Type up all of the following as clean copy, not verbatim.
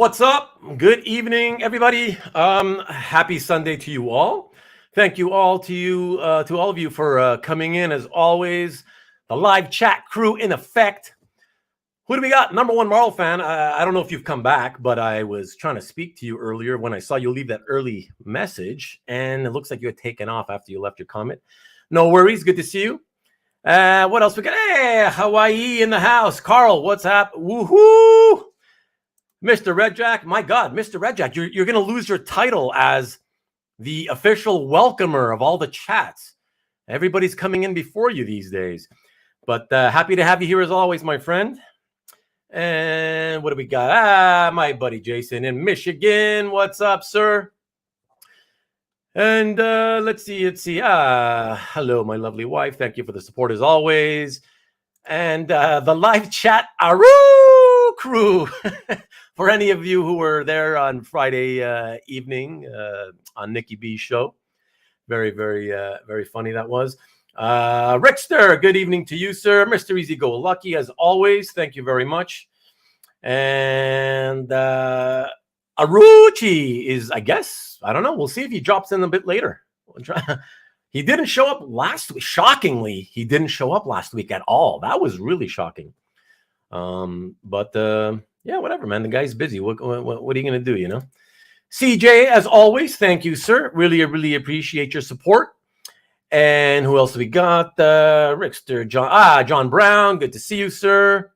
What's up? Good evening, everybody. Happy Sunday to you all. Thank you all to all of you for coming in as always. The live chat crew in effect. Who do we got? Number one Marvel fan. I don't know if you've come back, but I was trying to speak to you earlier when I saw you leave that early message, and it looks like you had taken off after you left your comment. No worries. Good to see you. What else we got? Hey, Hawaii in the house. Carl, what's up? Woohoo! Mr. Red Jack, my God, Mr. Red Jack, you're going to lose your title as the official welcomer of all the chats. Everybody's coming in before you these days. But happy to have you here as always, my friend. And what do we got? My buddy Jason in Michigan. What's up, sir? And let's see. Hello, my lovely wife. Thank you for the support as always. And the live chat crew. For any of you who were there on Friday evening on Nikki B's show. Very, very funny that was. Rickster, good evening to you, sir. Mr. Easy Go Lucky, as always. Thank you very much. And Aruchi is, I guess, I don't know. We'll see if he drops in a bit later. He didn't show up last week. Shockingly, he didn't show up last week at all. That was really shocking. Yeah, whatever, man. The guy's busy. What are you going to do, you know? CJ, as always, thank you, sir. Really appreciate your support. And who else do we got? Rickster, John Brown. Good to see you, sir.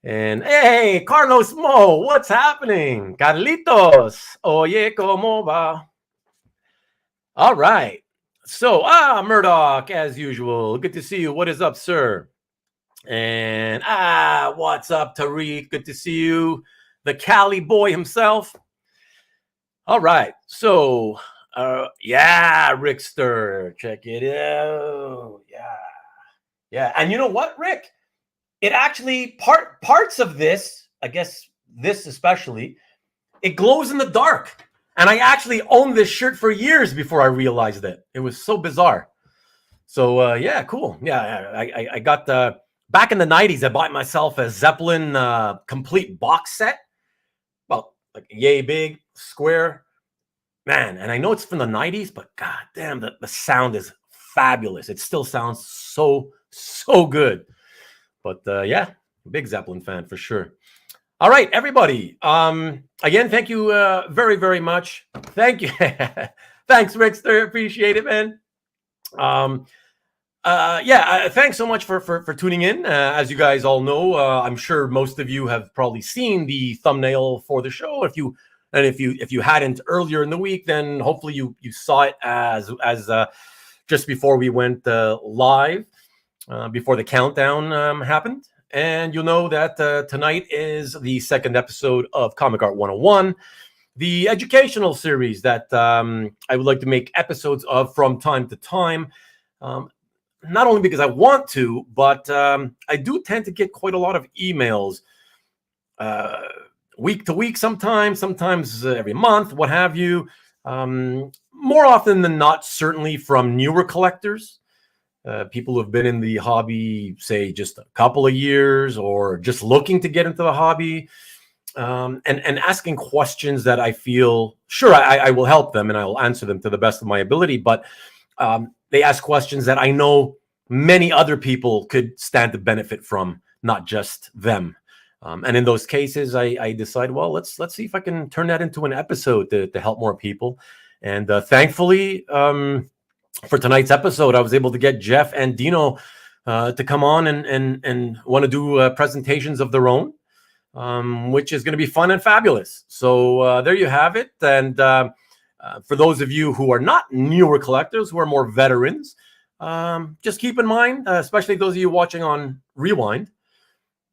And hey, Carlos Mo, what's happening? Carlitos, oye, ¿cómo va? All right. So, Murdoch, as usual. Good to see you. What is up, sir? And what's up, Tariq? Good to see you. The Cali boy himself. All right. So, yeah, Rickster. Check it out. Yeah. And you know what, Rick? It actually, parts of this, I guess this especially, it glows in the dark. And I actually owned this shirt for years before I realized it. It was so bizarre. So, yeah, cool. Yeah, I got the... Back in the 90s, I bought myself a Zeppelin complete box set. Well, like yay big, square. Man, and I know it's from the 90s, but god damn, the sound is fabulous. It still sounds so good. But yeah, big Zeppelin fan for sure. All right, everybody. Again, thank you very much. Thank you. Thanks, Rickster. Appreciate it, man. Thanks so much for tuning in. As you guys all know, I'm sure most of you have probably seen the thumbnail for the show. If you hadn't earlier in the week, then hopefully you saw it as just before we went live, before the countdown happened. And you'll know that tonight is the second episode of Comic Art 101, the educational series that I would like to make episodes of from time to time. Not only because I want to, but I do tend to get quite a lot of emails week to week, sometimes every month, what have you. More often than not, certainly from newer collectors, people who have been in the hobby, say, just a couple of years or just looking to get into the hobby, and asking questions that I feel, sure, I will help them and I will answer them to the best of my ability, but they ask questions that I know many other people could stand to benefit from, not just them. And in those cases, I decide, well, let's see if I can turn that into an episode to help more people. And thankfully, for tonight's episode, I was able to get Jeff and Dino to come on and want to do presentations of their own, which is going to be fun and fabulous. So there you have it. And for those of you who are not newer collectors, who are more veterans, just keep in mind, especially those of you watching on Rewind,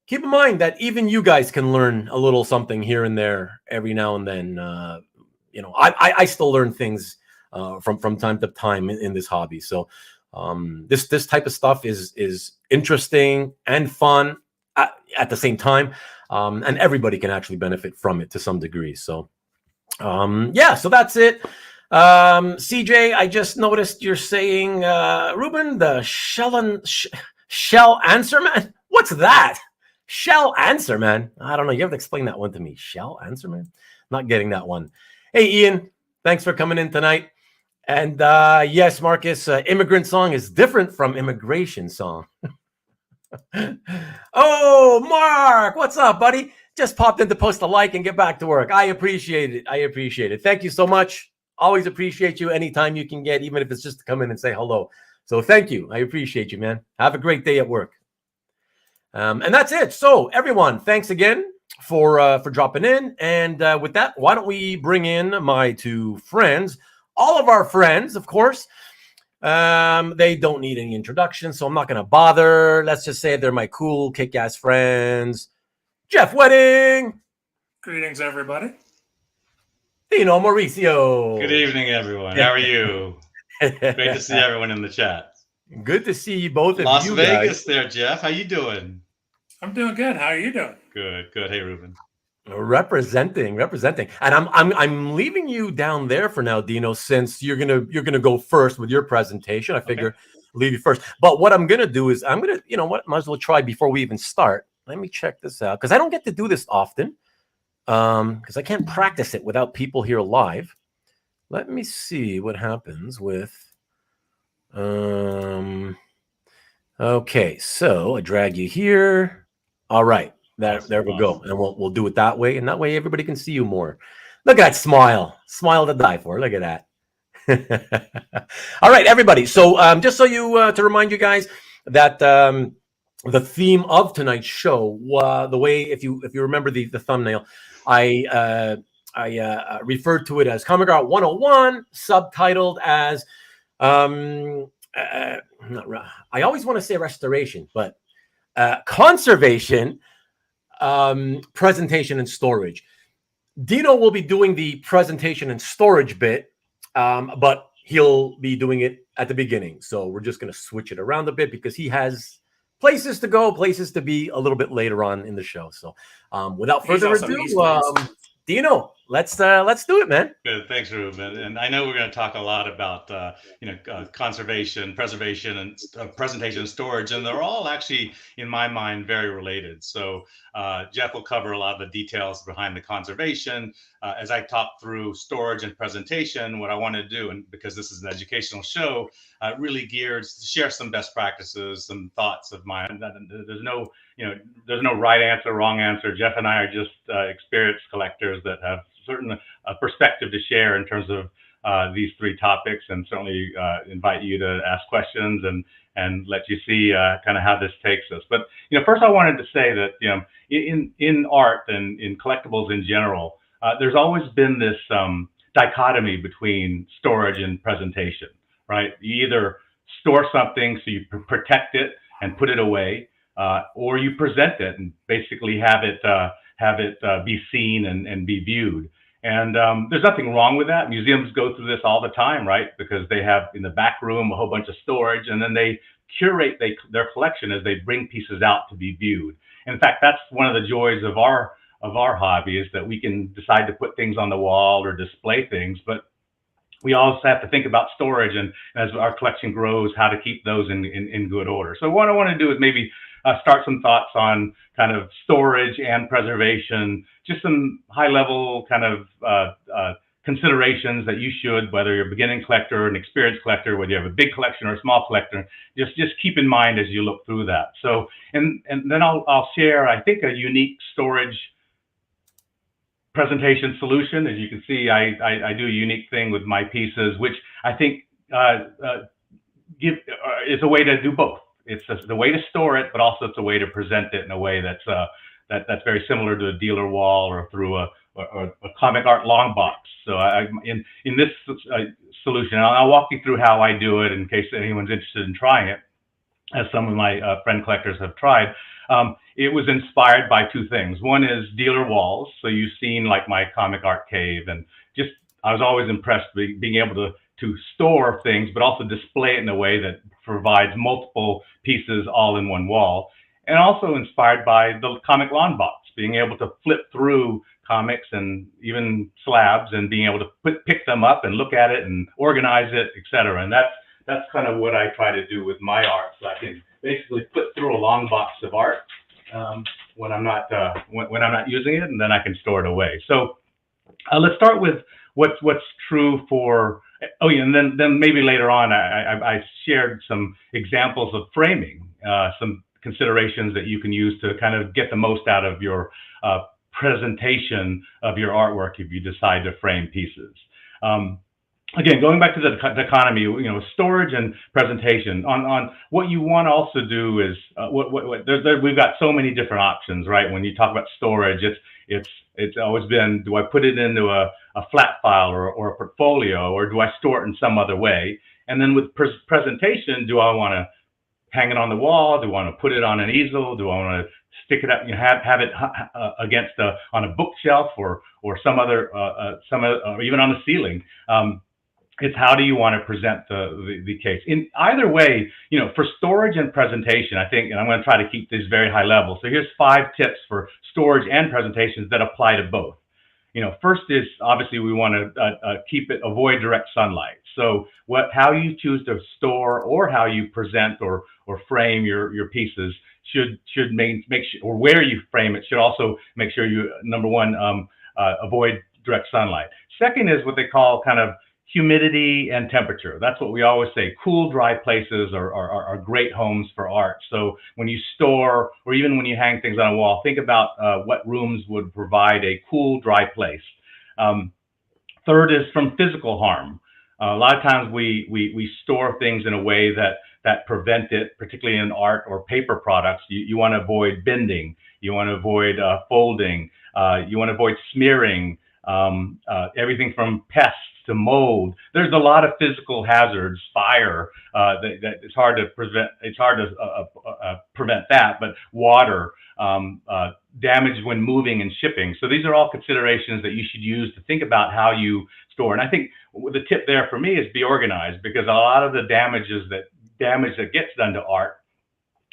keep in mind that even you guys can learn a little something here and there every now and then. I still learn things from time to time in this hobby. So this type of stuff is interesting and fun at the same time, and everybody can actually benefit from it to some degree. So. So that's it. CJ, I just noticed you're saying, Ruben, the shell answer man. What's that? Shall answer, man. I don't know. You have to explain that one to me. Shall answer, man. Not getting that one. Hey, Ian, thanks for coming in tonight. And yes, Marcus, immigrant song is different from immigration song. Oh, Mark, what's up, buddy? Just popped in to post a like and get back to work. I appreciate it. I appreciate it. Thank you so much. Always appreciate you anytime you can get, even if it's just to come in and say hello. So thank you. I appreciate you, man. Have a great day at work. And that's it. So everyone, thanks again for dropping in. And with that, why don't we bring in my two friends, all of our friends, of course. They don't need any introduction, so I'm not going to bother. Let's just say they're my cool, kick-ass friends. Jeff Wedding. Greetings, everybody. Dino Mauricio. Good evening, everyone. How are you? Great to see everyone in the chat. Good to see you both. Las Vegas there, Jeff. How you doing? I'm doing good. How are you doing? Good, good. Hey, Ruben. Representing, and I'm leaving you down there for now, Dino, since you're gonna go first with your presentation. I figure leave you first. But what I'm gonna do is you know what, might as well try before we even start. Let me check this out because I don't get to do this often. Because I can't practice it without people here live. Let me see what happens with. Okay, so I drag you here. All right, there we go, and we'll do it that way, and that way everybody can see you more. Look at that smile to die for. Look at that. All right, everybody. So just so you to remind you guys that the theme of tonight's show, the way if you remember the thumbnail, I referred to it as Comic Art 101, subtitled as I always want to say restoration, but conservation, presentation, and storage. Dino will be doing the presentation and storage bit, but he'll be doing it at the beginning. So we're just going to switch it around a bit because he has places to go, places to be a little bit later on in the show. So without further ado, Dino, let's do it, man. Good, thanks, Ruben. And I know we're going to talk a lot about conservation, preservation, and presentation and storage, and they're all actually, in my mind, very related. So Jeff will cover a lot of the details behind the conservation. As I talk through storage and presentation, what I want to do, and because this is an educational show, really geared to share some best practices, some thoughts of mine. There's no right answer, wrong answer. Jeff and I are just experienced collectors that have certain perspective to share in terms of these three topics, and certainly invite you to ask questions and let you see kind of how this takes us. But first I wanted to say that in art and in collectibles in general, there's always been this dichotomy between storage and presentation, right? You either store something so you protect it and put it away, or you present it and basically have it be seen and be viewed. And there's nothing wrong with that. Museums go through this all the time, right? Because they have in the back room a whole bunch of storage, and then they curate their collection as they bring pieces out to be viewed. In fact, that's one of the joys of our hobby, is that we can decide to put things on the wall or display things, but we also have to think about storage, and as our collection grows, how to keep those in good order. So what I want to do is maybe start some thoughts on kind of storage and preservation, just some high level kind of considerations that you should, whether you're a beginning collector, an experienced collector, whether you have a big collection or a small collector, just keep in mind as you look through that. So, and then I'll share, I think, a unique storage presentation solution. As you can see, I do a unique thing with my pieces, which I think is a way to do both. It's the way to store it, but also it's a way to present it in a way that's very similar to a dealer wall or through a comic art long box. So in this solution, I'll walk you through how I do it in case anyone's interested in trying it, as some of my friend collectors have tried. It was inspired by two things. One is dealer walls. So you've seen like my comic art cave, and just I was always impressed with being able to store things, but also display it in a way that provides multiple pieces all in one wall. And also inspired by the comic lawn box, being able to flip through comics and even slabs and being able to pick them up and look at it and organize it, etc. And that's kind of what I try to do with my art. So I can basically flip through a long box of art when I'm not when I'm not using it, and then I can store it away. So let's start with what's true for. Oh yeah, and then maybe later on I shared some examples of framing, some considerations that you can use to kind of get the most out of your presentation of your artwork if you decide to frame pieces. Again, going back to the dichotomy, you know, storage and presentation. On what you want to also do is we've got so many different options, right? When you talk about storage, it's always been, do I put it into a flat file or a portfolio, or do I store it in some other way? And then with presentation, do I want to hang it on the wall? Do I want to put it on an easel? Do I want to stick it up, you know, have it against on a bookshelf or some other or even on the ceiling? It's how do you want to present the case. In either way, you know, for storage and presentation, I think, and I'm going to try to keep this very high level. So here's 5 tips for storage and presentations that apply to both. You know, first is obviously we want to avoid direct sunlight. So how you choose to store or how you present or frame your pieces should make sure, or where you frame it should also make sure you, number one, avoid direct sunlight. Second is what they call kind of humidity and temperature. That's what we always say. Cool, dry places are great homes for art. So when you store, or even when you hang things on a wall, think about what rooms would provide a cool, dry place. Third is from physical harm. A lot of times we store things in a way that prevent it, particularly in art or paper products. You want to avoid bending. You want to avoid folding. You want to avoid smearing. Everything from pests to mold. There's a lot of physical hazards, fire, that it's hard to prevent. It's hard to prevent that, but water, damage when moving and shipping. So these are all considerations that you should use to think about how you store. And I think the tip there for me is be organized, because a lot of the damage that gets done to art,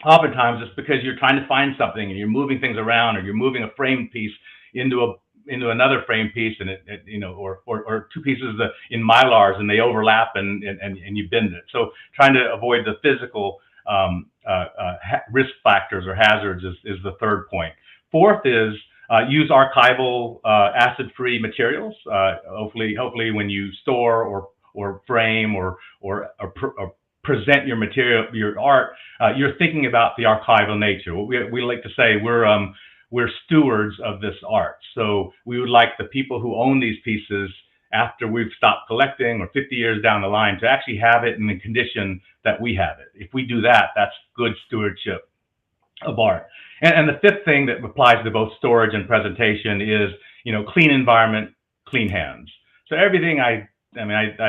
oftentimes it's because you're trying to find something and you're moving things around, or you're moving a framed piece into another frame piece, and it you know, or 2 pieces in Mylars, and they overlap and you bend it. So trying to avoid the physical risk factors or hazards is the third point. Fourth is use archival acid-free materials. Hopefully when you store or frame or present your material, your art, you're thinking about the archival nature. We like to say we're stewards of this art. So we would like the people who own these pieces, after we've stopped collecting or 50 years down the line, to actually have it in the condition that we have it. If we do that, that's good stewardship of art. And the fifth thing that applies to both storage and presentation is, you know, clean environment, clean hands. So everything I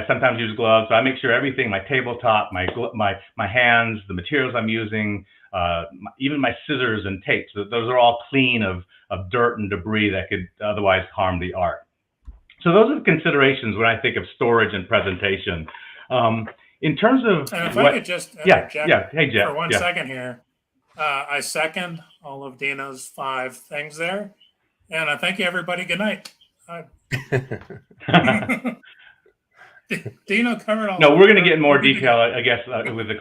sometimes use gloves, so I make sure everything, my tabletop, my hands, the materials I'm using, even my scissors and tapes, those are all clean of dirt and debris that could otherwise harm the art. So those are the considerations when I think of storage and presentation. In terms of if I could just interject hey, Jeff, for one second here, I second all of Dino's 5 things there, and I thank you, everybody. Good night. Dino covered all. No, we're going to get in more detail, I guess, with the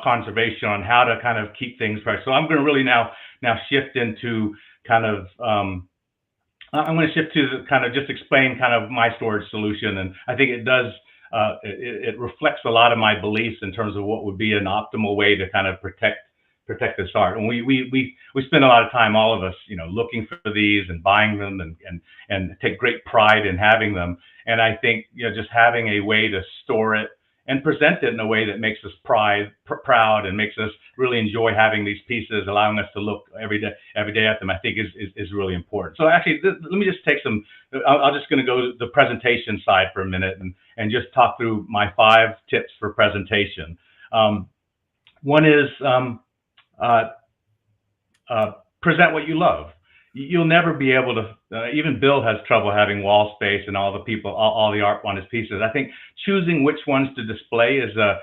conservation on how to kind of keep things fresh. So I'm going to really now shift into kind of I'm going to shift to the kind of just explain kind of my storage solution, and I think it does it reflects a lot of my beliefs in terms of what would be an optimal way to kind of protect this art. And we spend a lot of time, all of us, you know, looking for these and buying them and take great pride in having them. And I think, you know, just having a way to store it and present it in a way that makes us proud and makes us really enjoy having these pieces, allowing us to look every day at them, I think is really important. So actually, let me just take some. I'm just going to go to the presentation side for a minute and just talk through my 5 tips for presentation. One is present what you love. You'll never be able to, even Bill has trouble having wall space and all the art on his pieces. I think choosing which ones to display is a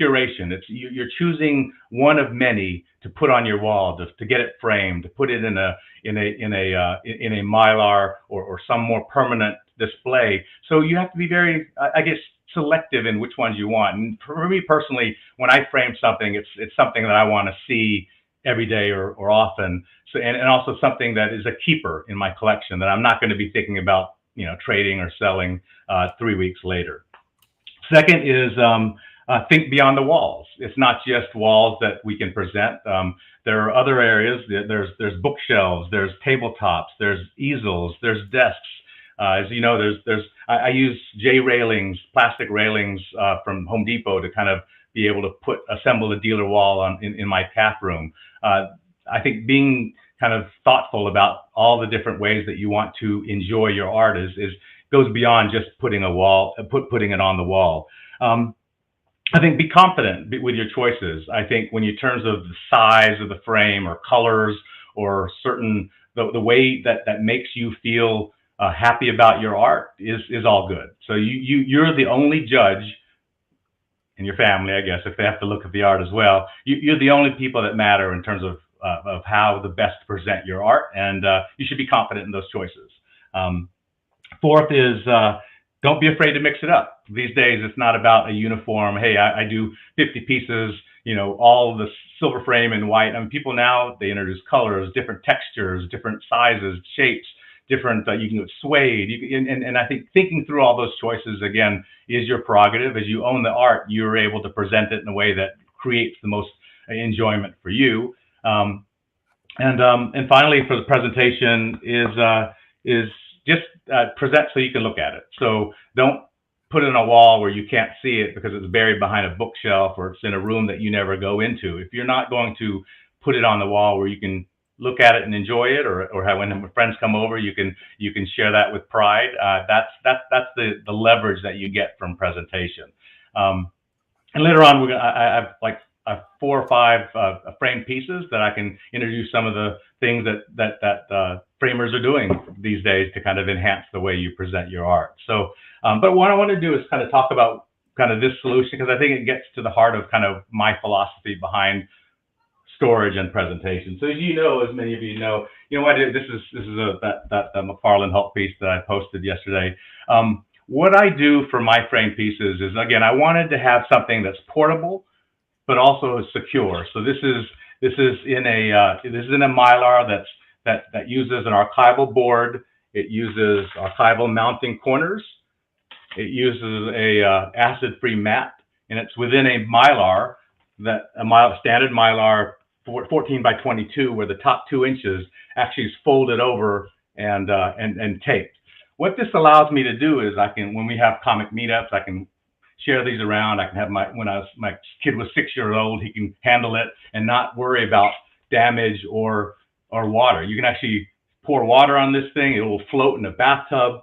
curation. You're choosing one of many to put on your wall, to get it framed, to put it in a Mylar or some more permanent display. So you have to be very, I guess, selective in which ones you want. And for me personally, when I frame something, it's something that I want to see every day or often. So, and also something that is a keeper in my collection that I'm not going to be thinking about, trading or selling 3 weeks later. Second is think beyond the walls. It's not just walls that we can present. There are other areas. There's bookshelves, there's tabletops, there's easels, there's desks. As you know, I use J railings, plastic railings from Home Depot to kind of be able to assemble a dealer wall in my tap room. I think being kind of thoughtful about all the different ways that you want to enjoy your art goes beyond just putting it on the wall. I think be confident with your choices. I think when in terms of the size of the frame or colors or the way that makes you feel happy about your art is all good. So you're the only judge, and your family, I guess, if they have to look at the art as well. You're the only people that matter in terms of how the best to present your art, and you should be confident in those choices. Fourth is don't be afraid to mix it up. These days, it's not about a uniform, hey, I do 50 pieces, all of the silver frame in white. I mean, people now, they introduce colors, different textures, different sizes, shapes, different, you can do suede. And I think thinking through all those choices, again, is your prerogative. As you own the art, you're able to present it in a way that creates the most enjoyment for you. And finally, for the presentation is just present so you can look at it. So don't put it on a wall where you can't see it because it's buried behind a bookshelf or it's in a room that you never go into. If you're not going to put it on the wall where you can look at it and enjoy it, or how when friends come over, you can share that with pride. That's the leverage that you get from presentation. And later on, I have 4 or 5 framed pieces that I can introduce some of the things that framers are doing these days to kind of enhance the way you present your art. So, but what I want to do is kind of talk about kind of this solution, because I think it gets to the heart of kind of my philosophy behind storage and presentation. So as many of you know, what I did, this is that McFarland Hulk piece that I posted yesterday. What I do for my frame pieces is, again, I wanted to have something that's portable, but also is secure. So this is in a Mylar that uses an archival board. It uses archival mounting corners. It uses a acid-free mat, and it's within a Mylar standard Mylar 14 by 22, where the top 2 inches actually is folded over and taped. What this allows me to do is when we have comic meetups, I can share these around. I can have my kid was 6 years old, he can handle it and not worry about damage or water. You can actually pour water on this thing. It will float in a bathtub.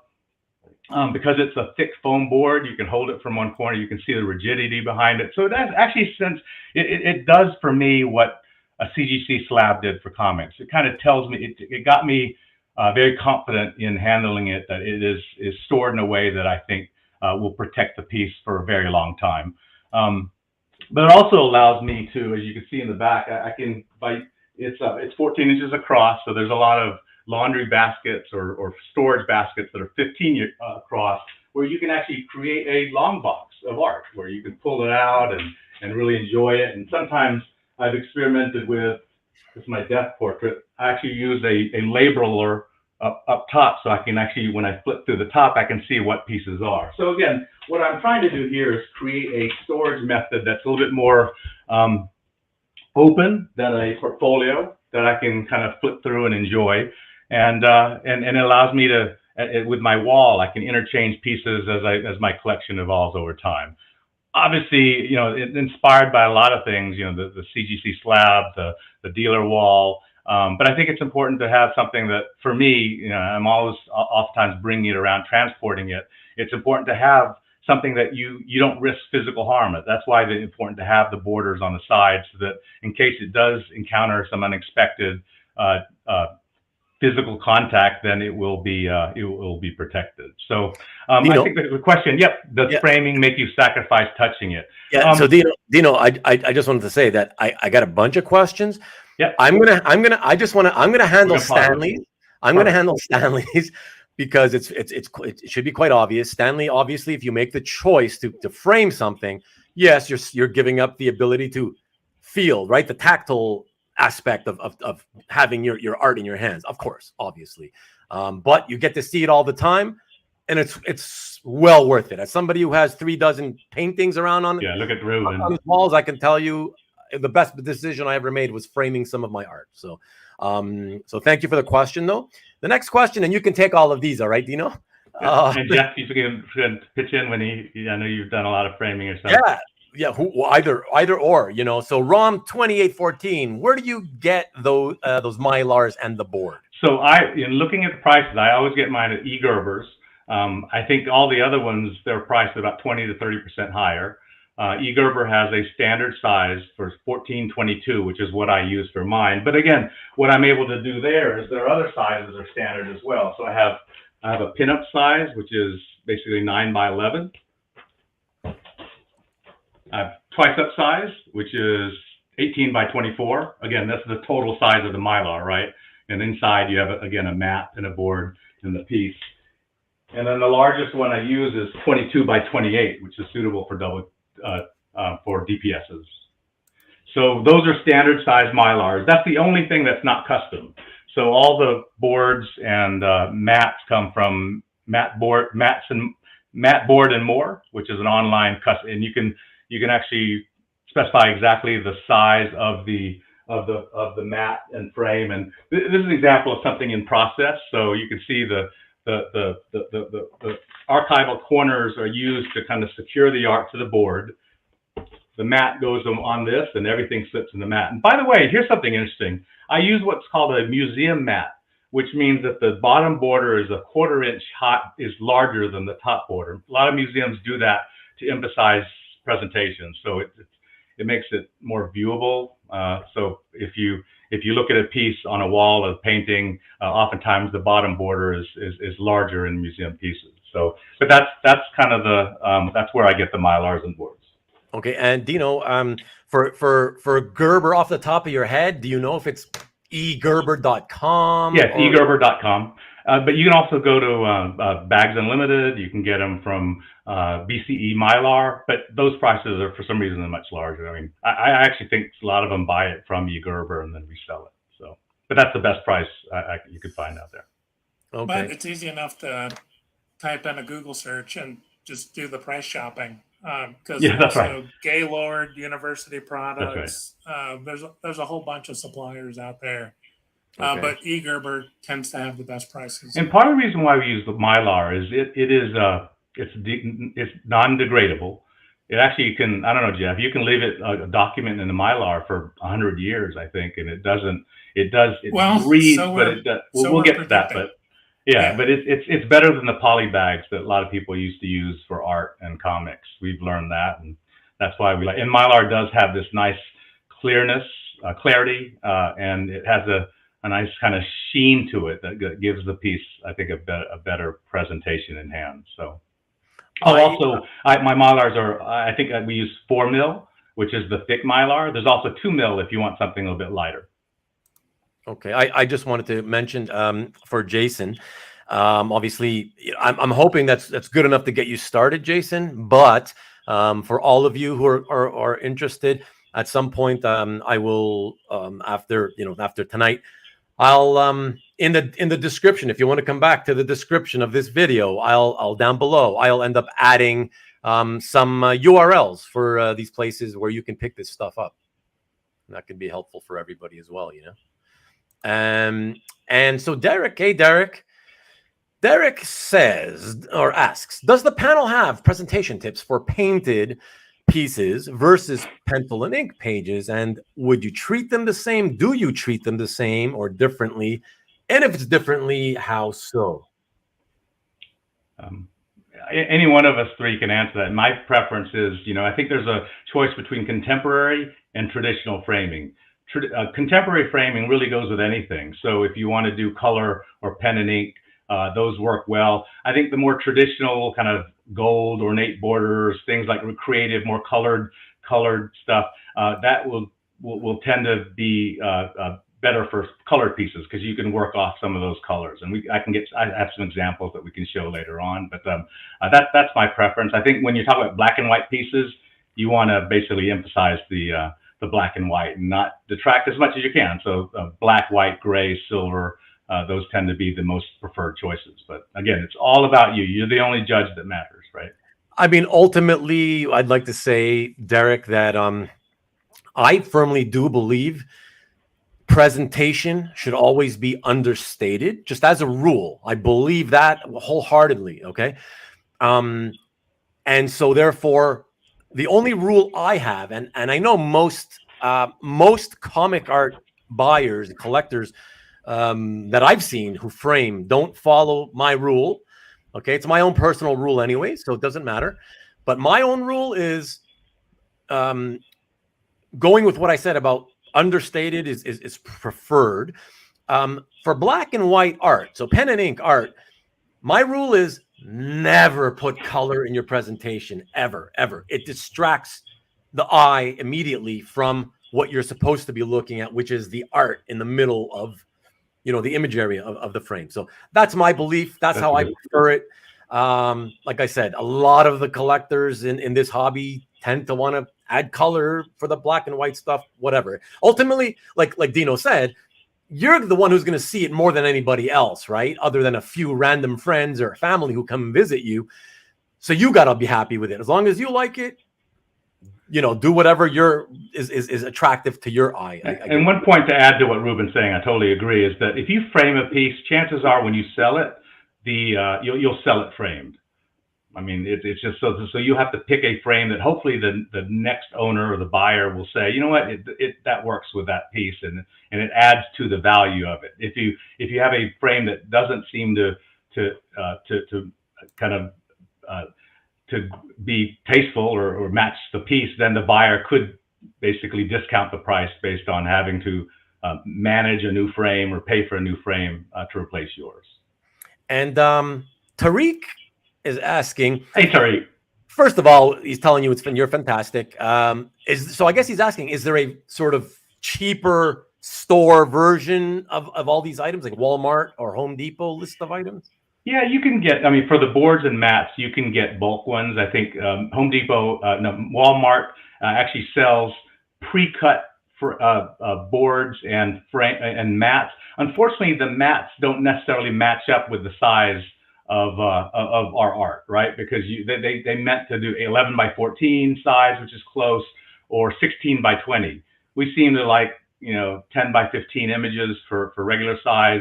Because it's a thick foam board, you can hold it from one corner. You can see the rigidity behind it. So that's actually, since it does for me what a CGC slab did for comics. It kind of tells me, it got me very confident in handling it, that it is stored in a way that I think will protect the piece for a very long time. But it also allows me to, as you can see in the back, it's 14 inches across, so there's a lot of laundry baskets or storage baskets that are 15 across, where you can actually create a long box of art where you can pull it out and really enjoy it. And sometimes I've experimented with, this is my death portrait, I actually use a labeler up top, so I can actually, when I flip through the top, I can see what pieces are. So again, what I'm trying to do here is create a storage method that's a little bit more open than a portfolio that I can kind of flip through and enjoy. And it allows me to, with my wall, I can interchange pieces as my collection evolves over time. Obviously, inspired by a lot of things, the CGC slab, the dealer wall. But I think it's important to have something that, for me, I'm always oftentimes bringing it around, transporting it. It's important to have something that you don't risk physical harm. That's why it's important to have the borders on the sides, so that in case it does encounter some unexpected physical contact, then it will be protected. So I think the question, does framing make you sacrifice touching it? Yeah. So Dino, I just wanted to say that I got a bunch of questions. Yeah. I'm gonna handle Stanley's. I'm gonna handle Stanley's because it should be quite obvious. Stanley, obviously, if you make the choice to frame something, yes, you're giving up the ability to feel, right, the tactile aspect of having your art in your hands, of course, obviously. But you get to see it all the time, and it's well worth it. As somebody who has 3 dozen paintings around on look at Rubén on his walls, I can tell you the best decision I ever made was framing some of my art. So, so thank you for the question, though. The next question, and you can take all of these, all right, Dino? And Jeff, you can pitch in when I know you've done a lot of framing yourself. Yeah, either or, you know. So ROM 2814, where do you get those Mylars and the board? So in looking at the prices, I always get mine at eGerber's. I think all the other ones, they're priced about 20 to 30% higher. eGerber has a standard size for 1422, which is what I use for mine. But again, what I'm able to do there is there are other sizes that are standard as well. So I have a pinup size, which is basically 9 by 11. I have twice up size, which is 18 by 24. Again, that's the total size of the Mylar, right? And inside you have, again, a mat and a board in the piece. And then the largest one I use is 22 by 28, which is suitable for for DPSs. So those are standard size Mylars. That's the only thing that's not custom. So all the boards and mats come from Mat Board and More, which is an online custom, and you can actually specify exactly the size of the mat and frame. And this is an example of something in process. So you can see the archival corners are used to kind of secure the art to the board. The mat goes on this, and everything slips in the mat. And by the way, here's something interesting. I use what's called a museum mat, which means that the bottom border is a 1/4 inch is larger than the top border. A lot of museums do that to emphasize presentation, so it makes it more viewable. So if you look at a piece on a wall of painting, oftentimes the bottom border is larger in museum pieces. So, but that's kind of that's where I get the Mylars and boards. Okay, and Dino, for Gerber off the top of your head, do you know if it's egerber.com? Yes, egerber.com. But you can also go to Bags Unlimited. You can get them from BCE Mylar, but those prices are, for some reason, much larger. I mean, I actually think a lot of them buy it from eGerber and then resell it. So, but that's the best price you could find out there. Okay. But it's easy enough to type in a Google search and just do the price shopping. Because that's right. Gaylord University products, there's a whole bunch of suppliers out there. Okay. But eGerber tends to have the best prices. And part of the reason why we use the Mylar is it's non-degradable. It actually can, I don't know, Jeff, you can leave it a document in the Mylar for 100 years, I think, and it breathes, but it does. We'll get to that, but yeah, but it's better than the poly bags that a lot of people used to use for art and comics. We've learned that, and that's why we like. And Mylar does have this nice clarity, and it has a nice kind of sheen to it that gives the piece, I think, a better presentation in hand. So, my Mylars are, I think we use 4 mil, which is the thick Mylar. There's also 2 mil if you want something a little bit lighter. Okay, I just wanted to mention for Jason, obviously, I'm hoping that's good enough to get you started, Jason. But for all of you who are interested, at some point, I will after tonight, I'll in the description, if you want to come back to the description of this video, I'll down below, I'll end up adding some URLs for these places where you can pick this stuff up. And that can be helpful for everybody as well, you know. And so Derek says or asks, does the panel have presentation tips for painted pieces versus pencil and ink pages? And would you treat them the same? Do you treat them the same or differently? And if it's differently, how so? Any one of us three can answer that. My preference is, I think there's a choice between contemporary and traditional framing. Contemporary framing really goes with anything. So if you want to do color or pen and ink, those work well. I think the more traditional kind of gold, ornate borders, things like creative, more colored stuff, that will tend to be better for colored pieces because you can work off some of those colors. And I have some examples that we can show later on. But that's my preference. I think when you talk about black and white pieces, you want to basically emphasize the the black and white and not detract as much as you can. So black, white, gray, silver, those tend to be the most preferred choices. But again, it's all about you. You're the only judge that matters, right? I mean, ultimately, I'd like to say, Derek, that I firmly do believe presentation should always be understated, just as a rule. I believe that wholeheartedly. Okay. And so therefore, the only rule I have, and I know most comic art buyers and collectors that I've seen who frame don't follow my rule. Okay, it's my own personal rule anyway, so it doesn't matter. But my own rule is going with what I said about understated is preferred. For black and white art, so pen and ink art, my rule is never put color in your presentation, ever. It distracts the eye immediately from what you're supposed to be looking at, which is the art in the middle of, the image area of the frame. So that's my belief. That's how I prefer it. Like I said, a lot of the collectors in this hobby tend to want to add color for the black and white stuff, whatever. Ultimately, like Dino said, you're the one who's going to see it more than anybody else, right? Other than a few random friends or family who come and visit you. So you got to be happy with it. As long as you like it, do whatever is attractive to your eye. And one point to add to what Ruben's saying, I totally agree, is that if you frame a piece, chances are when you sell it, you'll sell it framed. I mean, it's just so you have to pick a frame that hopefully the next owner or the buyer will say, you know what, that works with that piece, and it adds to the value of it. If you have a frame that doesn't seem to kind of to be tasteful or match the piece, then the buyer could basically discount the price based on having to manage a new frame or pay for a new frame to replace yours. And Tariq is asking. Hey, Tariq. First of all, he's telling you you're fantastic. So I guess he's asking, is there a sort of cheaper store version of all these items, like Walmart or Home Depot list of items? Yeah, you can get, I mean, for the boards and mats, you can get bulk ones. I think Home Depot, Walmart actually sells pre-cut for boards and frame and mats. Unfortunately, the mats don't necessarily match up with the size of our art, right? Because they meant to do 11 by 14 size, which is close, or 16 by 20. We seem to like 10 by 15 images for regular size,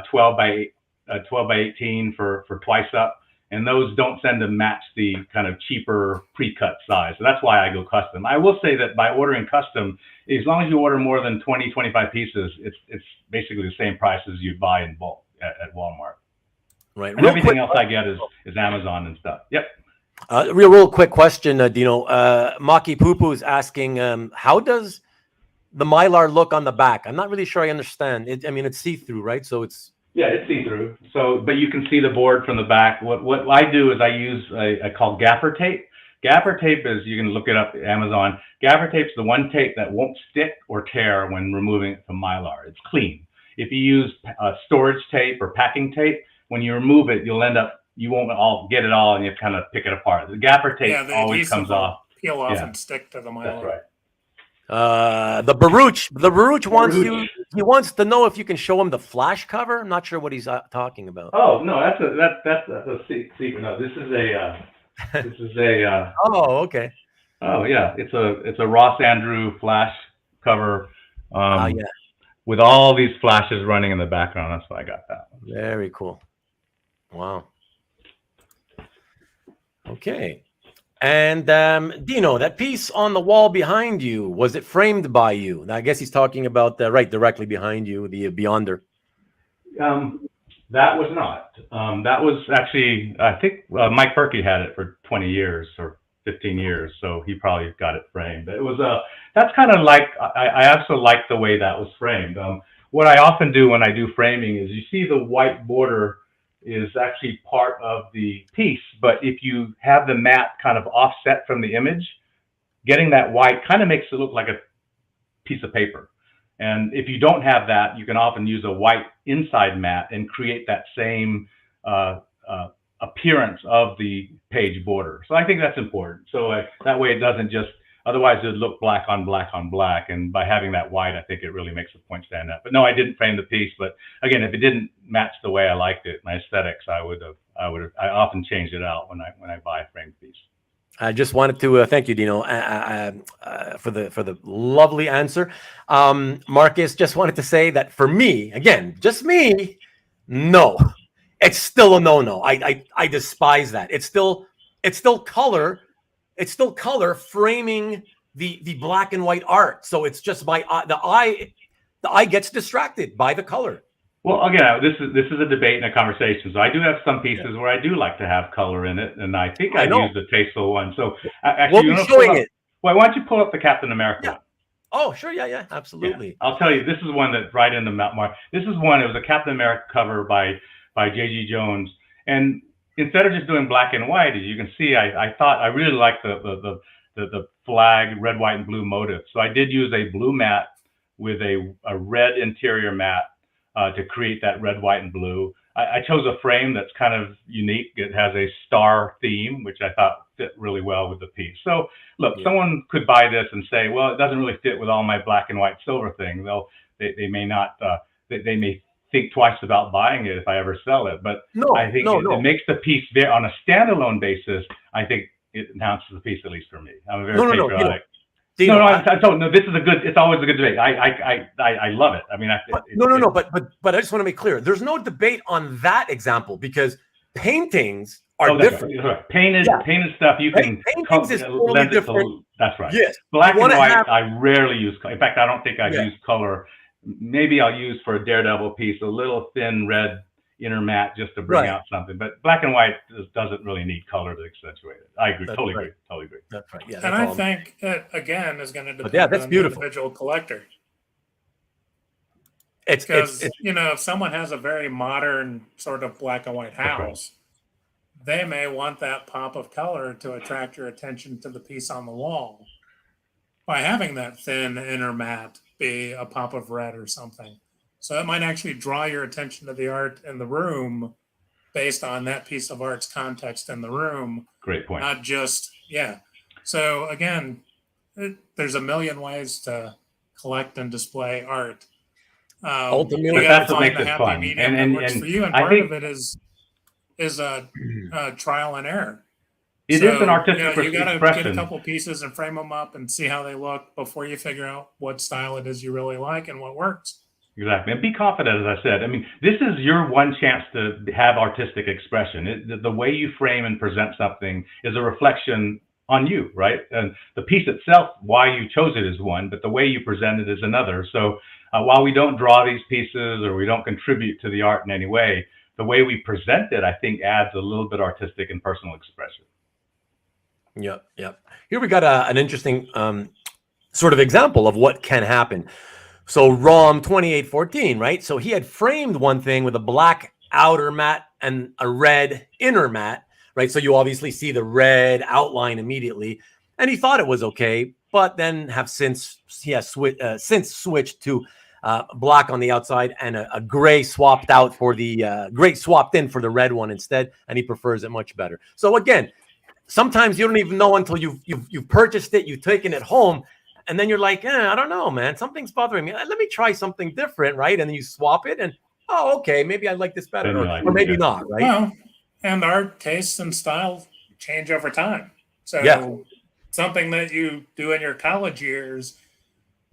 12 by 18 for twice up, and those don't tend to match the kind of cheaper pre-cut size. So that's why I go custom. I will say that by ordering custom, as long as you order more than 20, 25 pieces, it's basically the same price as you'd buy in bulk at Walmart. Right. And everything else I get is Amazon and stuff. Yep. Real quick question, Dino. Maki Poo is asking, how does the Mylar look on the back? I'm not really sure I understand. It's see-through, right? So it's... Yeah, it's see-through. So, but you can see the board from the back. What I do is I use I call gaffer tape. Gaffer tape is, you can look it up at Amazon. Gaffer tape's the one tape that won't stick or tear when removing it from Mylar. It's clean. If you use storage tape or packing tape, when you remove it, you won't all get it all, and you kind of pick it apart. The gaffer tape always comes off. Peel off and stick to the Mylar. That's right. The Baruch wants he wants to know if you can show him the flash cover. I'm not sure what he's talking about. Oh no, that's a secret. No, this is a oh, okay. Oh yeah, it's a Ross Andrew flash cover. Yeah. With all these flashes running in the background. That's why I got that one. Very cool. Wow. Okay. And Dino, that piece on the wall behind you, was it framed by you? I guess he's talking about right directly behind you, the Beyonder. That was not. That was actually, I think Mike Berkey had it for 20 years or 15 years, so he probably got it framed. It was that's kind of like, I also like the way that was framed. What I often do when I do framing is, you see the white border is actually part of the piece, but if you have the mat kind of offset from the image, getting that white kind of makes it look like a piece of paper. And if you don't have that, you can often use a white inside mat and create that same appearance of the page border. So I think that's important. So that way it doesn't just Otherwise, it'd look black on black on black. And by having that white, I think it really makes the point stand out. But no, I didn't frame the piece. But again, if it didn't match the way I liked it, my aesthetics, I often change it out when I buy a framed piece. I just wanted to thank you, Dino, for the lovely answer. Marcus, just wanted to say that for me, again, just me, no, it's still a no. I despise that. It's still color. It's still color framing the black and white art. So it's just the eye gets distracted by the color. Well, again, this is a debate and a conversation. So I do have some pieces where I do like to have color in it, and I think I've used a tasteful one. So actually, we'll be showing it. Well, why don't you pull up the Captain America one? Oh, sure, yeah, absolutely. Yeah. I'll tell you, this is one that's right in the mark. This is one. It was a Captain America cover by J.G. Jones, and instead of just doing black and white, as you can see, I thought I really liked the flag, red, white, and blue motif. So I did use a blue mat with a red interior mat to create that red, white, and blue. I chose a frame that's kind of unique. It has a star theme, which I thought fit really well with the piece. So look, someone could buy this and say, well, it doesn't really fit with all my black and white silver thing. They may not, they may think twice about buying it if I ever sell it. But I think it makes the piece there on a standalone basis. I think it enhances the piece, at least for me. I'm a very patriotic. No, this is a good. It's always a good debate. I love it. I mean, but I just want to make clear. There's no debate on that example because paintings are different. Right. Painted stuff you can paintings is totally different. That's right. Yes, black and white. I rarely use. In fact, I don't think I've used color. Maybe I'll use for a Daredevil piece a little thin red inner mat just to bring out something. But black and white doesn't really need color to accentuate it. I agree. Totally agree. That's right. Yeah. And I think it, again, is going to depend on beautiful. the individual collector. It's if someone has a very modern sort of black and white house, they may want that pop of color to attract your attention to the piece on the wall by having that thin inner mat be a pop of red or something. So it might actually draw your attention to the art in the room based on that piece of art's context in the room. Great point. Not just, So again, there's a million ways to collect and display art. Ultimately, that's what makes it fun. And works for you. And part of it is a trial and error. It is an artistic expression. You got to get a couple pieces and frame them up and see how they look before you figure out what style it is you really like and what works. Exactly. And be confident, as I said. I mean, this is your one chance to have artistic expression. The way you frame and present something is a reflection on you, right? And the piece itself, why you chose it is one, but the way you present it is another. So while we don't draw these pieces or we don't contribute to the art in any way, the way we present it, I think, adds a little bit artistic and personal expression. Yep. Here we got an interesting sort of example of what can happen. So ROM 2814, right? So he had framed one thing with a black outer mat and a red inner mat, right? So you obviously see the red outline immediately, and he thought it was okay, but then since switched to black on the outside and a gray swapped out for the gray swapped in for the red one instead, and he prefers it much better. So again, sometimes you don't even know until you've purchased it, you've taken it home. And then you're like, I don't know, man. Something's bothering me. Let me try something different, right? And then you swap it, and okay, maybe I like this better, or maybe not, right? Well, and our tastes and style change over time. So something that you do in your college years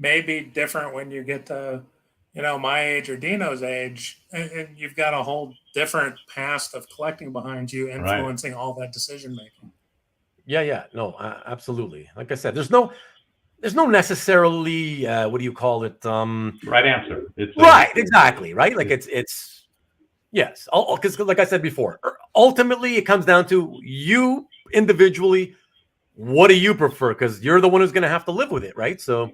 may be different when you get to, my age or Dino's age, and you've got a whole different past of collecting behind you, influencing all that decision making. No, absolutely. Like I said, there's no necessarily what do you call it? Right answer. It's exactly, right? Like it's yes, because like I said before, ultimately it comes down to you individually. What do you prefer? Because you're the one who's going to have to live with it, right? So,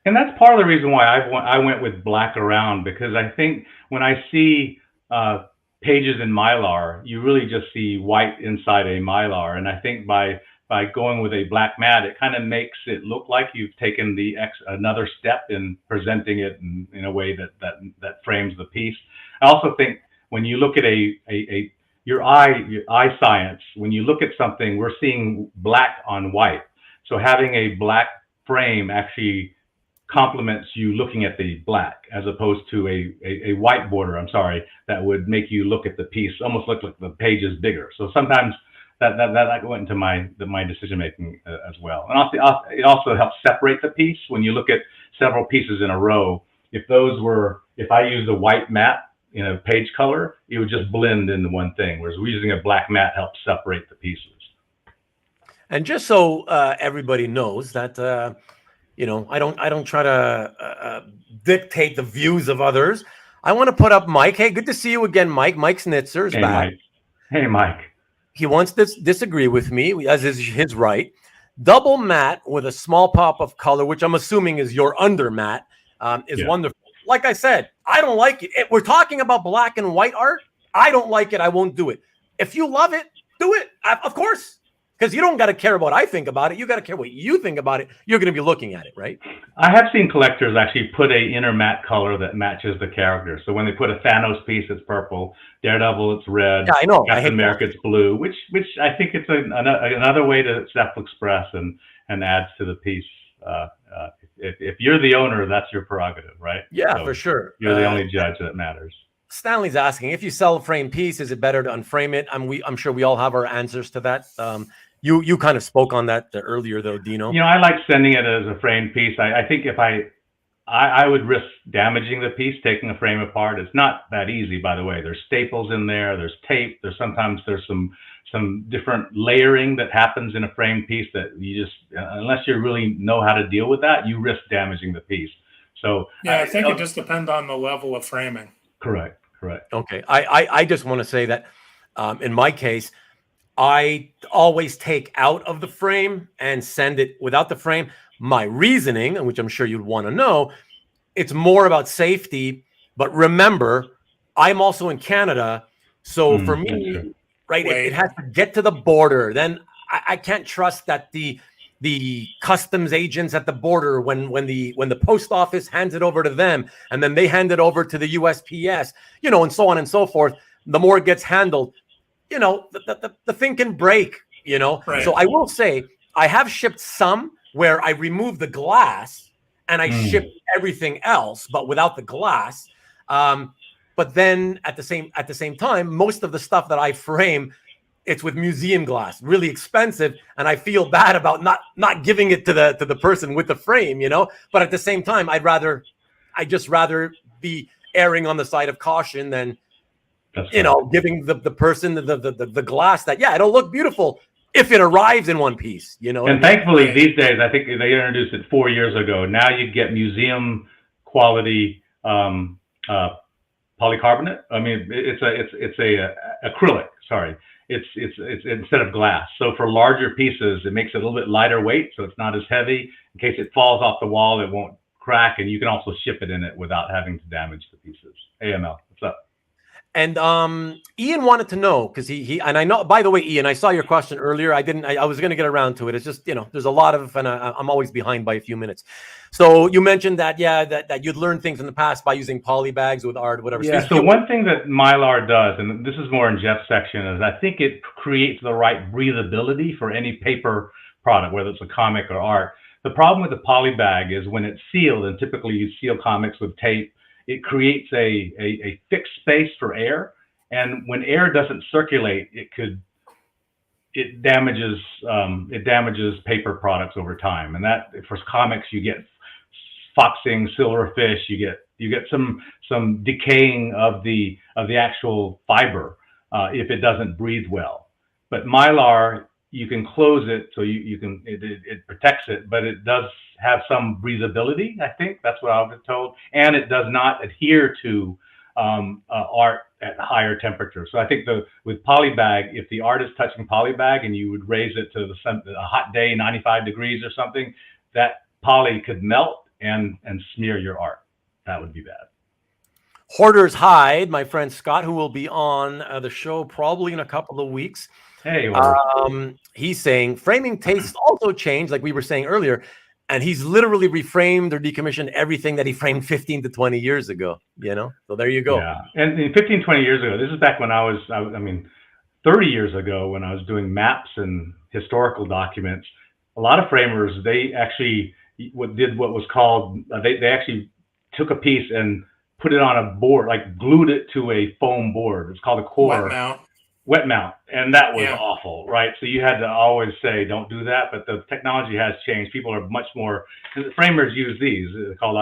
and that's part of the reason why I went with black around, because I think when I see pages in Mylar, you really just see white inside a Mylar, and I think by going with a black mat, it kind of makes it look like you've taken another step in presenting it in a way that frames the piece. I also think when you look at your eye science, when you look at something, we're seeing black on white. So having a black frame actually complements you looking at the black, as opposed to a white border, I'm sorry, that would make you look at the piece, almost look like the page is bigger. So sometimes that went into my decision making as well. And also, it also helps separate the piece when you look at several pieces in a row. If I used a white mat in a page color, it would just blend into one thing, whereas we're using a black mat helps separate the pieces. And just so everybody knows that, I don't try to dictate the views of others. I want to put up Mike. Hey, good to see you again, Mike. Mike Snitzer is back. Mike. Hey, Mike. He wants to disagree with me, as is his right. Double matte with a small pop of color, which I'm assuming is your under matte, is wonderful. Like I said, I don't like it. We're talking about black and white art. I don't like it. I won't do it. If you love it, do it. Of course. Because you don't got to care what I think about it. You got to care what you think about it. You're going to be looking at it, right? I have seen collectors actually put a inner matte color that matches the character. So when they put a Thanos piece, it's purple. Daredevil, it's red. Yeah, I know. Captain America, it's blue. Which I think it's another way to self-express and adds to the piece. If you're the owner, that's your prerogative, right? Yeah, so for sure. You're the only judge that matters. Stanley's asking, if you sell a frame piece, is it better to unframe it? I'm sure we all have our answers to that. You kind of spoke on that earlier, though, Dino. I like sending it as a framed piece. I think if I would risk damaging the piece, taking the frame apart. It's not that easy, by the way. There's staples in there. There's tape. There's some different layering that happens in a framed piece that you just, unless you really know how to deal with that, you risk damaging the piece. So yeah, I think it just depends on the level of framing. Correct. Okay. I just want to say that in my case, I always take out of the frame and send it without the frame. My reasoning, which I'm sure you'd want to know, it's more about safety. But remember, I'm also in Canada. So for me, right, it has to get to the border. Then I can't trust that the customs agents at the border, when the post office hands it over to them and then they hand it over to the USPS, and so on and so forth, the more it gets handled, the thing can break, Right. So I will say I have shipped some where I remove the glass and I ship everything else, but without the glass. But then at the same time, most of the stuff that I frame, it's with museum glass, really expensive, and I feel bad about not giving it to the person with the frame, But at the same time, I'd just rather be erring on the side of caution than, giving the person the glass that it'll look beautiful if it arrives in one piece, And thankfully, these days, I think they introduced it 4 years ago. Now you get museum quality polycarbonate. I mean, it's a acrylic. Sorry. It's instead of glass. So for larger pieces, it makes it a little bit lighter weight, so it's not as heavy. In case it falls off the wall, it won't crack, and you can also ship it in it without having to damage the pieces. AML, what's up? And Ian wanted to know, because he and I know, by the way, Ian, I saw your question earlier. I was going to get around to it. It's just, there's a lot of, and I'm always behind by a few minutes. So you mentioned that, that you'd learned things in the past by using poly bags with art, whatever. Yeah, so one thing that Mylar does, and this is more in Jeff's section, is I think it creates the right breathability for any paper product, whether it's a comic or art. The problem with the poly bag is when it's sealed, and typically you seal comics with tape, it creates a fixed space for air, and when air doesn't circulate, it damages paper products over time. And that, for comics, you get foxing, silverfish, you get some decaying of the actual fiber if it doesn't breathe well. But Mylar, you can close it so it protects it, but it does have some breathability. I think that's what I've been told, and it does not adhere to art at higher temperature. So I think with polybag, if the art is touching polybag and you would raise it to a hot day, 95 degrees or something, that poly could melt and smear your art. That would be bad. Hoarder's Hide, my friend Scott, who will be on the show probably in a couple of weeks. Hey, he's saying framing tastes also change, like we were saying earlier, and he's literally reframed or decommissioned everything that he framed 15 to 20 years ago, So there you go. Yeah, and 15, 20 years ago, this is back when I mean, 30 years ago when I was doing maps and historical documents, a lot of framers, they actually what was called, they actually took a piece and put it on a board, like glued it to a foam board. It's called a core. Wet mount. And that was awful, right? So you had to always say, don't do that. But the technology has changed. People are much more, framers use these. They're called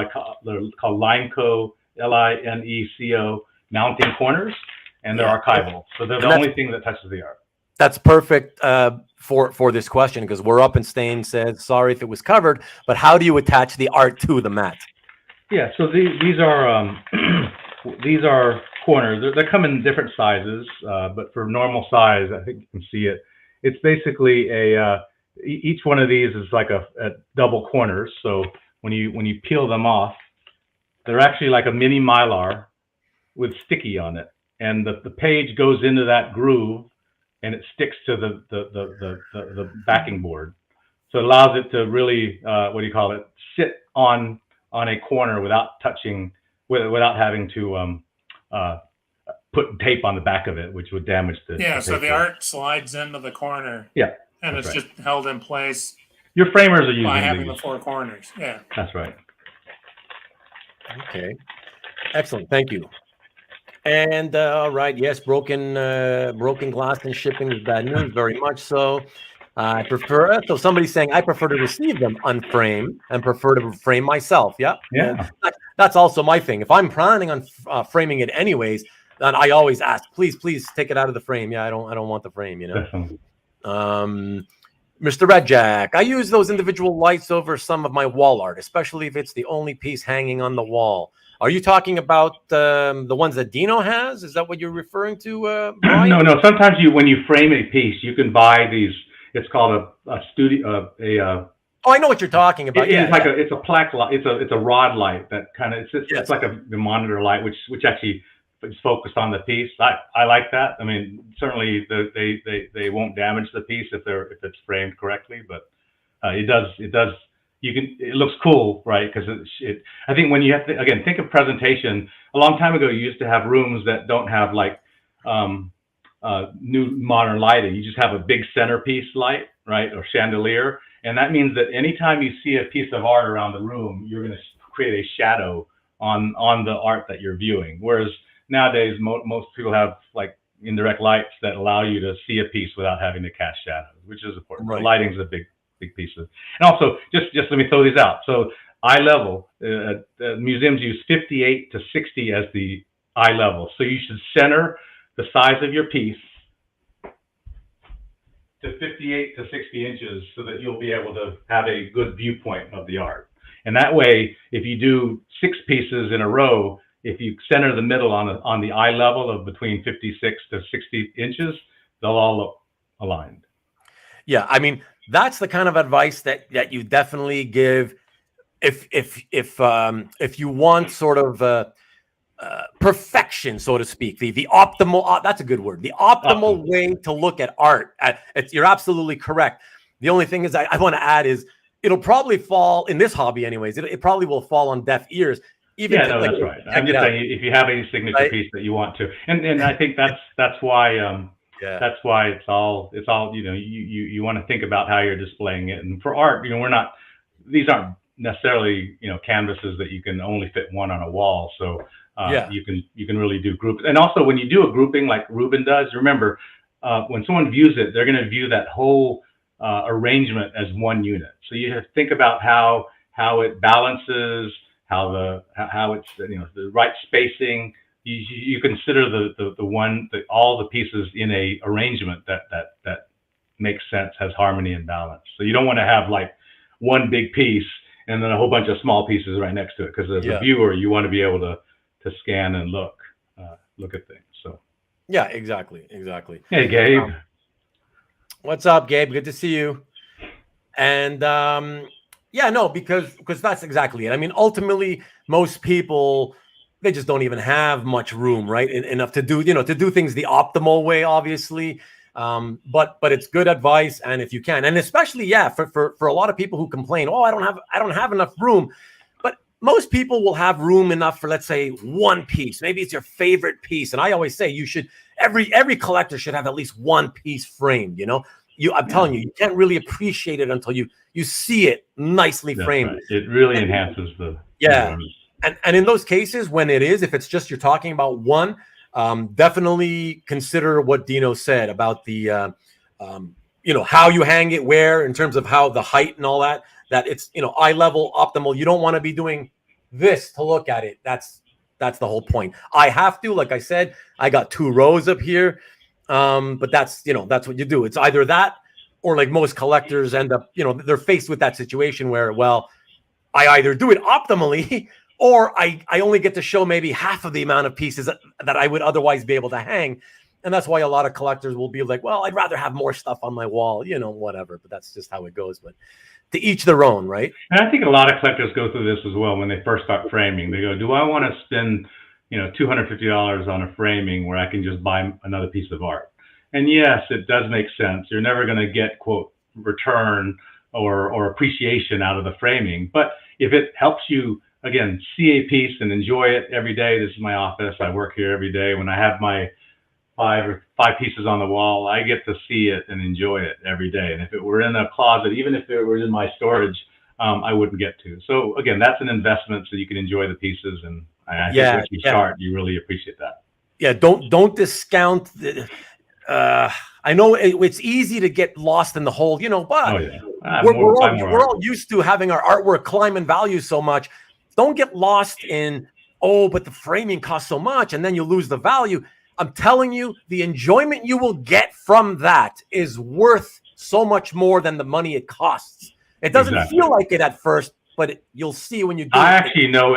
Lineco, Lineco mounting corners, and they're archival. So they're the only thing that touches the art. That's perfect for this question, because we're up and Stain said, sorry if it was covered, but how do you attach the art to the mat? Yeah, so these are these are corners. They come in different sizes, but for normal size, I think you can see it. It's basically each one of these is like a double corners. So when you peel them off, they're actually like a mini Mylar with sticky on it, and the page goes into that groove, and it sticks to the backing board. So it allows it to really sit on a corner without touching, without having to put tape on the back of it, which would damage the so the art slides into the corner. Yeah. And it's just held in place. Your framers are using by having the four corners. Yeah. That's right. Okay. Excellent. Thank you. And all right, yes, broken glass and shipping is bad news, very much so. I prefer, so somebody's saying I prefer to receive them unframed and prefer to frame myself. Yeah. That's also my thing. If I'm planning on framing it anyways, then I always ask, please take it out of the frame. Yeah, I don't want the frame, you know. Definitely. Mr. Red Jack, I use those individual lights over some of my wall art, especially if it's the only piece hanging on the wall. Are you talking about the ones that Dino has? Is that what you're referring to, Brian? No. Sometimes when you frame a piece, you can buy these. It's called a studio. Oh, I know what you're talking about. It's a plaque light. It's a rod light that kind of it's like the monitor light, which actually is focused on the piece. I like that. I mean, certainly they won't damage the piece if it's framed correctly, but it does. It looks cool, right? Because I think when you have to, again, think of presentation. A long time ago, you used to have rooms that don't have like new modern lighting. You just have a big centerpiece light, right, or chandelier, and that means that anytime you see a piece of art around the room, you're going to create a shadow on the art that you're viewing. Whereas nowadays, most people have like indirect lights that allow you to see a piece without having to cast shadows, which is important. Right. The lighting is a big piece of it. And also, just let me throw these out. So eye level, museums use 58 to 60 as the eye level. So you should center the size of your piece to 58 to 60 inches so that you'll be able to have a good viewpoint of the art. And that way, if you do 6 pieces in a row, if you center the middle on the eye level of between 56 to 60 inches, they'll all look aligned. Yeah, I mean, that's the kind of advice that you definitely give if you want sort of perfection, so to speak, the optimal, that's a good word, the optimal way to look at art. You're absolutely correct. The only thing is I want to add is it'll probably fall in this hobby anyways. It probably will fall on deaf ears. That's right. I'm just saying, if you have any signature piece that you want to, and I think that's why that's why it's all you want to think about how you're displaying it. And for art, these aren't necessarily canvases that you can only fit one on a wall. So you can really do groups. And also when you do a grouping like Rubén does, remember when someone views it, they're going to view that whole arrangement as one unit. So you have to think about how it balances, how it's the right spacing. You consider all the pieces in a arrangement that makes sense, has harmony and balance. So you don't want to have like one big piece and then a whole bunch of small pieces right next to it, because as a viewer, you want to be able to scan and look at things. So yeah, exactly. Hey, Gabe. What's up, Gabe? Good to see you. And because that's exactly it. I mean, ultimately, most people, they just don't even have much room, right? Enough to do things the optimal way, obviously. But it's good advice, and if you can, and especially for a lot of people who complain, I don't have enough room. But most people will have room enough for, let's say, one piece. Maybe it's your favorite piece, and I always say you should every collector should have at least one piece framed. I'm telling you, you can't really appreciate it until you see it nicely framed. Right. It really enhances the And in those cases, when if it's just you're talking about one, definitely consider what Dino said about the how you hang it, where, in terms of how the height and all that it's eye level, optimal. You don't want to be doing this to look at it. That's the whole point. I have to, like I said, I got 2 rows up here, but that's what you do. It's either that, or like most collectors end up, they're faced with that situation where, well, I either do it optimally or I only get to show maybe half of the amount of pieces that I would otherwise be able to hang. And that's why a lot of collectors will be like, well, I'd rather have more stuff on my wall, whatever. But that's just how it goes. But to each their own, right? And I think a lot of collectors go through this as well when they first start framing. They go, do I want to spend, $250 on a framing where I can just buy another piece of art? And yes, it does make sense. You're never going to get, quote, return or appreciation out of the framing. But if it helps you, again, see a piece and enjoy it every day. This is my office. I work here every day. When I have my 5 pieces on the wall, I get to see it and enjoy it every day. And if it were in a closet, even if it was in my storage, I wouldn't get to. So again, that's an investment so you can enjoy the pieces. And I think once you start, you really appreciate that. Yeah, don't discount I know it's easy to get lost in the whole, but we're all used to having our artwork climb in value so much. Don't get lost in, but the framing costs so much, and then you lose the value. I'm telling you, the enjoyment you will get from that is worth so much more than the money it costs. It doesn't feel like it at first, but you'll see when you do. I actually know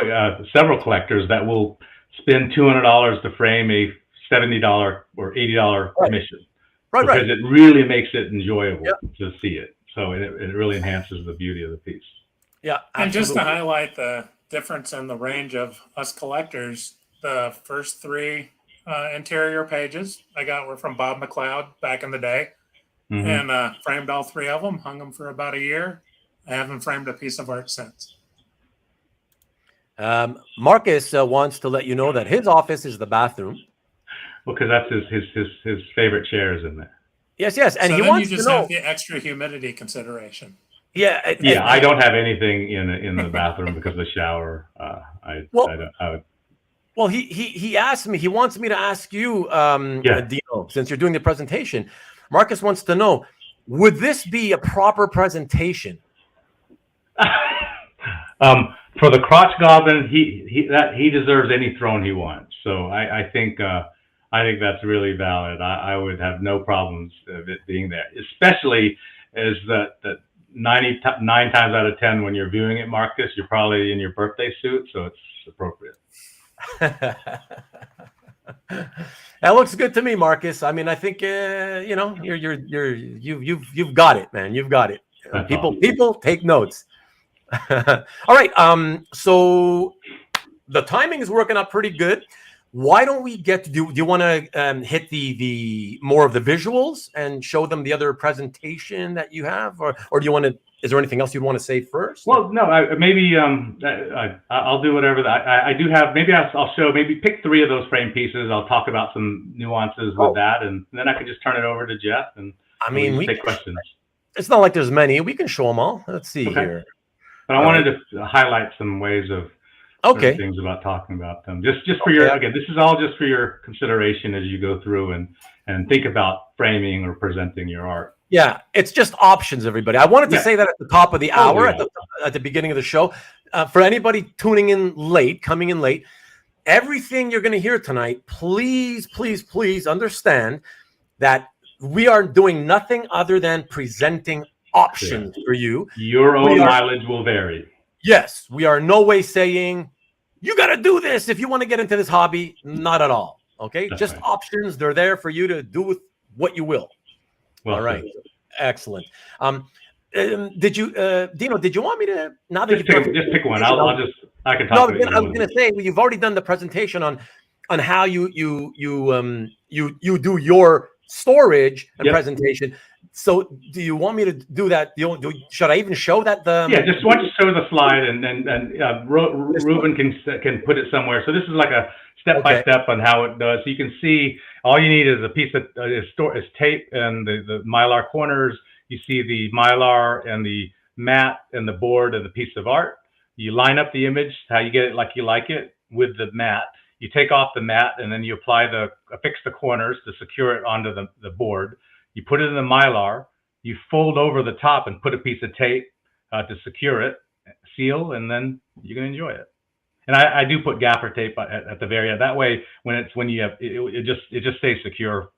several collectors that will spend $200 to frame a $70 or $80 commission. Because it really makes it enjoyable to see it. So it really enhances the beauty of the piece. Yeah. Absolutely. And just to highlight the difference in the range of us collectors, the first 3 interior pages I got were from Bob McLeod back in the day. Mm-hmm. And framed all 3 of them, hung them for about a year. I haven't framed a piece of art since. Marcus wants to let you know that his office is the bathroom. Well, because that's his favorite chairs in there. Yes, and so he wants you just to know have the extra humidity consideration. Yeah, I don't have anything in the bathroom because of the shower. Well, he asked me. He wants me to ask you, Dino, since you're doing the presentation. Marcus wants to know: would this be a proper presentation? For the crotch goblin, he deserves any throne he wants. So I think that's really valid. I would have no problems of it being there, especially as that 99 times out of 10 when you're viewing it, Marcus, you're probably in your birthday suit, so it's appropriate. That looks good to me, Marcus. I mean, I think you've got it, man. You've got it. People take notes. All right. So the timing is working out pretty good. Why don't we get to do you want to hit the more of the visuals and show them the other presentation that you have, or do you want to? Is there anything else you'd want to say first? Well, no, I'll do whatever. I do have. Maybe I'll show. Maybe pick 3 of those frame pieces. I'll talk about some nuances with that, and then I can just turn it over to Jeff and we take questions. It's not like there's many. We can show them all. Let's see here. But I wanted to highlight some ways of things about talking about them. Just for your, again, this is all just for your consideration as you go through and think about framing or presenting your art. Yeah, it's just options, everybody. I wanted to say that at the top of the hour, at the beginning of the show. For anybody coming in late, everything you're going to hear tonight, please understand that we are doing nothing other than presenting options for you. Your own mileage will vary. Yes, we are no way saying you got to do this if you want to get into this hobby. Not at all. Okay, that's just options. They're there for you to do with what you will. Well, all right, excellent. Did you, Dino? Did you want me to now that just pick one? I can talk. No, I was going to say you've already done the presentation on how you do your storage and presentation. So do you want me to do that? Should I even show that? Yeah, just why don't you show the slide, and Ruben can put it somewhere. So this is like a step-by-step on how it does. So you can see all you need is a piece of is tape and the Mylar corners. You see the Mylar and the mat and the board and the piece of art. You line up the image, how you get it like you like it, with the mat. You take off the mat, and then you affix the corners to secure it onto the board. You put it in the Mylar, you fold over the top and put a piece of tape to secure it, seal, and then you can enjoy it. And I do put gaffer tape at the very end. That way, when you have it just stays secure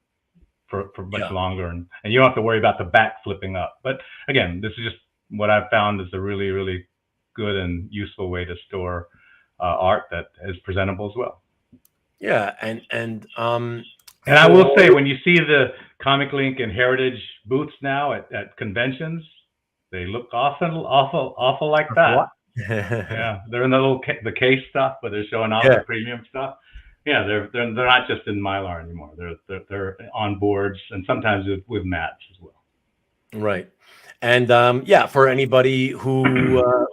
for much longer, and you don't have to worry about the back flipping up. But again, this is just what I've found is a really, really good and useful way to store art that is presentable as well. Yeah, and I will say, when you see the Comic Link and Heritage booths now at conventions, they look awful like that. Yeah, they're in the case stuff, but they're showing off the premium stuff. Yeah, they're not just in Mylar anymore. They're on boards, and sometimes with mats as well. Right, and for anybody who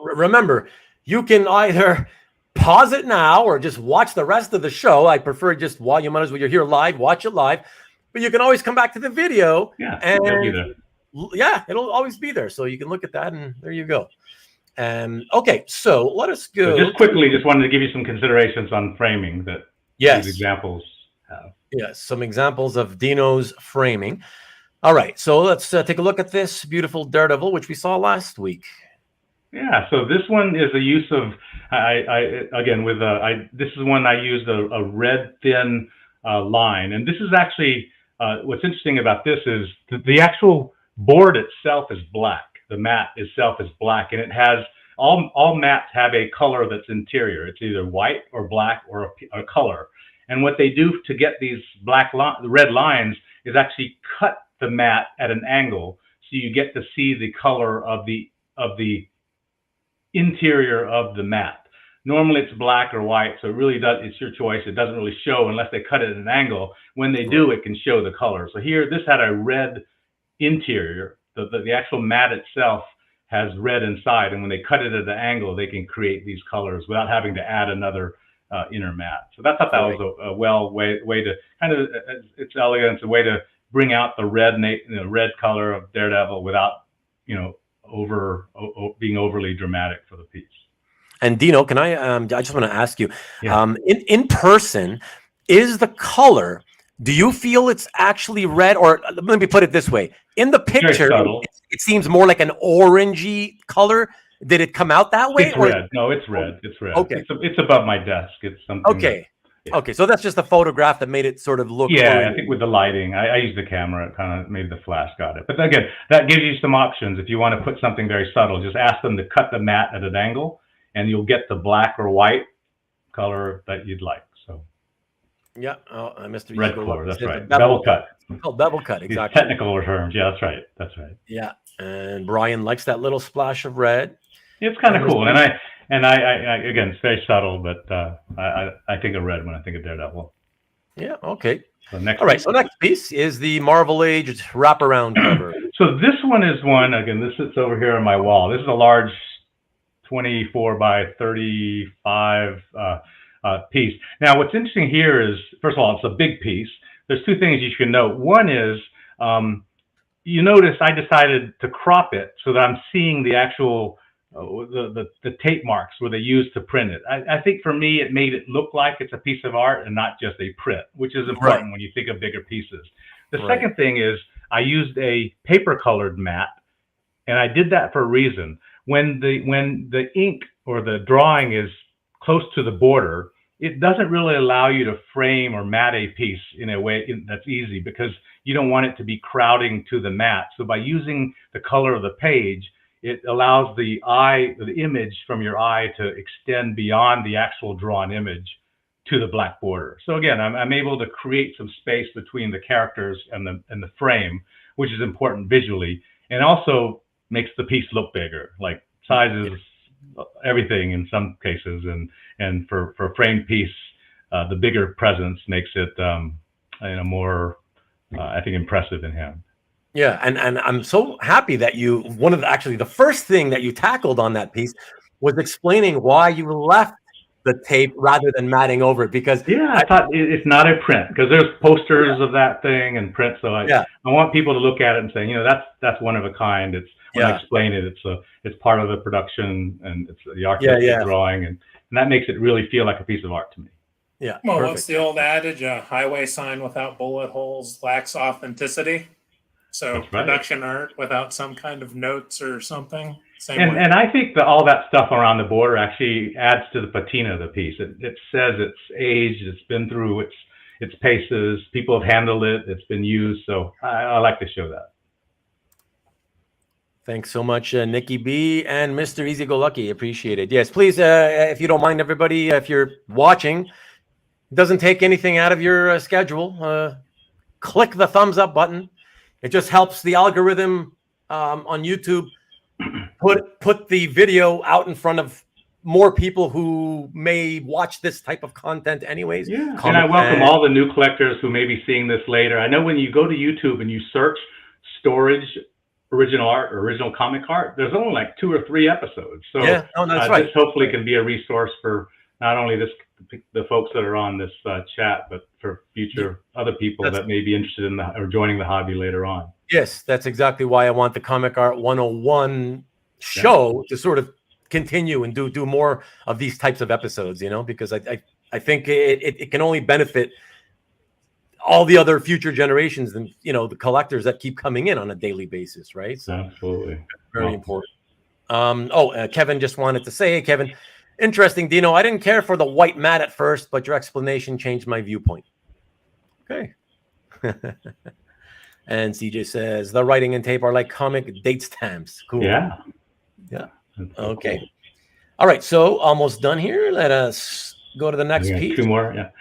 remember, you can either pause it now or just watch the rest of the show. I prefer just while you might as well, you're here live, watch it live, but you can always come back to the video. It'll always be there, so you can look at that, and there you go. Okay, so let us go. So just quickly, just wanted to give you some considerations on framing that these examples have. Yes, some examples of Dino's framing. All right, so let's take a look at this beautiful Daredevil, which we saw last week. Yeah, so this one is a use of, this is one I used a red thin line. And this is actually, what's interesting about this is the actual board itself is black. The mat itself is black, and it has, all mats have a color that's interior. It's either white or black or a color. And what they do to get these red lines is actually cut the mat at an angle, so you get to see the color of the interior of the mat. Normally it's black or white, so it really does, it's your choice. It doesn't really show unless they cut it at an angle. When they do, it can show the color. So here, this had a red interior. The actual mat itself has red inside, and when they cut it at an angle, they can create these colors without having to add another inner mat. So I thought that was a way to kind of, it's elegant. It's a way to bring out the red color of Daredevil without, being overly dramatic for the piece. And Dino, can I just want to ask you, in person, is the color, do you feel it's actually red? Or let me put it this way, in the picture, it seems more like an orangey color. Did it come out that way? It's red. No, it's red. It's red. Okay. It's above my desk. It's something. Okay. Okay, so that's just a photograph that made it sort of look. Yeah, I think with the lighting, I used the camera. It kind of made the flash got it. But again, that gives you some options. If you want to put something very subtle, just ask them to cut the mat at an angle, and you'll get the black or white color that you'd like. So. Yeah. Oh, Mr. Red color. That's right. Bevel cut. Oh, bevel cut. Exactly. Technical terms. Yeah, that's right. That's right. Yeah, and Brian likes that little splash of red. It's kind of cool, and I again, it's very subtle, but I think of red when I think of Daredevil. Yeah. Okay. So next piece is the Marvel Age wraparound cover. So this one is one, again, this sits over here on my wall. This is a large 24 by 35 piece. Now, what's interesting here is, first of all, it's a big piece. There's two things you should note. One is, you notice I decided to crop it so that I'm seeing the actual the tape marks where they used to print it. I think for me, it made it look like it's a piece of art and not just a print, which is important when you think of bigger pieces. The second thing is I used a paper colored mat, and I did that for a reason. When the ink or the drawing is close to the border, it doesn't really allow you to frame or mat a piece in a way that's easy, because you don't want it to be crowding to the mat. So by using the color of the page, it allows the image from your eye to extend beyond the actual drawn image to the black border. So again, I'm able to create some space between the characters and the frame, which is important visually, and also makes the piece look bigger, like sizes, everything in some cases, and for a framed piece, the bigger presence makes it more, I think, impressive in hand. Yeah, and I'm so happy that actually the first thing that you tackled on that piece was explaining why you left the tape rather than matting over it, because I thought it's not a print, because there's posters of that thing and print. So I want people to look at it and say, that's one of a kind. It's when I explain it, it's part of the production, and it's the artistic drawing, and that makes it really feel like a piece of art to me. Yeah. Well, what's the old adage? A highway sign without bullet holes lacks authenticity. So production art without some kind of notes or something. And I think that all that stuff around the border actually adds to the patina of the piece. It says it's aged, it's been through its paces, people have handled it, it's been used. So I like to show that. Thanks so much, Nikki B and Mr. Easy Go Lucky. Appreciate it. Yes, please, if you don't mind, everybody, if you're watching, it doesn't take anything out of your schedule. Click the thumbs up button. It just helps the algorithm on YouTube put the video out in front of more people who may watch this type of content anyways. Yeah, and I welcome all the new collectors who may be seeing this later. I know when you go to YouTube and you search storage original art or original comic art, there's only like 2 or 3 episodes. So that's right. This hopefully can be a resource for not only the folks that are on this chat, but for future other people that may be interested in or joining the hobby later on. Yes, that's exactly why I want the Comic Art 101 show to sort of continue and do more of these types of episodes, because I think it can only benefit all the other future generations and, the collectors that keep coming in on a daily basis, right? So absolutely. Very important. Kevin just wanted to say, Kevin, interesting, Dino. I didn't care for the white mat at first, but your explanation changed my viewpoint. Okay. And CJ says the writing and tape are like comic date stamps. Cool. Yeah. Okay. Cool. All right. So almost done here. Let us go to the next piece. 2 more. Yeah.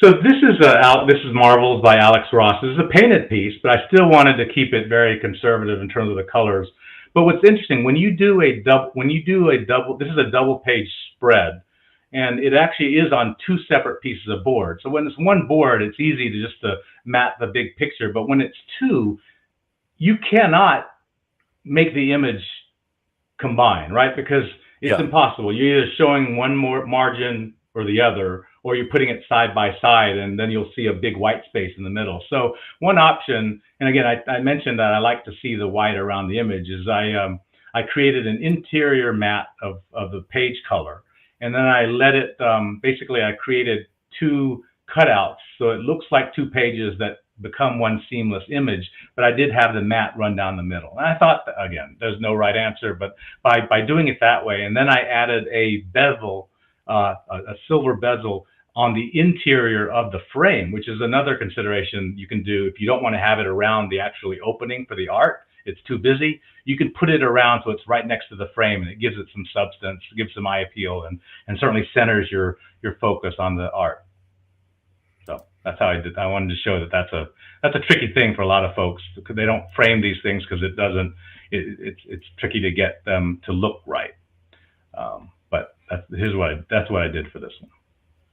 So this is Marvels by Alex Ross. This is a painted piece, but I still wanted to keep it very conservative in terms of the colors. But what's interesting, when you do a double, this is a double page spread, and it actually is on 2 separate pieces of board. So when it's one board, it's easy to just mat the big picture. But when it's 2, you cannot make the image combine, right? Because it's impossible. You're either showing one more margin or the other, or you're putting it side by side, and then you'll see a big white space in the middle. So one option, and again, I mentioned that I like to see the white around the image, is I created an interior mat of the page color. And then I let it, basically I created 2 cutouts. So it looks like 2 pages that become one seamless image, but I did have the mat run down the middle. And I thought, again, there's no right answer, but by doing it that way, and then I added a bezel, a silver bezel on the interior of the frame, which is another consideration you can do if you don't want to have it around the actually opening for the art. It's too busy. You can put it around so it's right next to the frame, and it gives it some substance, gives some eye appeal, and certainly centers your focus on the art. So that's how I did. I wanted to show that that's a tricky thing for a lot of folks, because they don't frame these things because it's tricky to get them to look right. But that's what I did for this one.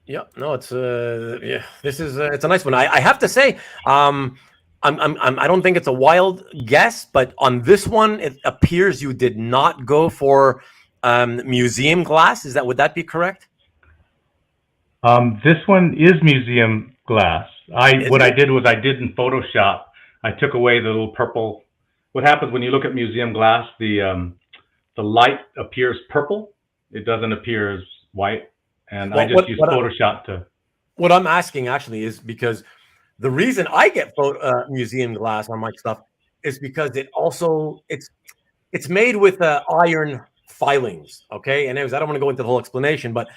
Yeah, no, it's this is it's a nice one. I have to say, I don't think it's a wild guess, but on this one, it appears you did not go for museum glass. Would that be correct? This one is museum glass. What I did in Photoshop, I took away the little purple. What happens when you look at museum glass? The light appears purple. It doesn't appear as white. And I just use Photoshop to. What I'm asking actually is because the reason I get museum glass on my stuff is because it's made with iron filings. Okay, and anyways, I don't want to go into the whole explanation, but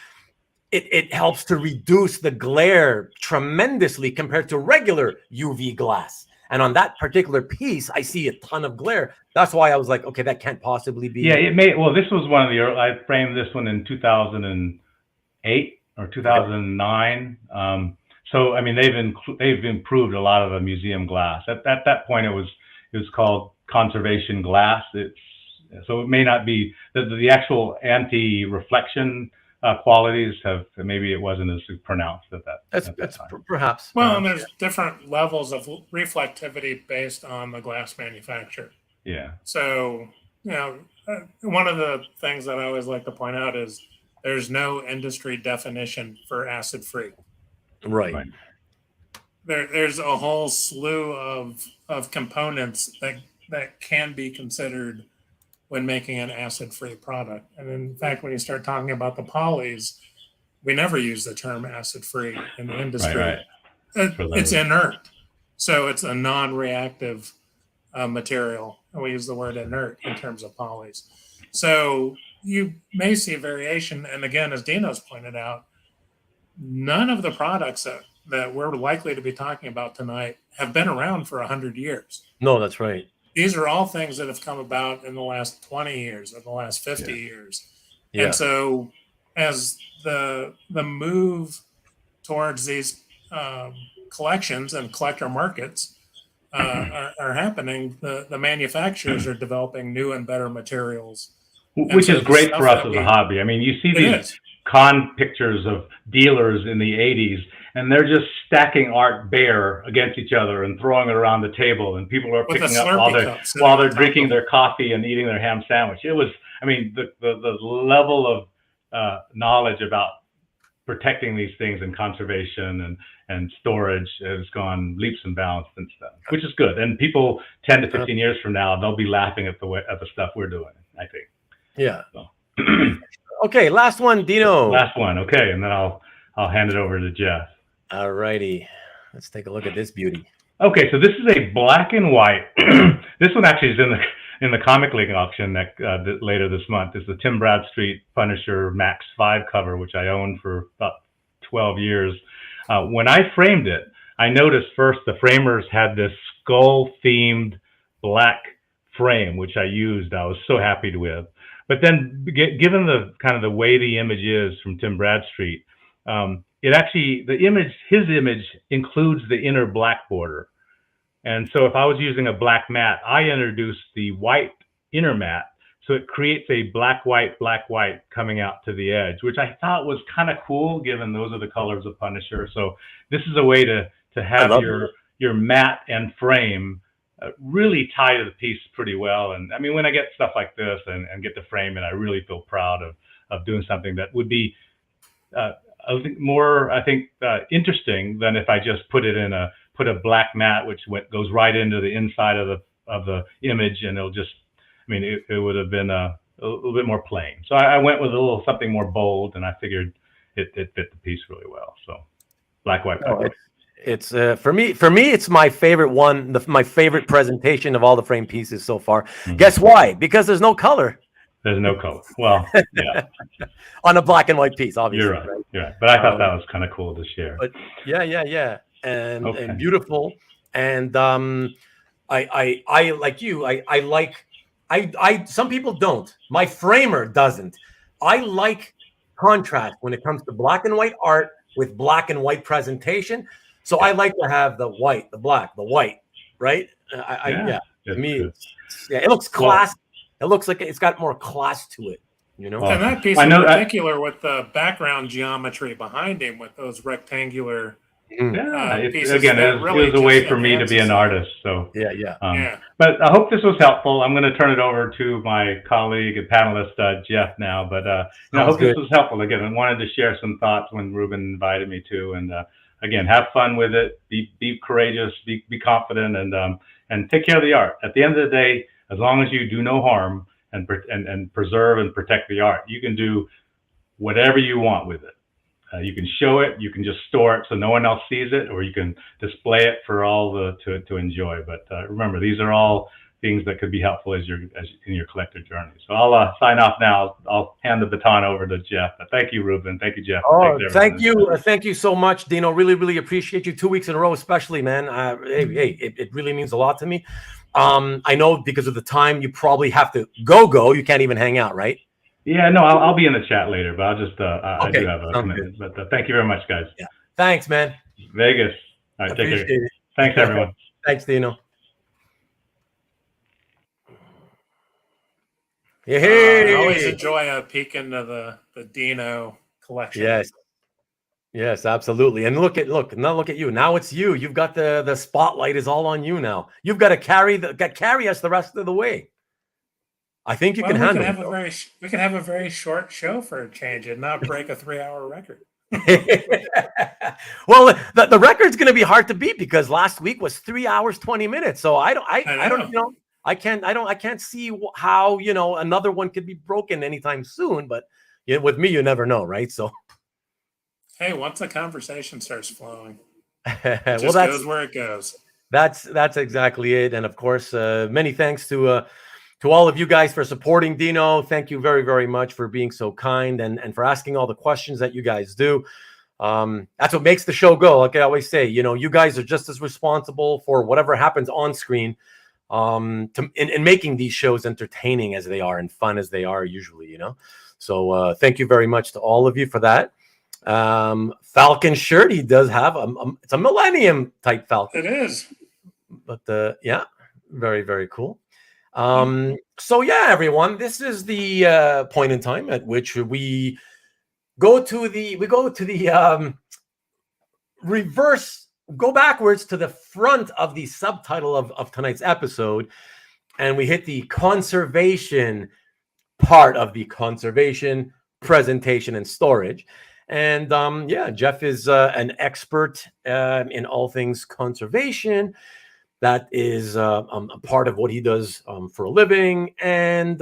it helps to reduce the glare tremendously compared to regular UV glass. And on that particular piece, I see a ton of glare. That's why I was like, okay, that can't possibly be. Yeah, it may. Well, this was one of the. I framed this one in 2008 or 2009. So I mean, they've improved a lot of the museum glass. At that point, it was called conservation glass. So it may not be the actual anti-reflection qualities have, maybe it wasn't as pronounced at that. That's perhaps. Well, and there's different levels of reflectivity based on the glass manufacturer. Yeah. So, one of the things that I always like to point out is there's no industry definition for acid-free. Right. There's a whole slew of components that can be considered when making an acid-free product. And in fact, when you start talking about the polys, we never use the term acid-free in the industry. Right. It's inert. So it's a non-reactive material. And we use the word inert in terms of polys. So you may see variation. And again, as Dino's pointed out, none of the products that we're likely to be talking about tonight have been around for 100 years. No, that's right. These are all things that have come about in the last 20 years or the last 50 years. Yeah. And so as the move towards these collections and collector markets are happening, the manufacturers are developing new and better materials. Which is great for us as a hobby. I mean, you see these con pictures of dealers in the 80s, and they're just stacking art bare against each other and throwing it around the table, and people are picking up while they're drinking their coffee and eating their ham sandwich. It was, I mean, the level of knowledge about protecting these things and conservation and storage has gone leaps and bounds since then, which is good. And people 10 to 15 years from now, they'll be laughing at the stuff we're doing, I think. Yeah. So. Okay, last one, Dino. Last one, okay, and then I'll hand it over to Jeff. All righty, let's take a look at this beauty. Okay, so this is a black and white. This one actually is in the Comic League auction later this month. It's the Tim Bradstreet Punisher Max 5 cover, which I owned for about 12 years. When I framed it, I noticed first the framers had this skull-themed black frame, which I used. I was so happy with. But then, given the kind of the way the image is from Tim Bradstreet, it actually, his image includes the inner black border. And so if I was using a black mat, I introduced the white inner mat. So it creates a black, white coming out to the edge, which I thought was kind of cool, given those are the colors of Punisher. So this is a way to have your mat and frame really tie to the piece pretty well. And I mean, when I get stuff like this and get to frame it, I really feel proud of doing something that would be more, I think, interesting than if I just put a black mat, which goes right into the inside of the image, and it'll just, I mean, it would have been a little bit more plain. So I went with something more bold, and I figured it fit the piece really well. So black, white. It's for me, it's my favorite one, my favorite presentation of all the frame pieces so far. Mm-hmm. Guess why? Because there's no color. There's no color. Well, yeah. On a black and white piece, obviously. You're right. You're right. But I thought that was kind of cool to share. But yeah. And beautiful. And I like you. I some people don't. My framer doesn't. I like contrast when it comes to black and white art with black and white presentation. So I like to have the white, the black, the white, right? To me, it looks classy. It looks like it's got more class to it, you know. And that piece in particular, with the background geometry behind him, with those rectangular pieces, again, it was a way for me to be an artist. So yeah. But I hope this was helpful. I'm going to turn it over to my colleague and panelist Jeff now. But I hope this was helpful. Again, I wanted to share some thoughts when Ruben invited me to, and again, have fun with it. Be courageous. Be confident, and take care of the art. At the end of the day, as long as you do no harm and preserve and protect the art, you can do whatever you want with it. You can show it, you can just store it so no one else sees it, or you can display it for all to enjoy. But remember, these are all things that could be helpful as in your collector journey. So I'll sign off now. I'll hand the baton over to Jeff. But thank you, Ruben. Thank you, Jeff. Oh, thank you. Thank you so much, Dino. Really, really appreciate you. 2 weeks in a row, especially, man. It really means a lot to me. I know because of the time, you probably have to go. You can't even hang out, right? Yeah, no, I'll be in the chat later, but I'll just, I do have a commitment. But thank you very much, guys. Yeah. Thanks, man. Vegas. All right, take care. Thanks, everyone. Thanks, Dino. Hey. I always enjoy a peek into the Dino collection. Yes. Yes, absolutely. And look at you. Now it's you. You've got the spotlight is all on you now. You've got to carry us the rest of the way. I think you can handle it. We can have a very short show for a change and not break a 3-hour record. Well, the record's going to be hard to beat because last week was 3 hours 20 minutes. So I don't I can't see how another one could be broken anytime soon. But with me, you never know, right? So hey, once the conversation starts flowing, it just goes where it goes. That's exactly it. And of course, many thanks to all of you guys for supporting Dino. Thank you very, very much for being so kind and for asking all the questions that you guys do. That's what makes the show go. Like I always say, you guys are just as responsible for whatever happens on screen in making these shows entertaining as they are and fun as they are usually, So thank you very much to all of you for that. Falcon shirt, he does have it's a Millennium type Falcon. It is. But yeah, very, very cool. So yeah, everyone, this is the point in time at which we go backwards to the front of the subtitle of tonight's episode, and we hit the conservation part of the conservation, presentation, and storage. And yeah, Jeff is an expert in all things conservation. That is a part of what he does for a living. And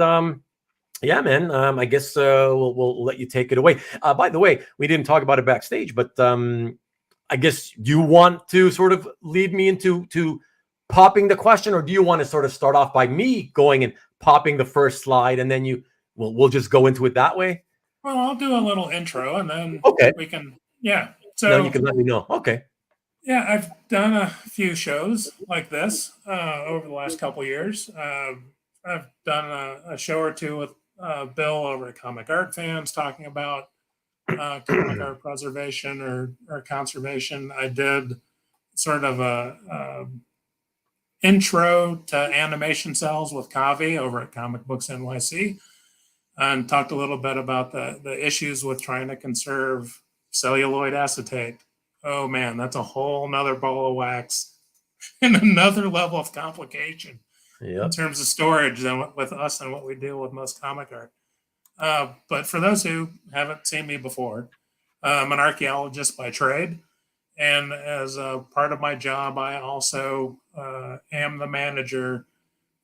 yeah, man, I guess we'll let you take it away. By the way, we didn't talk about it backstage, but I guess you want to sort of lead me into popping the question, or do you want to sort of start off by me going and popping the first slide, and then we'll just go into it that way? Well, I'll do a little intro, and then we can, yeah. So then you can let me know. Okay. Yeah, I've done a few shows like this over the last couple of years. I've done a show or two with Bill over at Comic Art Fans talking about comic art preservation or conservation. I did sort of a intro to animation cells with Kavi over at Comic Books NYC, and talked a little bit about the issues with trying to conserve celluloid acetate. Oh man, that's a whole nother ball of wax and another level of complication in terms of storage than with us and what we deal with most comic art. But for those who haven't seen me before, I'm an archaeologist by trade. And as a part of my job, I also am the manager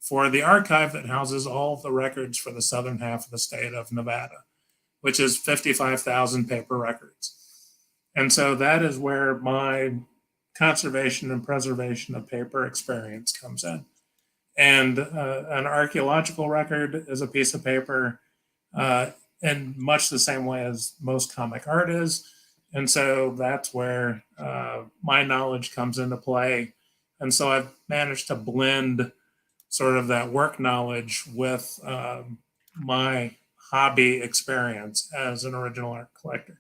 for the archive that houses all of the records for the southern half of the state of Nevada, which is 55,000 paper records. And so that is where my conservation and preservation of paper experience comes in. And an archaeological record is a piece of paper in much the same way as most comic art is. And so that's where my knowledge comes into play. And so I've managed to blend sort of that work knowledge with my hobby experience as an original art collector.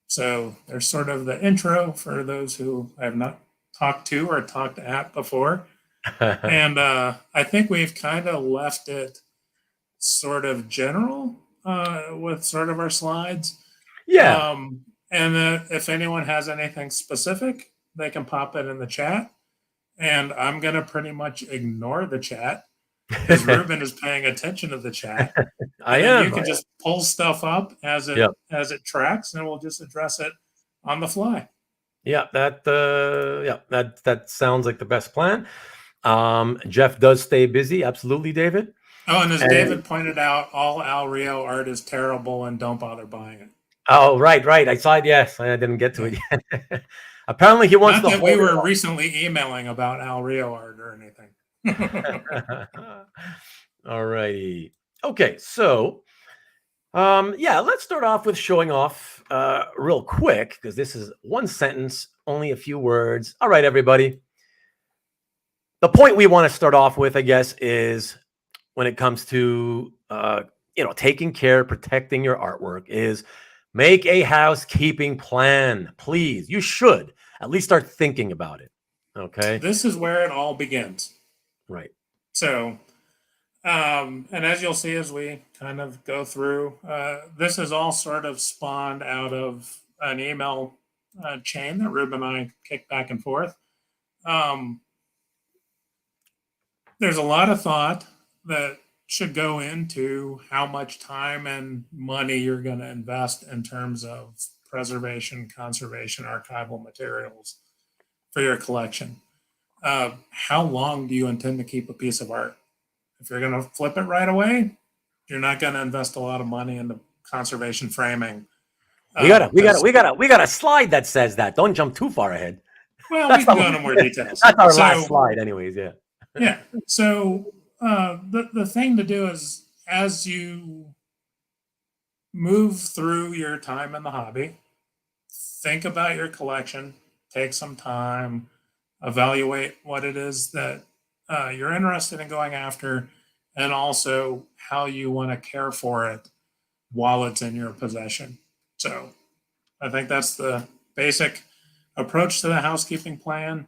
So there's sort of the intro for those who I have not talked to or talked at before. And I think we've kind of left it sort of general with sort of our slides. Yeah. And if anyone has anything specific, they can pop it in the chat. And I'm going to pretty much ignore the chat because Ruben is paying attention to the chat. I am. You can just pull stuff up as it tracks, and we'll just address it on the fly. Yeah, that sounds like the best plan. Jeff does stay busy. Absolutely, David. Oh, and as David pointed out, all Al Rio art is terrible, and don't bother buying it. Oh, right. I saw it. Yes, I didn't get to it yet. Apparently, he wants Not that we were recently emailing about Al Rio art or anything. All righty. Okay, so yeah, let's start off with showing off real quick, because this is one sentence, only a few words. All right, everybody. The point we want to start off with, I guess, is when it comes to taking care, protecting your artwork, is make a housekeeping plan. Please, you should at least start thinking about it. Okay. This is where it all begins. Right. So And as you'll see as we kind of go through, this is all sort of spawned out of an email chain that Rubén and I kicked back and forth. There's a lot of thought that should go into how much time and money you're going to invest in terms of preservation, conservation, archival materials for your collection. How long do you intend to keep a piece of art? If you're going to flip it right away, you're not going to invest a lot of money into conservation framing. We got a slide that says that. Don't jump too far ahead. Well, we can go into more details. That's our last slide, anyways. Yeah. Yeah. So the thing to do is, as you move through your time in the hobby, think about your collection, take some time, evaluate what it is that you're interested in going after, and also how you want to care for it while it's in your possession. So I think that's the basic approach to the housekeeping plan.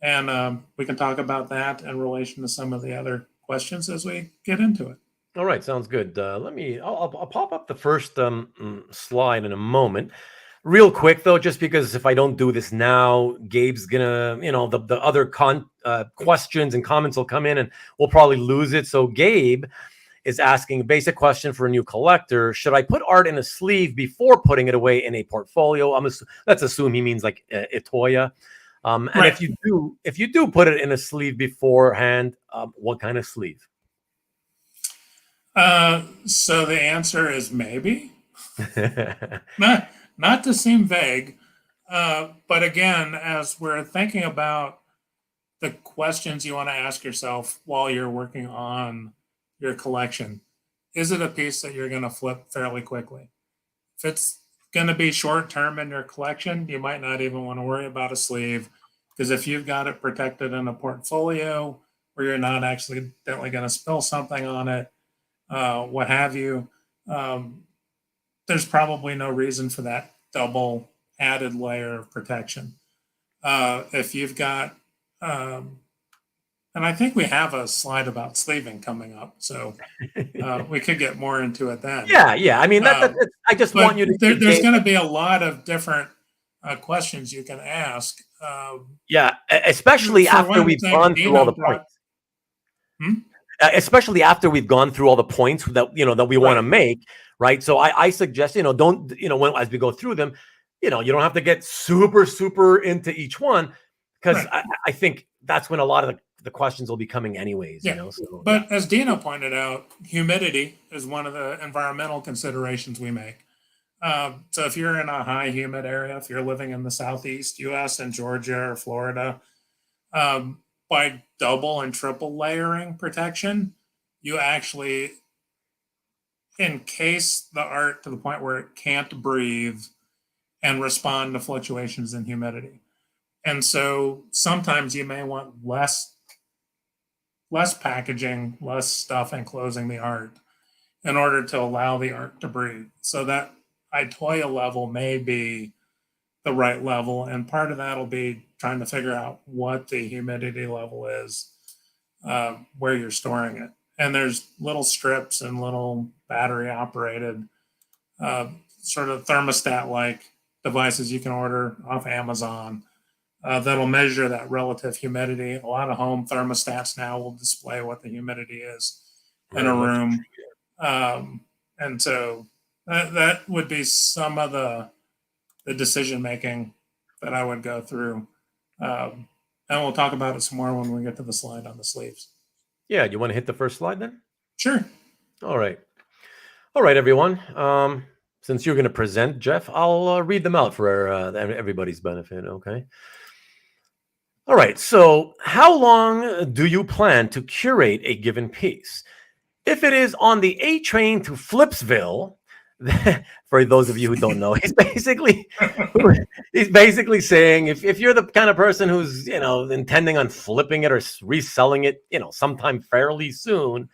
And we can talk about that in relation to some of the other questions as we get into it. All right, sounds good. I'll pop up the first slide in a moment. Real quick though, just because if I don't do this now, Gabe's gonna, the other questions and comments will come in and we'll probably lose it. So Gabe is asking a basic question for a new collector: should I put art in a sleeve before putting it away in a portfolio? Let's assume he means like Itoya. And Right. if you do put it in a sleeve beforehand, what kind of sleeve? So the answer is maybe. Not to seem vague, but again, as we're thinking about the questions you want to ask yourself while you're working on your collection, is it a piece that you're going to flip fairly quickly? If it's going to be short term in your collection, you might not even want to worry about a sleeve, because if you've got it protected in a portfolio where you're not accidentally going to spill something on it, what have you, there's probably no reason for that double added layer of protection. If you've got, and I think we have a slide about sleeving coming up, so we could get more into it then. Yeah. I mean, I just want you to. There's going to be a lot of different questions you can ask. Especially after we've gone through all the points. Especially after we've gone through all the points that that we want to make, right? So I suggest don't as we go through them, you don't have to get super into each one, because I think that's when a lot of the questions will be coming anyways. But as Dino pointed out, humidity is one of the environmental considerations we make. So if you're in a high humid area, if you're living in the Southeast US and Georgia or Florida, by double and triple layering protection, you actually encase the art to the point where it can't breathe and respond to fluctuations in humidity. And so sometimes you may want less packaging, less stuff enclosing the art in order to allow the art to breathe. So that Itoya level may be the right level, and part of that will be trying to figure out what the humidity level is where you're storing it. And there's little strips and little battery operated sort of thermostat-like devices you can order off Amazon that'll measure that relative humidity. A lot of home thermostats now will display what the humidity is in a room. And so that would be some of the decision-making that I would go through. And we'll talk about it some more when we get to the slide on the sleeves. Yeah, you want to hit the first slide then? Sure. All right, everyone. Since you're going to present, Jeff, I'll read them out for everybody's benefit, okay? All right, so how long do you plan to curate a given piece? If it is on the A train to Flipsville, for those of you who don't know, he's basically saying if you're the kind of person who's intending on flipping it or reselling it sometime fairly soon,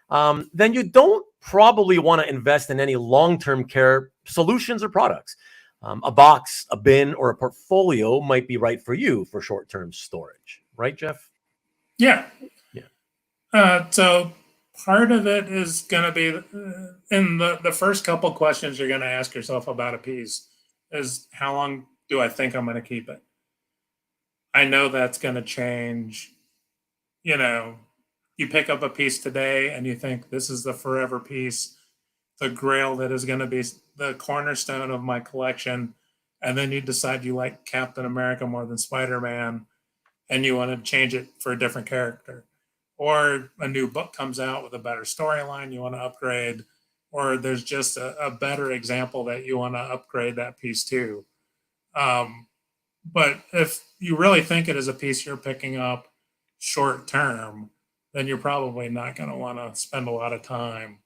then you don't probably want to invest in any long-term care solutions or products. A box, a bin, or a portfolio might be right for you for short-term storage, right, Jeff? Yeah. So part of it is going to be in the first couple questions you're going to ask yourself about a piece is how long do I think I'm going to keep it? I know that's going to change. You know, you pick up a piece today and you think this is the forever piece, the grail that is going to be the cornerstone of my collection. And then you decide you like Captain America more than Spider-Man and you want to change it for a different character. Or a new book comes out with a better storyline, you want to upgrade, or there's just a better example that you want to upgrade that piece to. But if you really think it is a piece you're picking up short term, then you're probably not going to want to spend a lot of time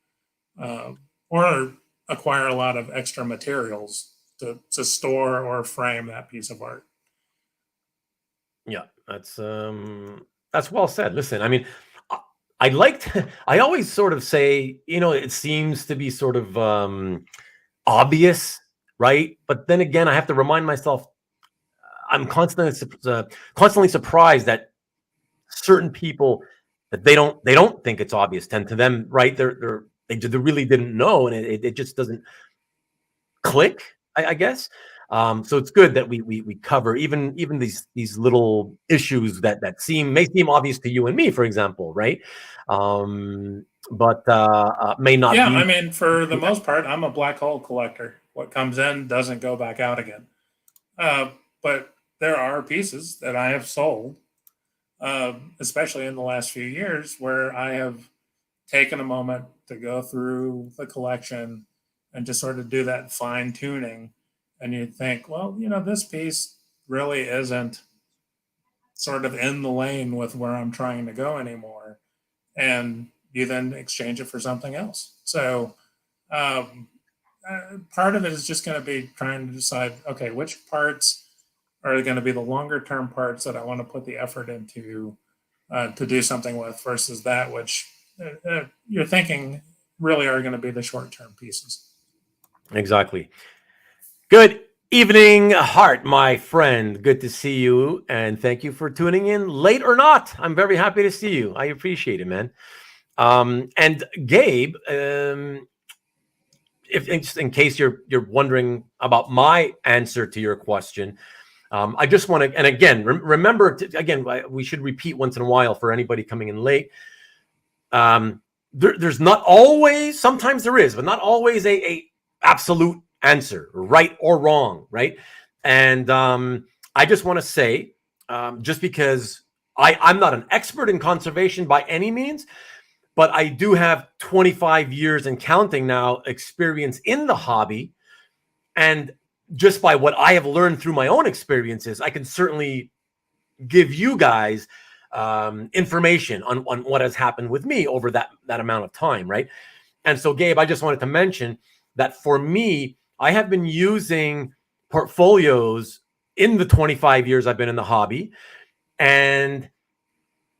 or acquire a lot of extra materials to store or frame that piece of art. Yeah, that's well said. Listen, I mean, I always sort of say, you know, it seems to be sort of obvious, right? But then again, I have to remind myself, I'm constantly surprised that certain people that they don't think it's obvious. And to them, right, they really didn't know, and it just doesn't click, I guess. So it's good that we cover even these little issues that may seem obvious to you and me, for example, right? But may not. Yeah, be. I mean, for the most part, I'm a black hole collector. What comes in doesn't go back out again. But there are pieces that I have sold, especially in the last few years, where I have taken a moment to go through the collection and just sort of do that fine tuning. And you think, well, you know, this piece really isn't sort of in the lane with where I'm trying to go anymore. And you then exchange it for something else. So part of it is just going to be trying to decide, okay, which parts are going to be the longer term parts that I want to put the effort into to do something with versus that which you're thinking really are going to be the short term pieces. Exactly. Good evening, Hart, my friend. Good to see you, and thank you for tuning in, late or not. I'm very happy to see you. I appreciate it, man. And Gabe, if in case you're wondering about my answer to your question, I just want to, and again, remember, we should repeat once in a while for anybody coming in late. There's not always, sometimes there is, but not always a absolute answer, right or wrong, right? And I just want to say, just because I'm not an expert in conservation by any means, but I do have 25 years and counting now experience in the hobby. And just by what I have learned through my own experiences, I can certainly give you guys information on what has happened with me over that amount of time, right? And so, Gabe, I just wanted to mention that for me, I have been using portfolios in the 25 years I've been in the hobby, and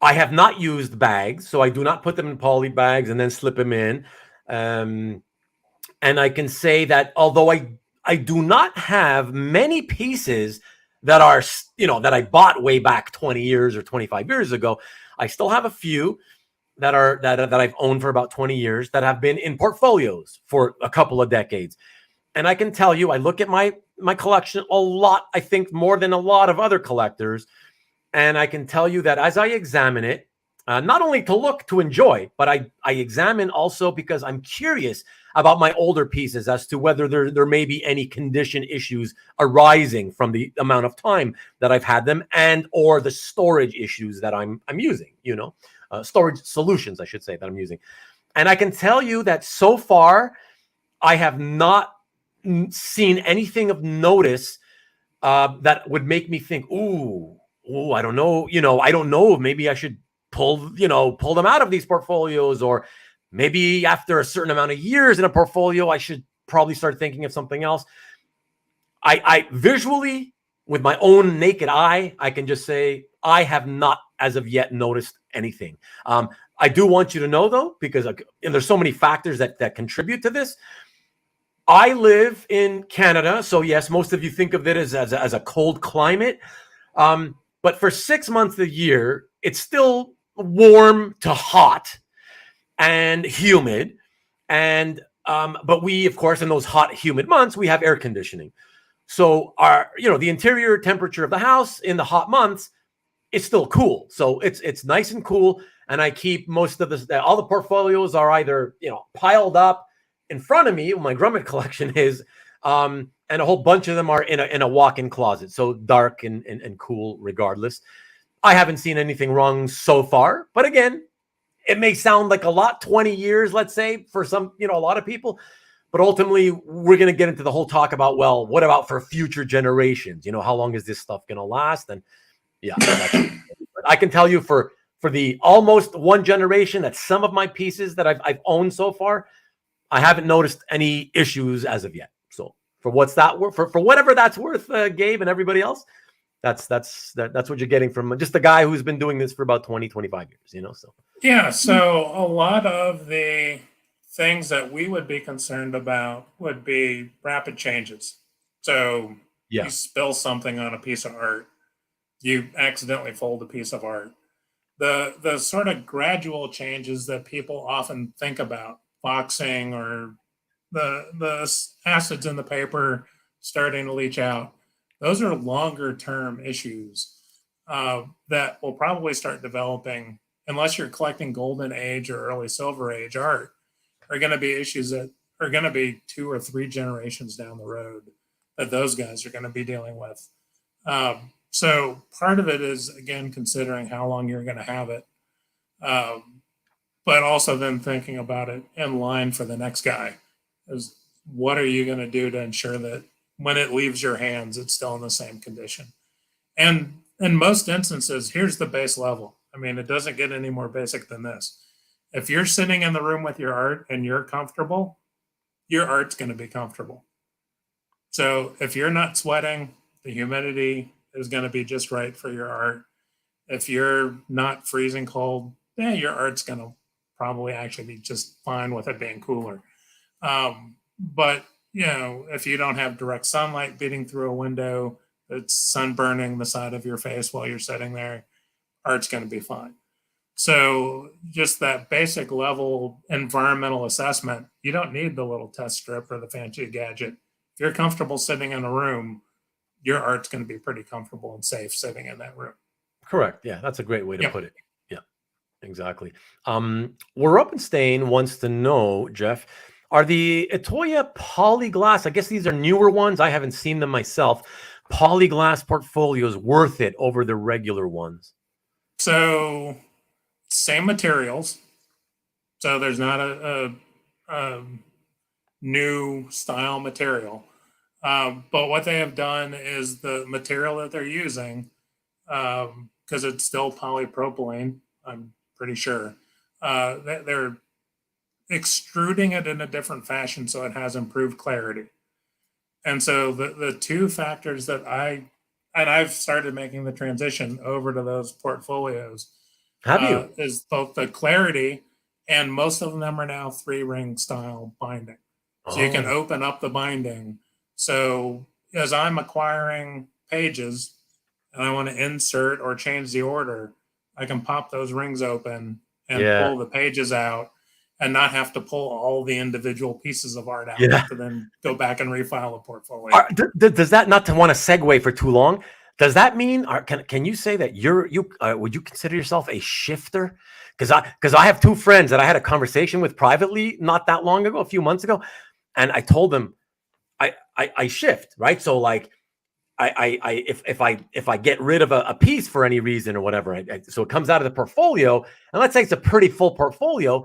I have not used bags, so I do not put them in poly bags and then slip them in. And I can say that although I do not have many pieces that are, you know, that I bought way back 20 years or 25 years ago, I still have a few that I've owned for about 20 years that have been in portfolios for a couple of decades. And I can tell you, I look at my collection a lot, I think more than a lot of other collectors. And I can tell you that as I examine it, not only to look, to enjoy, but I examine also because I'm curious about my older pieces as to whether there may be any condition issues arising from the amount of time that I've had them and or the storage issues that I'm using, you know, storage solutions, I should say, that I'm using. And I can tell you that so far, I have not seen anything of notice that would make me think, ooh, I don't know, you know, I don't know, maybe I should pull them out of these portfolios, or maybe after a certain amount of years in a portfolio, I should probably start thinking of something else. I visually, with my own naked eye, I can just say I have not as of yet noticed anything. I do want you to know, though, because there's so many factors that contribute to this. I live in Canada, so yes, most of you think of it as a cold climate. But for 6 months a year, it's still warm to hot. and humid. And but we, of course, in those hot, humid months, we have air conditioning. So the interior temperature of the house in the hot months, it's still cool. So it's nice and cool. And I keep most of all the portfolios are either, piled up in front of me, my grommet collection is, and a whole bunch of them are in a walk-in closet. So dark and cool regardless. I haven't seen anything wrong so far, but again, it may sound like a lot, 20 years, let's say, for some, a lot of people. But ultimately, we're going to get into the whole talk about, well, what about for future generations? How long is this stuff going to last? And yeah, I can tell you for the almost one generation that some of my pieces that I've owned so far, I haven't noticed any issues as of yet. So for what's that worth, for whatever that's worth, Gabe and everybody else, that's what you're getting from just a guy who's been doing this for about 20, 25 years, so. Yeah, so a lot of the things that we would be concerned about would be rapid changes. So you spill something on a piece of art, you accidentally fold a piece of art. The sort of gradual changes that people often think about, boxing or the acids in the paper starting to leach out, those are longer term issues that will probably start developing, unless you're collecting golden age or early silver age art, are going to be issues that are going to be 2 or 3 generations down the road that those guys are going to be dealing with. So part of it is, again, considering how long you're going to have it, but also then thinking about it in line for the next guy. Is what are you going to do to ensure that when it leaves your hands, it's still in the same condition? And in most instances, here's the base level. I mean, it doesn't get any more basic than this. If you're sitting in the room with your art and you're comfortable, your art's going to be comfortable. So if you're not sweating, the humidity is going to be just right for your art. If you're not freezing cold, your art's going to probably actually be just fine with it being cooler. But, if you don't have direct sunlight beating through a window, it's sunburning the side of your face while you're sitting there, art's going to be fine. So just that basic level environmental assessment, you don't need the little test strip or the fancy gadget. If you're comfortable sitting in a room, your art's going to be pretty comfortable and safe sitting in that room. Correct. Yeah, that's a great way to put it. Yeah, exactly. We're Up and Stain wants to know, Jeff, are the Etoya Polyglass, I guess these are newer ones, I haven't seen them myself, Polyglass portfolios worth it over the regular ones? So same materials. So there's not a new style material. But what they have done is the material that they're using, because it's still polypropylene, I'm pretty sure, they're extruding it in a different fashion so it has improved clarity. And so the two factors that I've started making the transition over to those portfolios. Have you? Is both the clarity, and most of them are now 3-ring style binding. So you can open up the binding. So as I'm acquiring pages and I want to insert or change the order, I can pop those rings open and pull the pages out and not have to pull all the individual pieces of art out to then go back and refile a portfolio. Does that, not to want to segue for too long, does that mean, can you say that would you consider yourself a shifter? Because I have 2 friends that I had a conversation with privately not that long ago, a few months ago, and I told them I shift, right? So like if I get rid of a piece for any reason or whatever, so it comes out of the portfolio, and let's say it's a pretty full portfolio,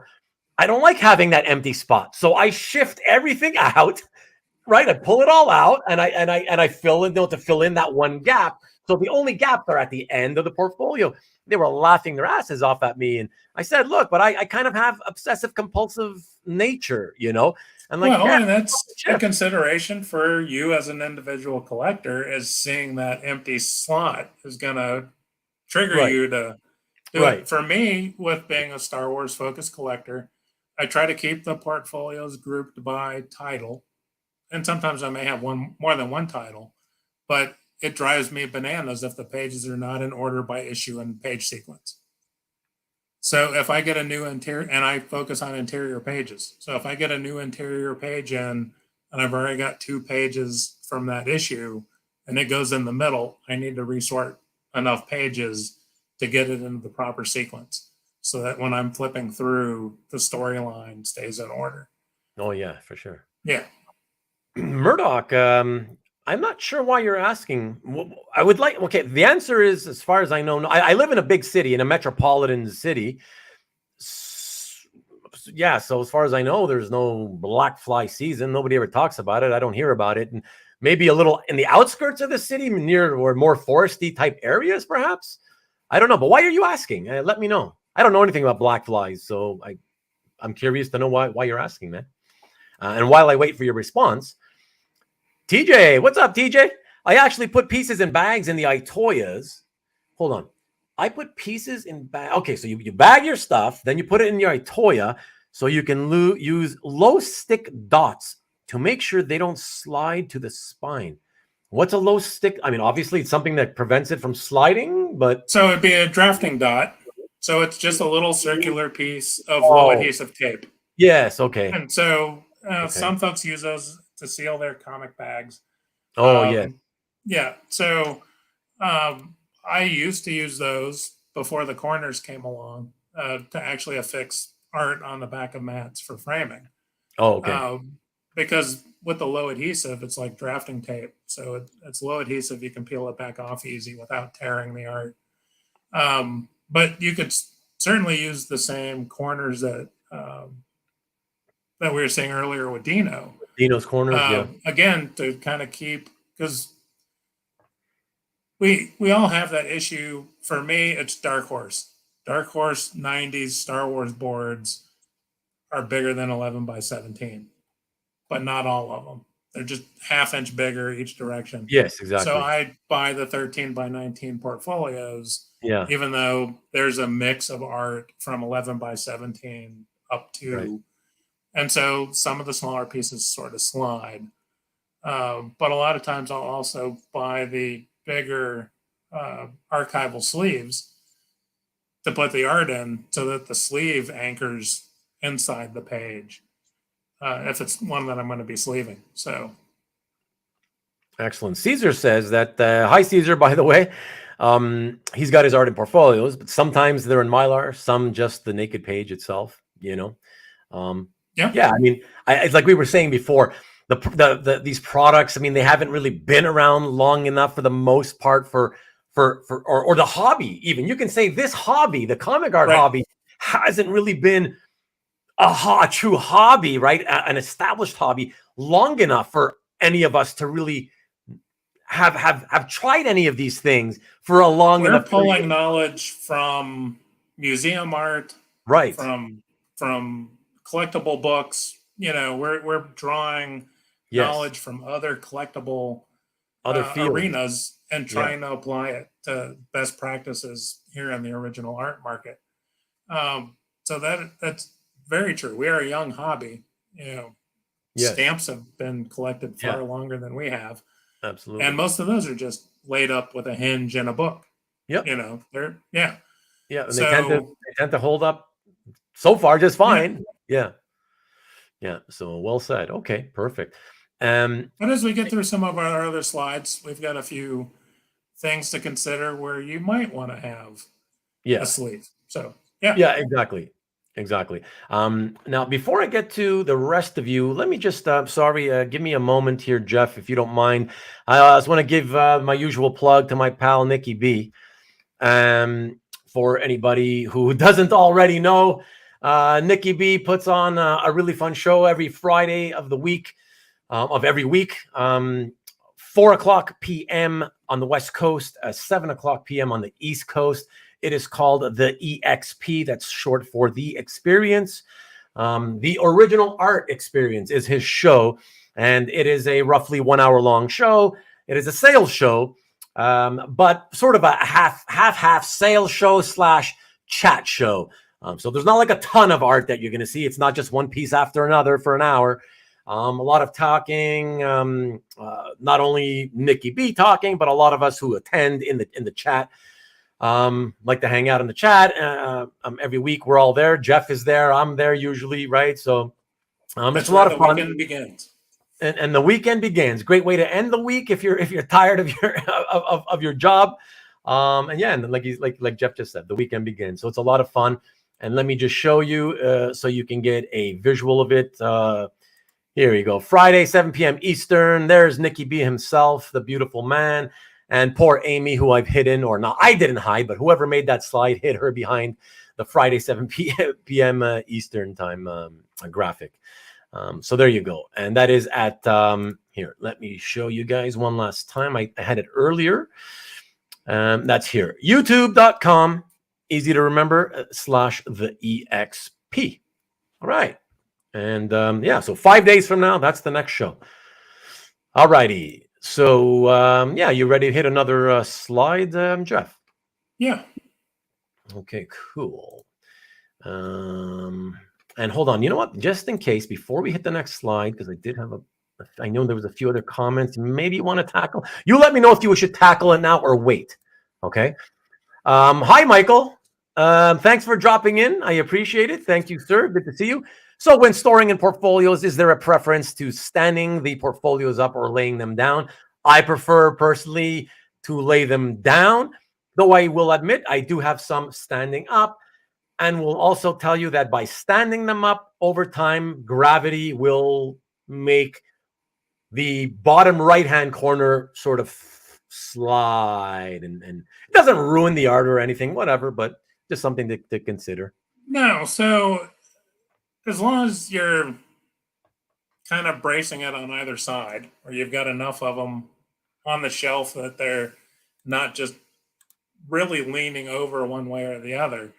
I don't like having that empty spot, so I shift everything out. Right, I pull it all out and I fill in to fill in that one gap. So the only gaps are at the end of the portfolio. They were laughing their asses off at me, and I said, "Look, but I kind of have obsessive compulsive nature, And like, and that's a consideration for you as an individual collector, is seeing that empty slot is going to trigger you to do it. For me, with being a Star Wars focused collector, I try to keep the portfolios grouped by title. And sometimes I may have more than one title, but it drives me bananas if the pages are not in order by issue and page sequence. So if I get a new interior, and I focus on interior pages. So if I get a new interior page in, and I've already got 2 pages from that issue, and it goes in the middle, I need to resort enough pages to get it into the proper sequence so that when I'm flipping through, the storyline stays in order. Oh, yeah, for sure. Yeah. Murdoch, I'm not sure why you're asking. I would like, okay, the answer is, as far as I know, I live in a big city, in a metropolitan city. Yeah, so as far as I know, there's no black fly season. Nobody ever talks about it. I don't hear about it. And maybe a little in the outskirts of the city, near or more foresty type areas, perhaps. I don't know. But why are you asking? Let me know. I don't know anything about black flies, so I'm curious to know why you're asking, man. And while I wait for your response, TJ, what's up, TJ? I actually put pieces in bags in the Itoyas. Hold on. I put pieces in bag. Okay, so you bag your stuff, then you put it in your Itoya so you can use low stick dots to make sure they don't slide to the spine. What's a low stick? I mean, obviously it's something that prevents it from sliding, but... So it'd be a drafting dot. So it's just a little circular piece of low adhesive tape. Yes, okay. And so some folks use those to seal their comic bags. Oh, yeah. Yeah. So I used to use those before the corners came along to actually affix art on the back of mats for framing. Oh, okay. Because with the low adhesive, it's like drafting tape. So it's low adhesive. You can peel it back off easy without tearing the art. But you could certainly use the same corners that we were saying earlier with Dino. Dino's corners, yeah. Again, to kind of keep, because we all have that issue. For me, it's Dark Horse. Dark Horse 90s Star Wars boards are bigger than 11 by 17, but not all of them. They're just ½ inch bigger each direction. Yes, exactly. So I buy the 13 by 19 portfolios, even though there's a mix of art from 11 by 17 up to, right. And so some of the smaller pieces sort of slide. But a lot of times I'll also buy the bigger archival sleeves to put the art in so that the sleeve anchors inside the page if it's one that I'm going to be sleeving. So excellent. Caesar says that, hi Caesar, by the way, he's got his art in portfolios, but sometimes they're in Mylar, some just the naked page itself, you know. Yeah, I mean, it's like we were saying before, these products, I mean, they haven't really been around long enough for the most part for the hobby. Even you can say this hobby, the comic art hobby, hasn't really been a true hobby, right? An established hobby long enough for any of us to really have tried any of these things for a long enough. We're pulling knowledge from museum art, right? From collectible books. You know, we're drawing knowledge from other collectible arenas and trying to apply it to best practices here in the original art market. So that's very true. We are a young hobby. You know, stamps have been collected far longer than we have. Absolutely. And most of those are just laid up with a hinge and a book. Yep. You know, they're and so, they tend to hold up so far just fine. Yeah. So well said. Okay, perfect. But as we get through some of our other slides, we've got a few things to consider where you might want to have a sleeve. So exactly. Now, before I get to the rest of you, let me just give me a moment here, Jeff, if you don't mind. I just want to give my usual plug to my pal Nikki B. For anybody who doesn't already know, Nikki B puts on a really fun show every Friday of the week, of every week, 4:00 p.m. on the West Coast, 7:00 p.m. on the East Coast. It is called the EXP. That's short for The Experience. The Original Art Experience is his show, and it is a roughly 1 hour long show. It is a sales show, but sort of a half sales show / chat show. So there's not like a ton of art that you're going to see. It's not just one piece after another for an hour. A lot of talking, not only Nikki B talking, but a lot of us who attend in the chat. Like to hang out in the chat. Every week we're all there. Jeff is there. I'm there usually, right? So it's a lot of fun. The weekend begins. And the weekend begins. Great way to end the week if you're tired of your of your job. And yeah, and like Jeff just said, the weekend begins. So it's a lot of fun. And let me just show you so you can get a visual of it. Here you go. Friday, 7 p.m. Eastern. There's Nicky B himself, the beautiful man. And poor Amy, who I've hidden, or not, I didn't hide, but whoever made that slide hid her behind the Friday, 7 p.m. Eastern time graphic. So there you go. And that is at, here, let me show you guys one last time. I had it earlier. That's here. YouTube.com, easy to remember, /the EXP. All right. And yeah, so 5 days from now, that's the next show. All righty. So, yeah, you ready to hit another slide, Jeff? Yeah. Okay, cool. And hold on. You know what? Just in case, before we hit the next slide, because I know there was a few other comments. Maybe you want to tackle. You let me know if you should tackle it now or wait. Okay. Hi, Michael. Thanks for dropping in. I appreciate it. Thank you, sir. Good to see you. So when storing in portfolios, is there a preference to standing the portfolios up or laying them down? I prefer personally to lay them down, though I will admit I do have some standing up, and will also tell you that by standing them up over time, gravity will make the bottom right-hand corner sort of slide, and it doesn't ruin the art or anything, whatever, but just something to consider. No, so as long as you're kind of bracing it on either side, or you've got enough of them on the shelf that they're not just really leaning over one way or the other,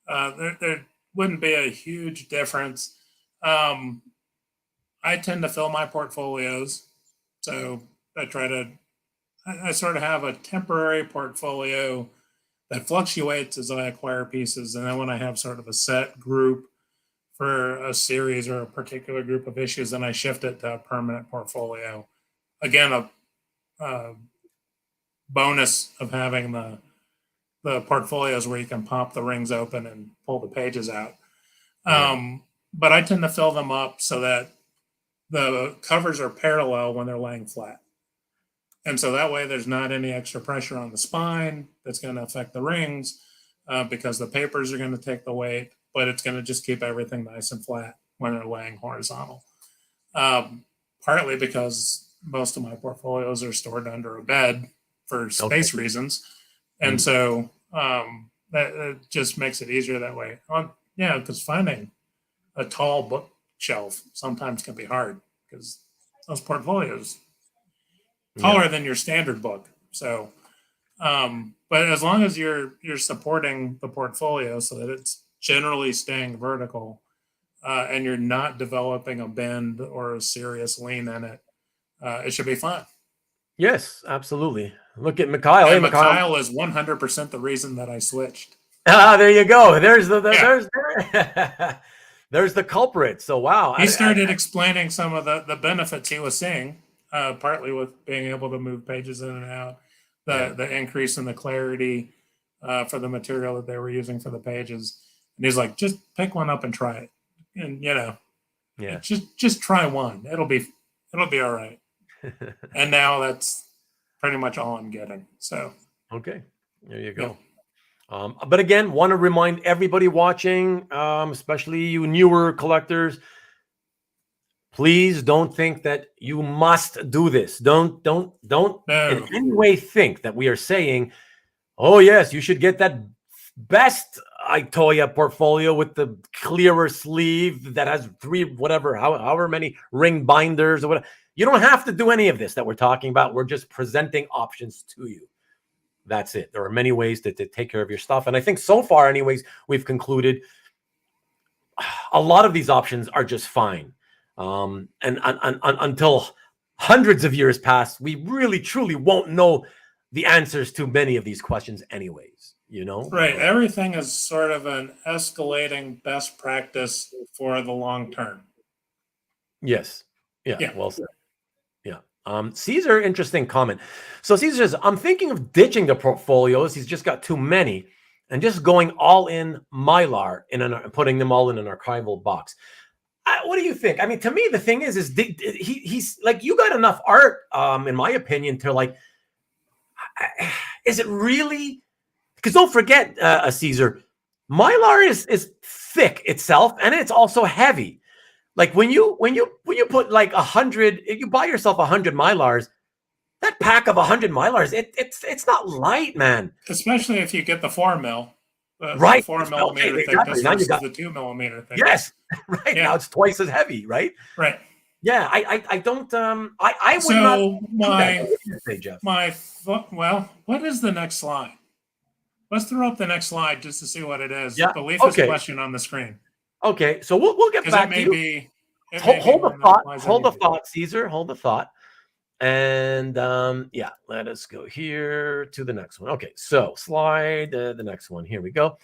there wouldn't be a huge difference. I tend to fill my portfolios, so I sort of have a temporary portfolio that fluctuates as I acquire pieces, and then when I have sort of a set group for a series or a particular group of issues, then I shift it to a permanent portfolio. Again, a bonus of having the portfolios where you can pop the rings open and pull the pages out. But I tend to fill them up so that the covers are parallel when they're laying flat. And so that way there's not any extra pressure on the spine that's going to affect the rings because the papers are going to take the weight, but it's going to just keep everything nice and flat when they're laying horizontal. Partly because most of my portfolios are stored under a bed for space reasons. And so that just makes it easier that way. Yeah, because finding a tall bookshelf sometimes can be hard because those portfolios taller than your standard book. So, but as long as you're supporting the portfolio so that it's generally staying vertical, and you're not developing a bend or a serious lean in it, it should be fine. Yes, absolutely. Look at Mikhail. Hey, Mikhail is 100% the reason that I switched. There you go. There's there's the culprit. So wow. He started explaining some of the benefits he was seeing, partly with being able to move pages in and out, the increase in the clarity for the material that they were using for the pages. And he's like, just pick one up and try it. And just try one. It'll be all right. And now that's pretty much all I'm getting. So okay, there you go. But again, want to remind everybody watching, especially you newer collectors, please don't think that you must do this. Don't in any way think that we are saying, oh yes, you should get that best Itoya portfolio with the clearer sleeve that has however many ring binders or whatever. You don't have to do any of this that we're talking about. We're just presenting options to you. That's it. There are many ways to take care of your stuff. And I think so far, anyways, we've concluded a lot of these options are just fine. And until hundreds of years pass, we really, truly won't know the answers to many of these questions anyways, Right. Everything is sort of an escalating best practice for the long term. Yes. Yeah. Well said. Yeah. Caesar, interesting comment. So Caesar says, I'm thinking of ditching the portfolios. He's just got too many and just going all in Mylar and putting them all in an archival box. What do you think? I mean, to me, the thing is he's like, you got enough art, in my opinion, to like, is it really? Because don't forget, Caesar, Mylar is thick itself, and it's also heavy. Like when you put like 100, if you buy yourself 100 Mylars, that pack of 100 Mylars, it's not light, man. Especially if you get the 4 mil. Right. 4 millimeter thickness versus the 2 millimeter thickness. Yes. Right. Yeah. Now it's twice as heavy, right? Right. Yeah. I don't I would not say, Jeff. Well, what is the next slide? Let's throw up the next slide just to see what it is. Yeah. The Leaf's question on the screen. Okay, so we'll get back to you. Hold the thought, Caesar. Hold the thought. And yeah, let us go here to the next one. Okay, so slide the next one. Here we go.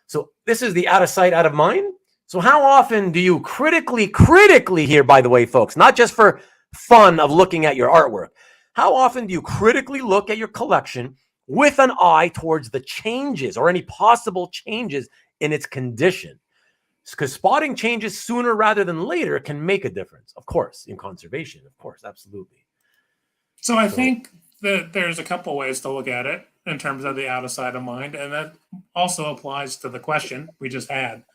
So this is the out of sight, out of mind. So how often do you critically here, by the way, folks, not just for fun of looking at your artwork, how often do you critically look at your collection with an eye towards the changes or any possible changes in its condition? Because spotting changes sooner rather than later can make a difference, of course, in conservation, of course, absolutely. So I think that there's a couple ways to look at it in terms of the out of sight of mind, and that also applies to the question we just had.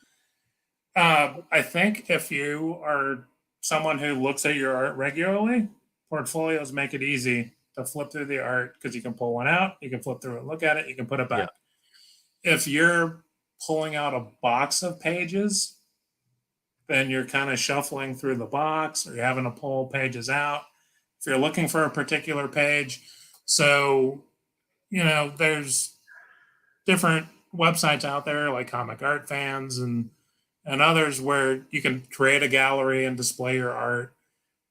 I think if you are someone who looks at your art regularly, portfolios make it easy to flip through the art because you can pull one out, you can flip through it, look at it, you can put it back. Yeah. If you're pulling out a box of pages, then you're kind of shuffling through the box, or you're having to pull pages out if you're looking for a particular page. So, you know, there's different websites out there like Comic Art Fans and others where you can create a gallery and display your art.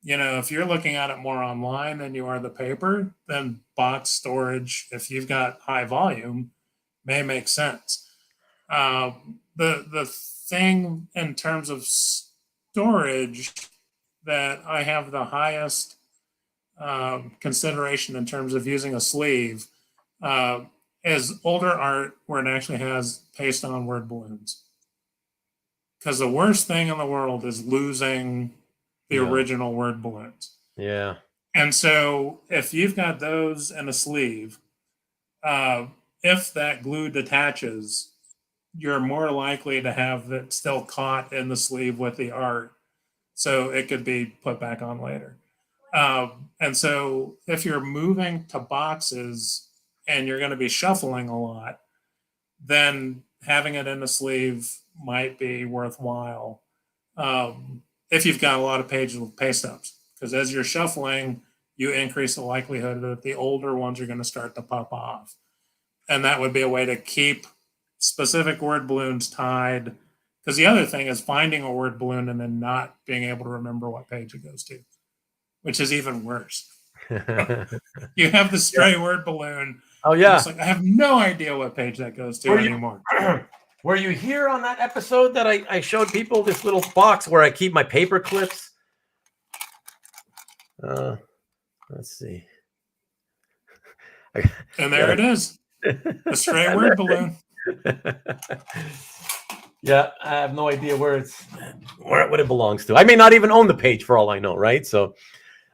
You know, if you're looking at it more online than you are the paper, then box storage, if you've got high volume, may make sense. The thing in terms of storage that I have the highest consideration in terms of using a sleeve is older art where it actually has paste on word balloons. Because the worst thing in the world is losing the original word balloons. Yeah. And so if you've got those in a sleeve, if that glue detaches, you're more likely to have it still caught in the sleeve with the art, so it could be put back on later. And so if you're moving to boxes and you're going to be shuffling a lot, then having it in the sleeve might be worthwhile if you've got a lot of pages with paste ups, because as you're shuffling, you increase the likelihood that the older ones are going to start to pop off. And that would be a way to keep specific word balloons tied. Because the other thing is finding a word balloon and then not being able to remember what page it goes to, which is even worse. You have the stray word balloon. Oh, yeah. It's like, I have no idea what page that goes to anymore. Were you here on that episode that I showed people this little box where I keep my paper clips? Let's see. And there it is. A stray word balloon. Yeah, I have no idea where it belongs to. I may not even own the page for all I know, right? So,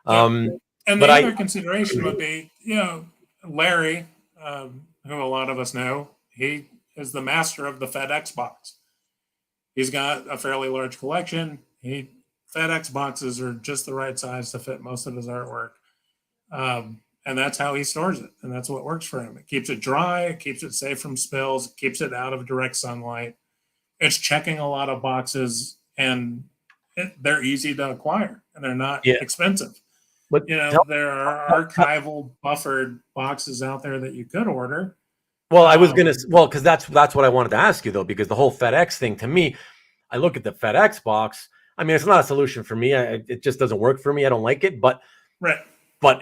and the other consideration would be, you know, Larry, who a lot of us know, he is the master of the FedEx box. He's got a fairly large collection. FedEx boxes are just the right size to fit most of his artwork. And that's how he stores it. And that's what works for him. It keeps it dry, it keeps it safe from spills, it keeps it out of direct sunlight. It's checking a lot of boxes, and they're easy to acquire, and they're not expensive. But you know, there are archival buffered boxes out there that you could order. Well, I was gonna, because that's what I wanted to ask you though, because the whole FedEx thing, to me, I look at the FedEx box. I mean, it's not a solution for me. It just doesn't work for me. I don't like it. But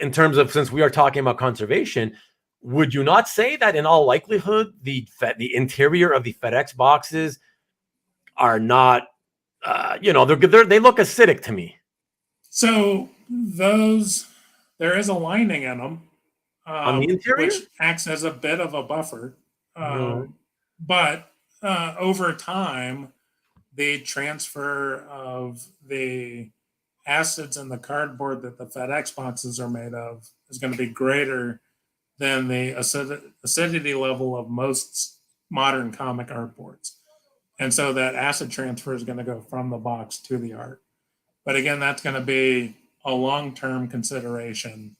in terms of, since we are talking about conservation, would you not say that in all likelihood the interior of the FedEx boxes are not, they look acidic to me? So those There is a lining in them, On the interior? which acts as a bit of a buffer. Mhm. But over time, the transfer of the acids in the cardboard that the FedEx boxes are made of is going to be greater than the acidity level of most modern comic artboards. And so that acid transfer is going to go from the box to the art. But again, that's going to be a long-term consideration.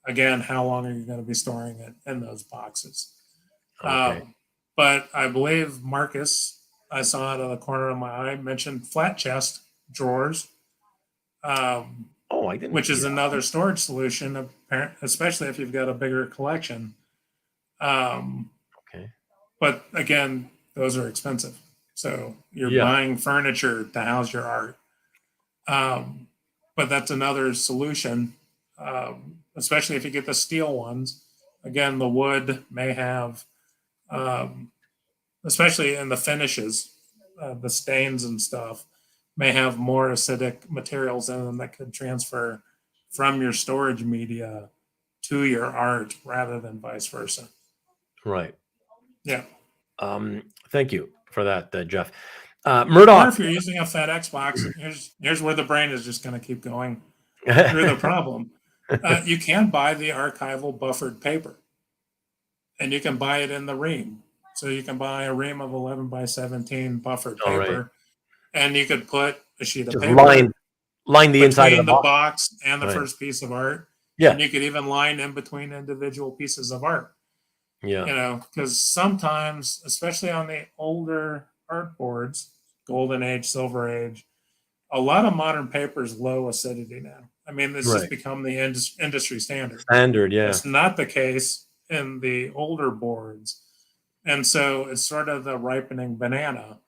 Again, how long are you going to be storing it in those boxes? Okay. But I believe Marcus, I saw out of the corner of my eye, mentioned flat chest drawers, Oh, I didn't. which is another storage solution, especially if you've got a bigger collection. Okay. But again, those are expensive. So you're Yeah. buying furniture to house your art. But that's another solution, especially if you get the steel ones. Again, the wood may have, especially in the finishes, the stains and stuff may have more acidic materials in them that could transfer from your storage media to your art rather than vice versa. Right. Yeah. Thank you for that, Jeff. Or Murdoch. if you're using a FedEx box, here's where the brain is just going to keep going through the problem. You can buy the archival buffered paper, and you can buy it in the ream. So you can buy a ream of 11 by 17 buffered All paper, right. and you could put a sheet of Just paper line the inside of between the the box. box and the Right. first piece of art. Yeah. And you could even line in between individual pieces of art. Yeah. You know, because sometimes, especially on the older art boards, Golden Age, Silver Age, a lot of modern paper is low acidity now. I mean, this has Right. become the industry standard. Standard. Yeah. It's not the case in the older boards. And so it's sort of the ripening banana.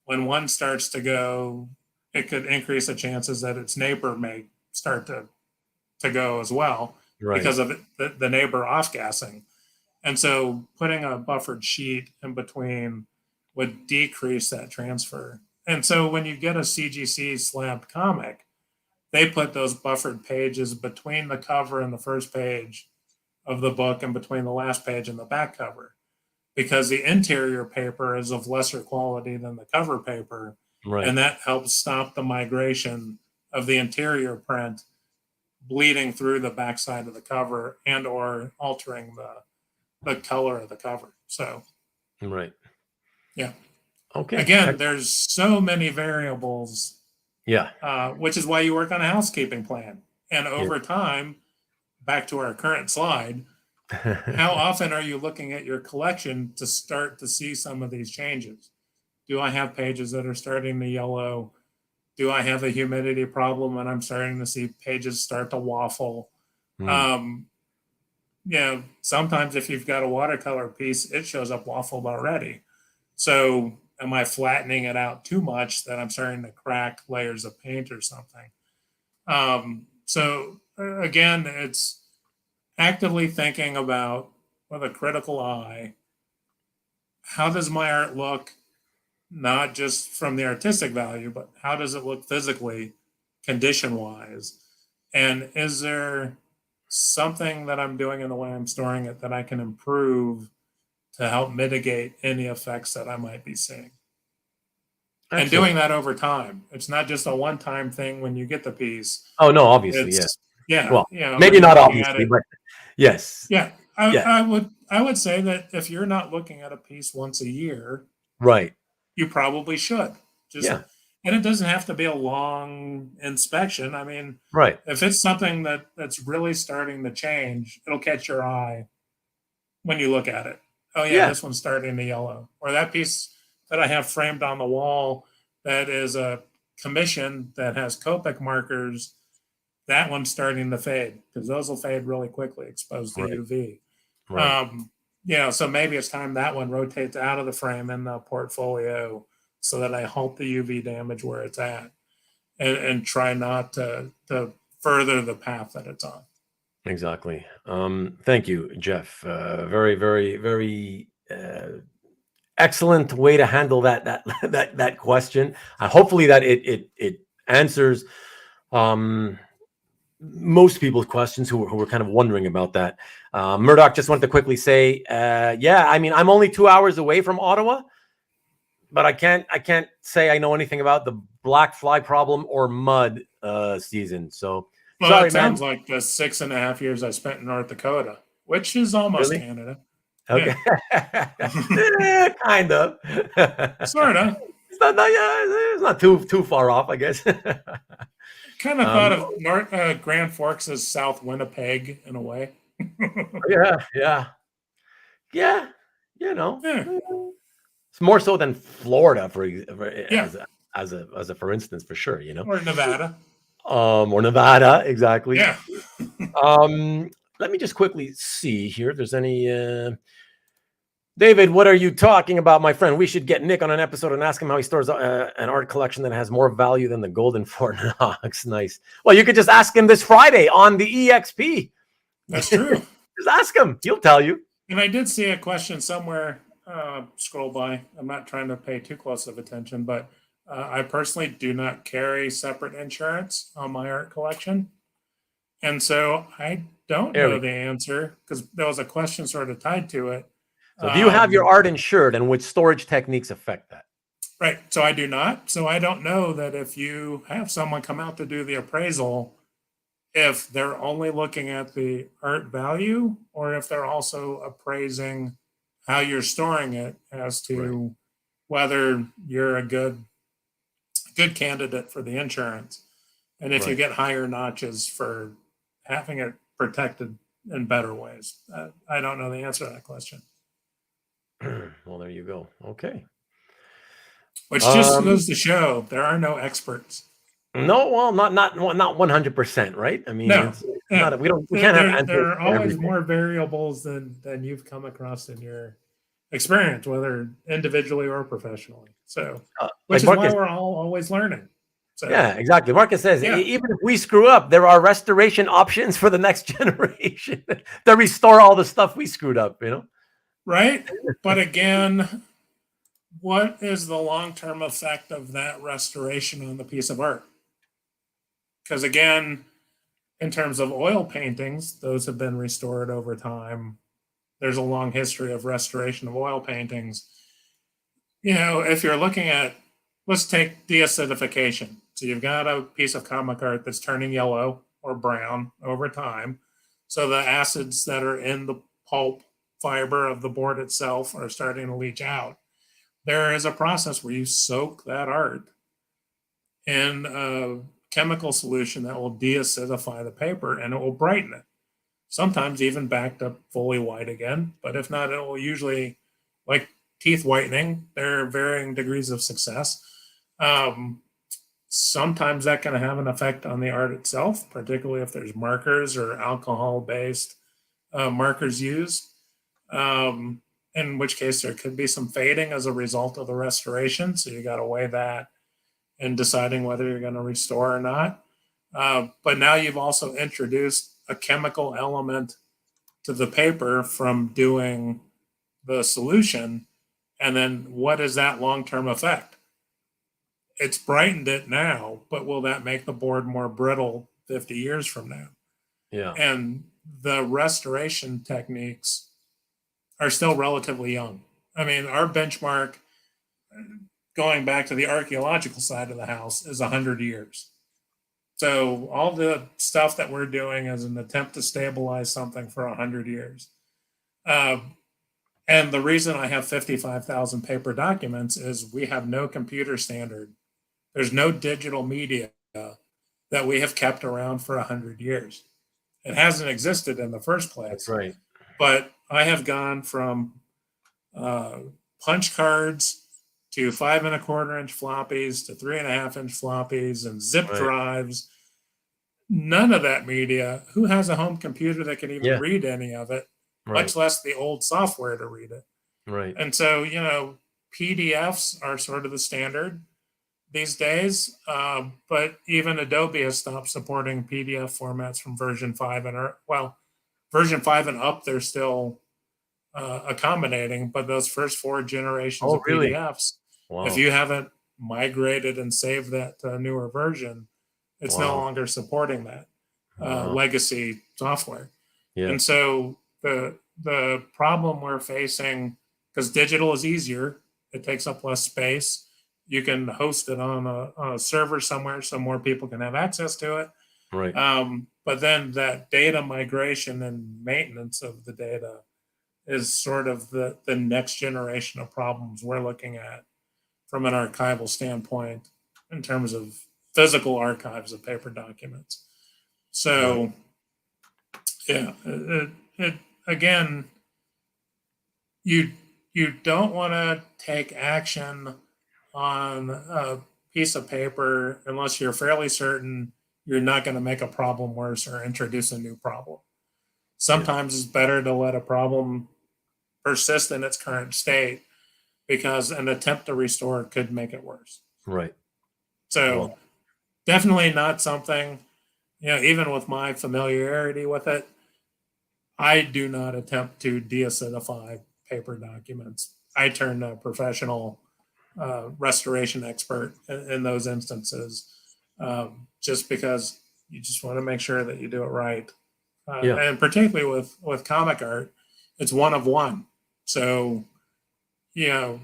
When one starts to go, it could increase the chances that its neighbor may start to go as well Right. because of the neighbor off-gassing. And so putting a buffered sheet in between would decrease that transfer. And so when you get a CGC slabbed comic, they put those buffered pages between the cover and the first page of the book and between the last page and the back cover, because the interior paper is of lesser quality than the cover paper. Right. And that helps stop the migration of the interior print bleeding through the backside of the cover and or altering the color of the cover. So, Right. yeah. Okay. Again, there's so many variables, Yeah. which is why you work on a housekeeping plan. And over time, back to our current slide, how often are you looking at your collection to start to see some of these changes? Do I have pages that are starting to yellow? Do I have a humidity problem and I'm starting to see pages start to waffle? Yeah, sometimes if you've got a watercolor piece, it shows up waffled already. So am I flattening it out too much that I'm starting to crack layers of paint or something? So again, it's actively thinking about, with a critical eye, how does my art look, not just from the artistic value, but how does it look physically, condition-wise? And is there something that I'm doing in the way I'm storing it that I can improve to help mitigate any effects that I might be seeing? Excellent. And doing that over time. It's not just a one-time thing when you get the piece. Oh no, obviously, Yeah. Well, you know, maybe not obviously, but yes. Yeah. I would say that if you're not looking at a piece once a year, Right. you probably should. And it doesn't have to be a long inspection. I mean, right. If it's something that's really starting to change, it'll catch your eye when you look at it. Oh yeah, this one's starting to yellow. Or that piece that I have framed on the wall that is a commission that has Copic markers, that one's starting to fade because those will fade really quickly exposed to UV. Right. So maybe it's time that one rotates out of the frame in the portfolio so that I halt the UV damage where it's at and try not to further the path that it's on. Exactly. Thank you, Jeff. Very, very, very excellent way to handle that question. Hopefully that it answers most people's questions who were kind of wondering about that. Murdoch just wanted to quickly say, yeah, I mean, I'm only 2 hours away from Ottawa, but I can't say I know anything about the black fly problem or mud season. So, well, sorry, it sounds like the 6.5 years I spent in North Dakota, which is almost Really? Canada. Okay, Yeah. kind of, Sort of. It's not too far off, I guess. Kind of thought of Grand Forks as South Winnipeg in a way. yeah. You know, Yeah. it's more so than Florida Yeah. as a for instance, for sure. You know, Or Nevada. or Nevada, exactly. Yeah. Let me just quickly see here if there's any. David, what are you talking about, my friend? We should get Nick on an episode and ask him how he stores an art collection that has more value than the golden Fort Knox. Nice. Well, you could just ask him this Friday on the EXP. That's true. Just ask him. He'll tell you. And I did see a question somewhere, scroll by. I'm not trying to pay too close of attention, but I personally do not carry separate insurance on my art collection. And so I don't know the answer because there was a question sort of tied to it. So do you have your art insured, and which storage techniques affect that? Right. So I do not. So I don't know that if you have someone come out to do the appraisal, if they're only looking at the art value or if they're also appraising how you're storing it as to whether you're a good candidate for the insurance. And if you get higher notches for having it protected in better ways. I don't know the answer to that question. Well, there you go. Okay. Which just goes to show there are no experts. No, well, not 100%, right? I mean, no, we can't have answers. There are always more variables than you've come across in your experience, whether individually or professionally. So, which is why we're all always learning. So, yeah, exactly. Marcus says, even if we screw up, there are restoration options for the next generation to restore all the stuff we screwed up, you know? Right. But again, what is the long-term effect of that restoration on the piece of art? Because again, in terms of oil paintings, those have been restored over time. There's a long history of restoration of oil paintings. You know, if you're looking at, let's take deacidification. So you've got a piece of comic art that's turning yellow or brown over time. So the acids that are in the pulp fiber of the board itself are starting to leach out. There is a process where you soak that art in a chemical solution that will deacidify the paper and it will brighten it. Sometimes even back to fully white again, but if not, it will usually, like teeth whitening, there are varying degrees of success. Sometimes that can have an effect on the art itself, particularly if there's markers or alcohol-based markers used. In which case there could be some fading as a result of the restoration. So you got to weigh that in deciding whether you're going to restore or not. But now you've also introduced a chemical element to the paper from doing the solution. And then what is that long-term effect? It's brightened it now, but will that make the board more brittle 50 years from now? Yeah. And the restoration techniques are still relatively young. I mean, our benchmark, going back to the archaeological side of the house, is 100 years. So all the stuff that we're doing is an attempt to stabilize something for 100 years. And the reason I have 55,000 paper documents is we have no computer standard. There's no digital media that we have kept around for 100 years. It hasn't existed in the first place. That's right. But I have gone from punch cards to 5 1/4 inch floppies to 3 1/2 inch floppies and zip drives. None of that media. Who has a home computer that can even read any of it, much less the old software to read it? Right. And so, you know, PDFs are sort of the standard these days. But even Adobe has stopped supporting PDF formats from version 5 version 5 and up, they're still accommodating, but those first 4 generations of PDFs, if you haven't migrated and saved that to a newer version, it's no longer supporting that. legacy software. Yeah. And so the problem we're facing, because digital is easier, it takes up less space. You can host it on a server somewhere so more people can have access to it. Right. But then that data migration and maintenance of the data is sort of the next generation of problems we're looking at from an archival standpoint in terms of physical archives of paper documents. So, yeah, again, you don't want to take action on a piece of paper unless you're fairly certain you're not going to make a problem worse or introduce a new problem. Sometimes it's better to let a problem persist in its current state because an attempt to restore it could make it worse. Right. So definitely not something, even with my familiarity with it, I do not attempt to deacidify paper documents. I turn to a professional restoration expert in those instances, just because you just want to make sure that you do it right. And particularly with comic art, it's one of one. So, you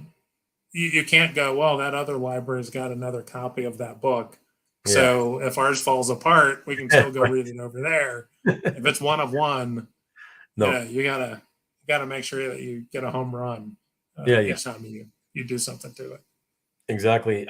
can't go, well, that other library's got another copy of that book. Yeah. So if ours falls apart, we can still go read it over there. If it's one of one, you gotta make sure that you get a home run each time you do something to it. Exactly.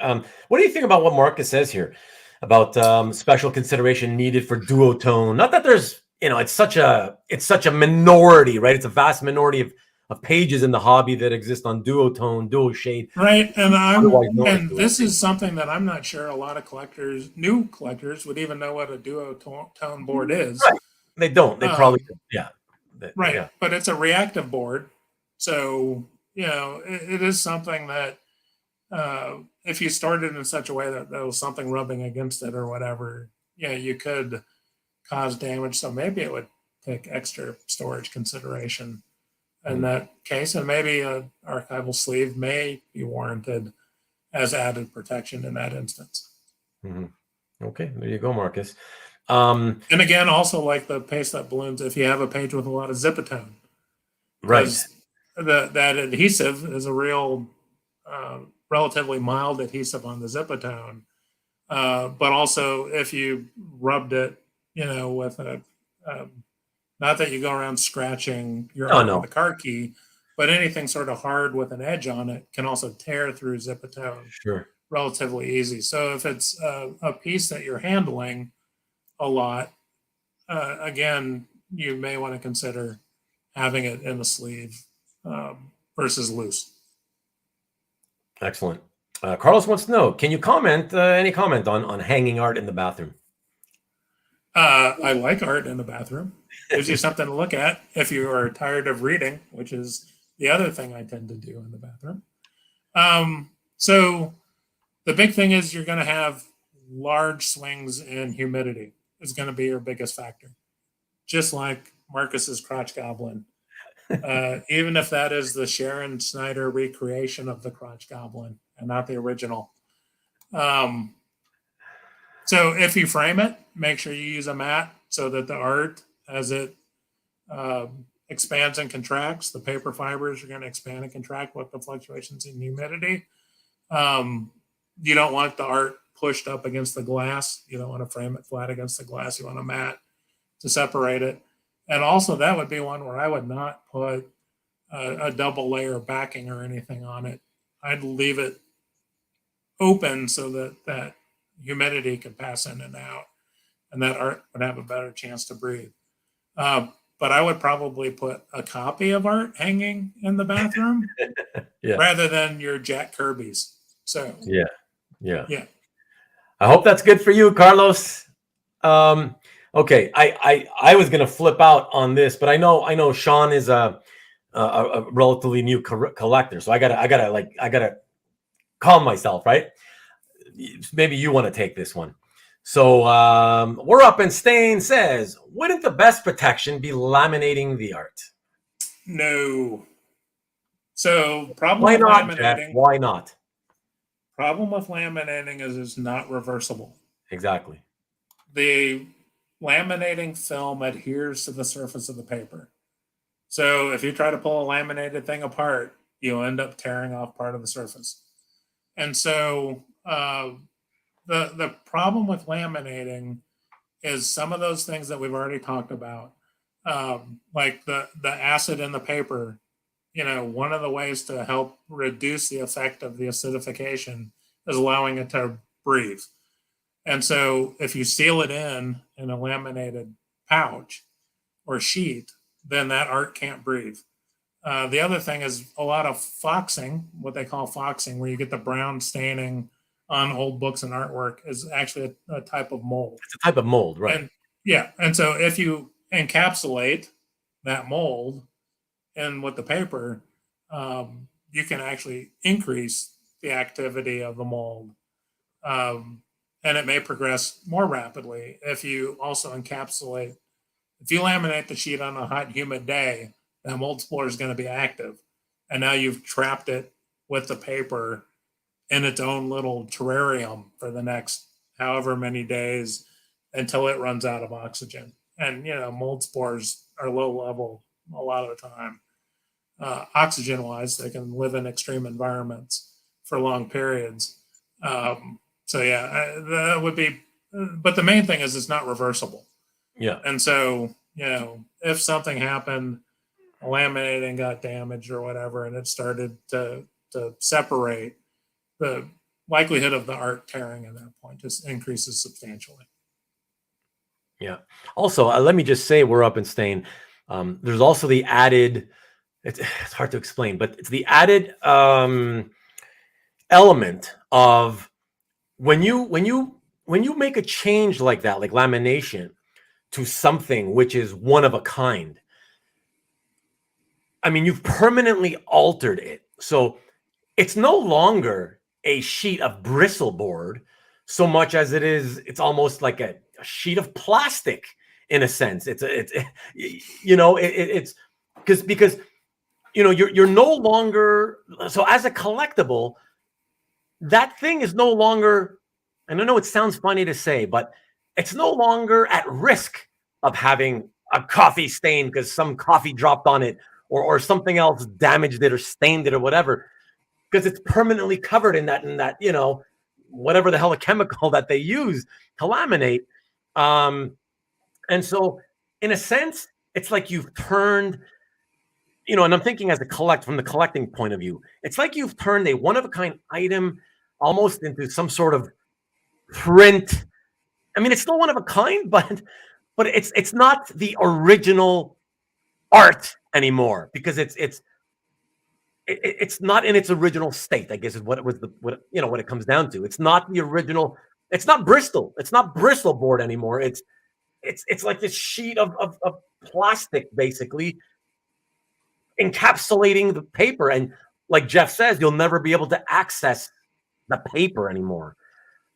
What do you think about what Marcus says here about special consideration needed for duotone? Not that there's, it's such a minority, right? It's a vast minority of pages in the hobby that exist on duotone, dual shade. Right. And this is something that I'm not sure a lot of new collectors would even know what a duotone board is. Right. They don't. They probably right. Yeah. But it's a reactive board. So, it is something that if you started in such a way that there was something rubbing against it or whatever, you could cause damage. So maybe it would take extra storage consideration in that case, and maybe an archival sleeve may be warranted as added protection in that instance. Okay, there you go, Marcus. And again, also like the paste that balloons, if you have a page with a lot of zipatone, right? That adhesive is a real relatively mild adhesive on the zipatone, but also if you rubbed it, with a not that you go around scratching your arm with a car key, but anything sort of hard with an edge on it can also tear through zipatone relatively easy. So if it's a piece that you're handling a lot, again, you may want to consider having it in the sleeve versus loose. Excellent. Carlos wants to know, can you comment, any comment on hanging art in the bathroom? I like art in the bathroom. Gives you something to look at if you are tired of reading, which is the other thing I tend to do in the bathroom. So the big thing is you're going to have large swings in humidity. Is going to be your biggest factor. Just like Marcus's crotch goblin. Even if that is the Sharon Snyder recreation of the crotch goblin and not the original. So if you frame it, make sure you use a mat so that the art, as it expands and contracts, the paper fibers are going to expand and contract with the fluctuations in humidity. You don't want the art pushed up against the glass. You don't want to frame it flat against the glass. You want a mat to separate it. And also that would be one where I would not put a double layer backing or anything on it. I'd leave it open so that humidity could pass in and out, and that art would have a better chance to breathe. But I would probably put a copy of art hanging in the bathroom rather than your Jack Kirby's. So yeah. I hope that's good for you, Carlos. Okay, I was gonna flip out on this, but I know Sean is a relatively new collector, so I gotta calm myself, right? Maybe you want to take this one. So we're up, and Stain says, wouldn't the best protection be laminating the art? No. So problem Why with not, laminating. Jeff? Why not? Problem with laminating is it's not reversible. Exactly. The laminating film adheres to the surface of the paper. So if you try to pull a laminated thing apart, you'll end up tearing off part of the surface. And so the problem with laminating is some of those things that we've already talked about, like the acid in the paper. One of the ways to help reduce the effect of the acidification is allowing it to breathe. And so if you seal it in a laminated pouch or sheet, then that art can't breathe. The other thing is a lot of foxing, what they call foxing, where you get the brown staining on old books and artwork, is actually a type of mold. It's a type of mold, right? And so if you encapsulate that mold in with the paper, you can actually increase the activity of the mold. And it may progress more rapidly if you also encapsulate. If you laminate the sheet on a hot, humid day, that mold spore is going to be active. And now you've trapped it with the paper in its own little terrarium for the next however many days until it runs out of oxygen. And, mold spores are low level a lot of the time. Oxygen wise, they can live in extreme environments for long periods. That would be, but the main thing is it's not reversible. Yeah. And so, if something happened, laminating got damaged or whatever, and it started to separate, the likelihood of the art tearing at that point just increases substantially. Yeah. Also, let me just say, we're up in stain. There's also the added, it's hard to explain, but it's the added element of when you make a change like that, like lamination, to something which is one of a kind. I mean, you've permanently altered it. So it's no longer a sheet of bristle board so much as it's almost like a sheet of plastic in a sense. It's because you're no longer, so as a collectible, that thing is no longer, and I know it sounds funny to say, but it's no longer at risk of having a coffee stain because some coffee dropped on it or something else damaged it or stained it or whatever, because it's permanently covered in that whatever the hell a chemical that they use to laminate. And so in a sense, it's like you've turned, and I'm thinking from the collecting point of view, it's like you've turned a one-of-a-kind item almost into some sort of print. I mean, it's still one of a kind, but it's not the original art anymore because it's not in its original state, I guess is what it comes down to. It's not the original. It's not Bristol. It's not bristle board anymore. It's like this sheet of plastic basically encapsulating the paper, and like Jeff says, you'll never be able to access the paper anymore.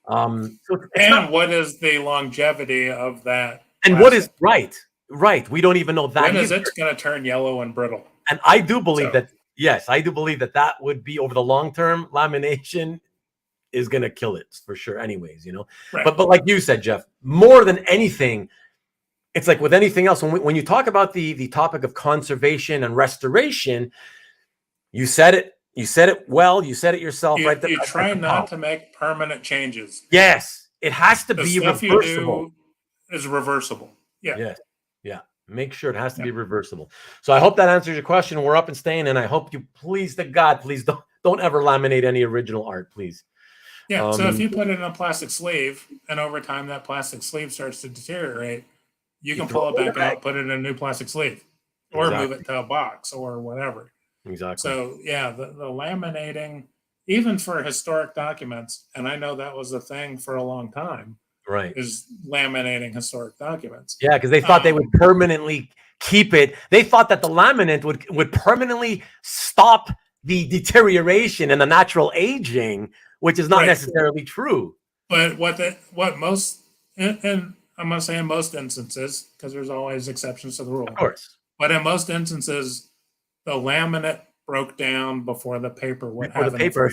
What is the longevity of that? And plastic? What is right? We don't even know that. When is it going to turn yellow and brittle? And I do believe that. Yes, I do believe that would be over the long term. Lamination is going to kill it for sure. Anyways, Right. But like you said, Jeff, more than anything, it's like with anything else. When you talk about the topic of conservation and restoration, you said it. You said it well. You said it yourself, right there. You try not to make permanent changes. Yes, it has to be stuff reversible. You do is reversible. Yeah. Yes. Yeah. Make sure it has to be reversible. So I hope that answers your question. We're up and staying, and I hope you, please to God, please don't ever laminate any original art, please. Yeah. So if you put it in a plastic sleeve, and over time that plastic sleeve starts to deteriorate, you can pull it back out, put it in a new plastic sleeve, or move it to a box or whatever. Exactly. So yeah, the laminating, even for historic documents, and I know that was a thing for a long time. Right. Is laminating historic documents. Yeah, because they thought they would permanently keep it. They thought that the laminate would permanently stop the deterioration and the natural aging, which is not necessarily true. But what most, and I'm going to say in most instances, because there's always exceptions to the rule. Of course. But in most instances, the laminate broke down before the paper would have paper.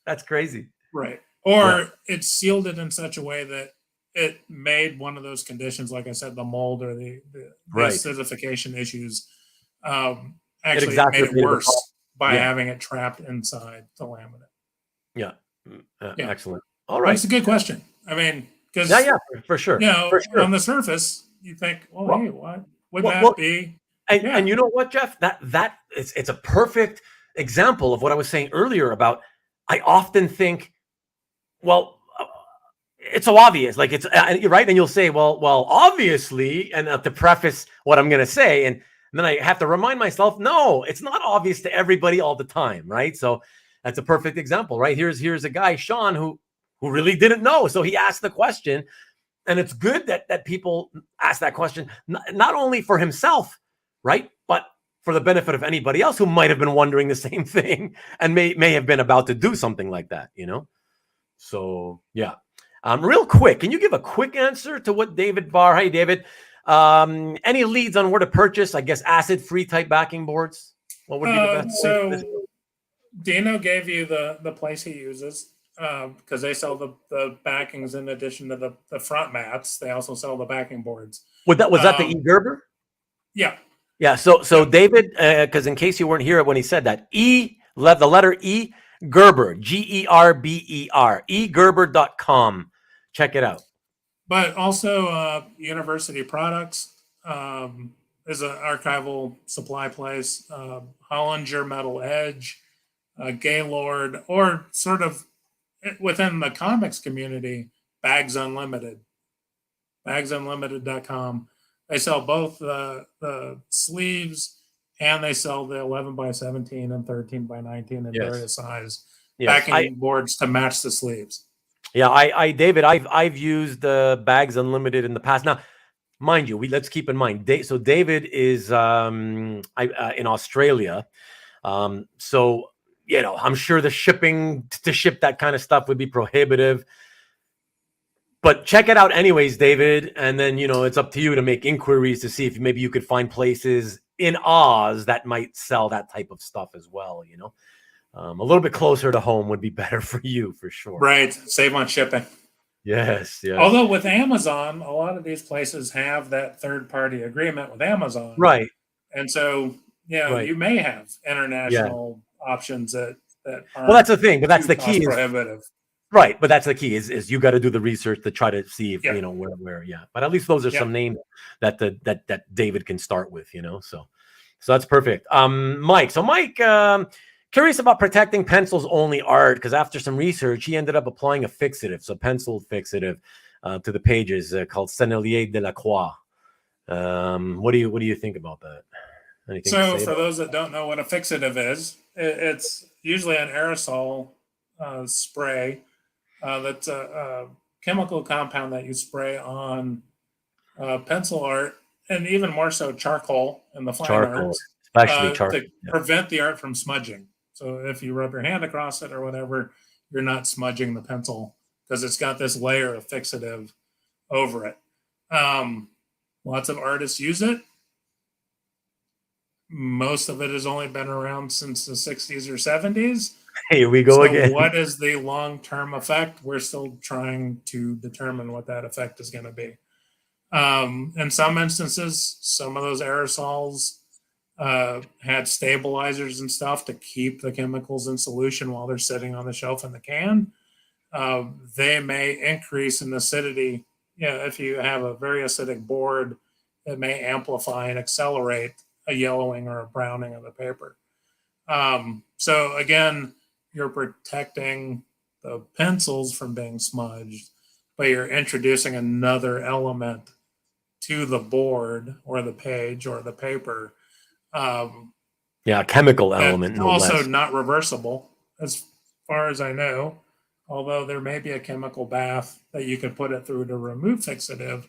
That's crazy. Right. Or it sealed it in such a way that it made one of those conditions, like I said, the mold or the acidification issues, actually it made it worse by having it trapped inside the laminate. Yeah. Excellent. All right. That's a good question. I mean, because for sure. On the surface, you think, well, hey, what would that be? And you know what, Jeff? That it's a perfect example of what I was saying earlier about. I often think, well, it's so obvious, like it's right, and you'll say, well, obviously, and to preface what I'm going to say, and then I have to remind myself, no, it's not obvious to everybody all the time, right? So that's a perfect example, right? Here's a guy, Sean, who really didn't know, so he asked the question, and it's good that people ask that question, not only for himself, right, but for the benefit of anybody else who might have been wondering the same thing and may have been about to do something like that, So yeah. Real quick, can you give a quick answer to what David Barr? Hey, David. Any leads on where to purchase, I guess, acid-free type backing boards? What would be the best? So Dino gave you the place he uses because they sell the backings in addition to the front mats. They also sell the backing boards. Was that the E. Gerber? Yeah. Yeah. So David, because in case you weren't here when he said that, the letter E, Gerber, Gerber, egerber.com. Check it out. But also University Products is an archival supply place. Hollinger Metal Edge, Gaylord, or sort of within the comics community, Bags Unlimited. BagsUnlimited.com. They sell both the sleeves and they sell the 11 by 17 and 13 by 19 in various size backing boards to match the sleeves. Yeah, David, I've used Bags Unlimited in the past. Now, mind you, let's keep in mind. So David is in Australia, so I'm sure the shipping to ship that kind of stuff would be prohibitive. But check it out anyways, David, and then it's up to you to make inquiries to see if maybe you could find places in Oz that might sell that type of stuff as well. A little bit closer to home would be better for you, for sure. Right. Save on shipping. Yes. Although with Amazon, a lot of these places have that third-party agreement with Amazon. Right. And so, you may have international options that aren't that's the thing, but that's the key. Prohibitive. Right. But that's the key is you got to do the research to try to see if, where. But at least those are some names that that David can start with, so that's perfect. Mike, curious about protecting pencils only art, because after some research, he ended up applying a fixative, so pencil fixative, to the pages called Sennelier de la Croix. What do you think about that? Anything so for those that don't know what a fixative is, it's usually an aerosol spray that's a chemical compound that you spray on pencil art, and even more so charcoal in the fine arts, especially charcoal, to prevent the art from smudging. So if you rub your hand across it or whatever, you're not smudging the pencil because it's got this layer of fixative over it. Lots of artists use it. Most of it has only been around since the 60s or 70s. Here we go again. What is the long-term effect? We're still trying to determine what that effect is going to be. In some instances, some of those aerosols had stabilizers and stuff to keep the chemicals in solution while they're sitting on the shelf in the can. They may increase in acidity. If you have a very acidic board, it may amplify and accelerate a yellowing or a browning of the paper. So again, you're protecting the pencils from being smudged, but you're introducing another element to the board or the page or the paper. Chemical element. No also less. Not reversible, as far as I know, although there may be a chemical bath that you could put it through to remove fixative,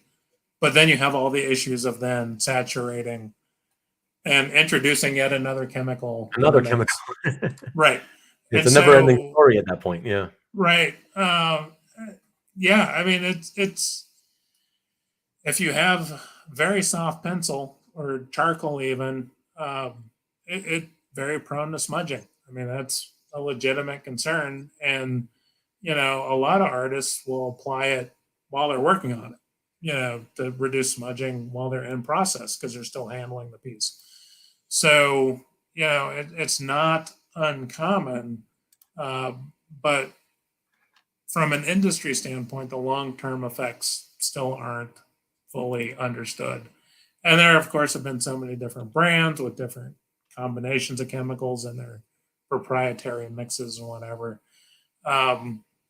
but then you have all the issues of then saturating and introducing yet another chemical. Right. It's a never-ending story at that point. Yeah. Right. I mean, it's if you have very soft pencil or charcoal even, it very prone to smudging. I mean, that's a legitimate concern. And, a lot of artists will apply it while they're working on it, you know, to reduce smudging while they're in process because they're still handling the piece. So, you know, it's not uncommon, but from an industry standpoint, the long-term effects still aren't fully understood. And there, of course, have been so many different brands with different combinations of chemicals and their proprietary mixes and whatever.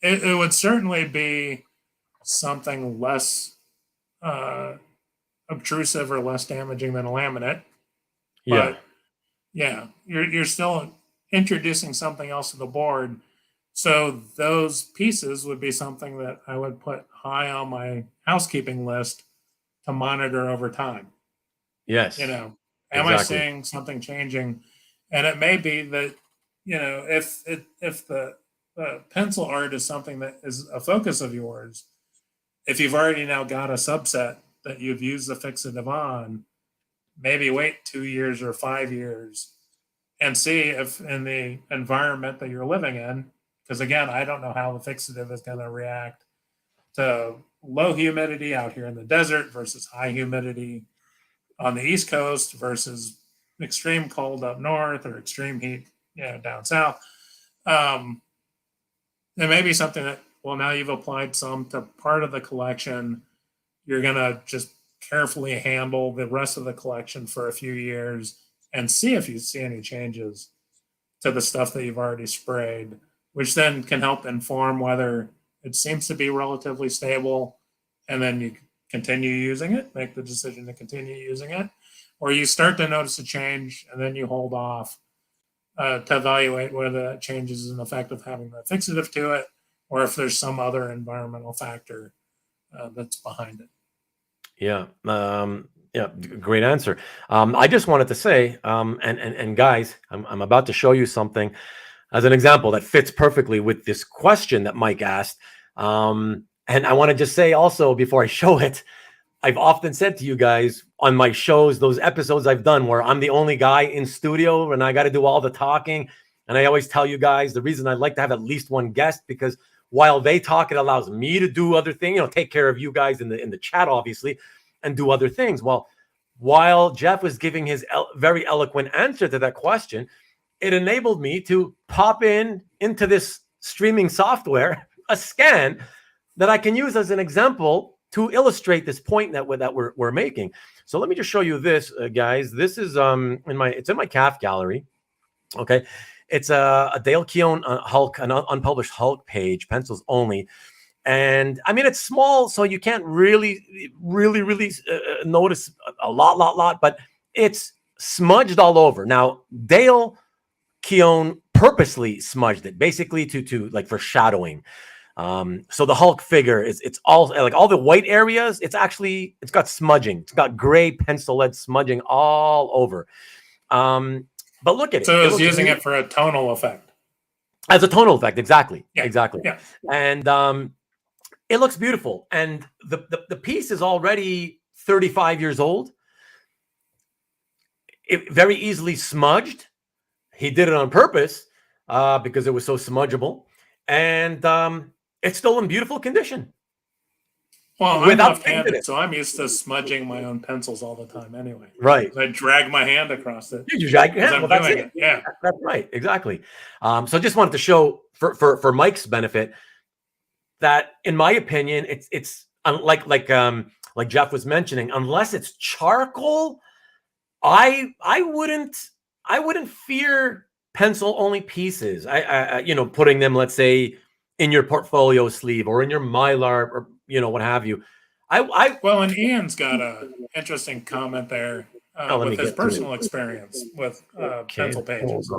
It would certainly be something less obtrusive or less damaging than a laminate. Yeah. But yeah, you're still introducing something else to the board. So those pieces would be something that I would put high on my housekeeping list to monitor over time. Yes. You know, am I seeing something changing? And it may be that, you know, if the pencil art is something that is a focus of yours, if you've already now got a subset that you've used the fixative on, maybe wait 2 years or 5 years and see if in the environment that you're living in, because again, I don't know how the fixative is going to react to low humidity out here in the desert versus high humidity on the East Coast versus extreme cold up north or extreme heat, you know, down south. There may be something that, well, now you've applied some to part of the collection. You're going to just carefully handle the rest of the collection for a few years and see if you see any changes to the stuff that you've already sprayed, which then can help inform whether it seems to be relatively stable and then you continue using it, make the decision to continue using it, or you start to notice a change and then you hold off to evaluate whether that change is an effect of having the fixative to it or if there's some other environmental factor that's behind it. Yeah. Yeah. Great answer. I just wanted to say, and guys, I'm about to show you something as an example that fits perfectly with this question that Mike asked. And I want to just say also before I show it, I've often said to you guys on my shows, those episodes I've done where I'm the only guy in studio and I got to do all the talking. And I always tell you guys the reason I'd like to have at least one guest, because while they talk, it allows me to do other things, you know, take care of you guys in the chat, obviously, and do other things. Well, while Jeff was giving his very eloquent answer to that question, it enabled me to pop into this streaming software a scan that I can use as an example to illustrate this point that we're making. So let me just show you this, guys. This is it's in my CAF gallery. Okay, it's a Dale Keown Hulk, an unpublished Hulk page, pencils only. And I mean, it's small, so you can't really notice a lot, but it's smudged all over. Now, Dale Keown purposely smudged it, basically to like for shadowing. So the Hulk figure it's all like all the white areas. It's got smudging. It's got gray pencil lead smudging all over. But look at it. So it's using it for a tonal effect. As a tonal effect, exactly. Yeah. Exactly. Yeah. And it looks beautiful. And the piece is already 35 years old. It very easily smudged. He did it on purpose because it was so smudgeable. And it's still in beautiful condition. Well, I'm left-handed, so I'm used to smudging my own pencils all the time anyway. Right. I drag my hand across it. You drag your hand. Well, that's it. Yeah. That's right. Exactly. So I just wanted to show for Mike's benefit that, in my opinion, it's like Jeff was mentioning, unless it's charcoal, I wouldn't fear pencil only pieces. I putting them, let's say, in your portfolio sleeve or in your Mylar or what have you. Well, and Ian's got a interesting comment there with his personal experience with pencil pages.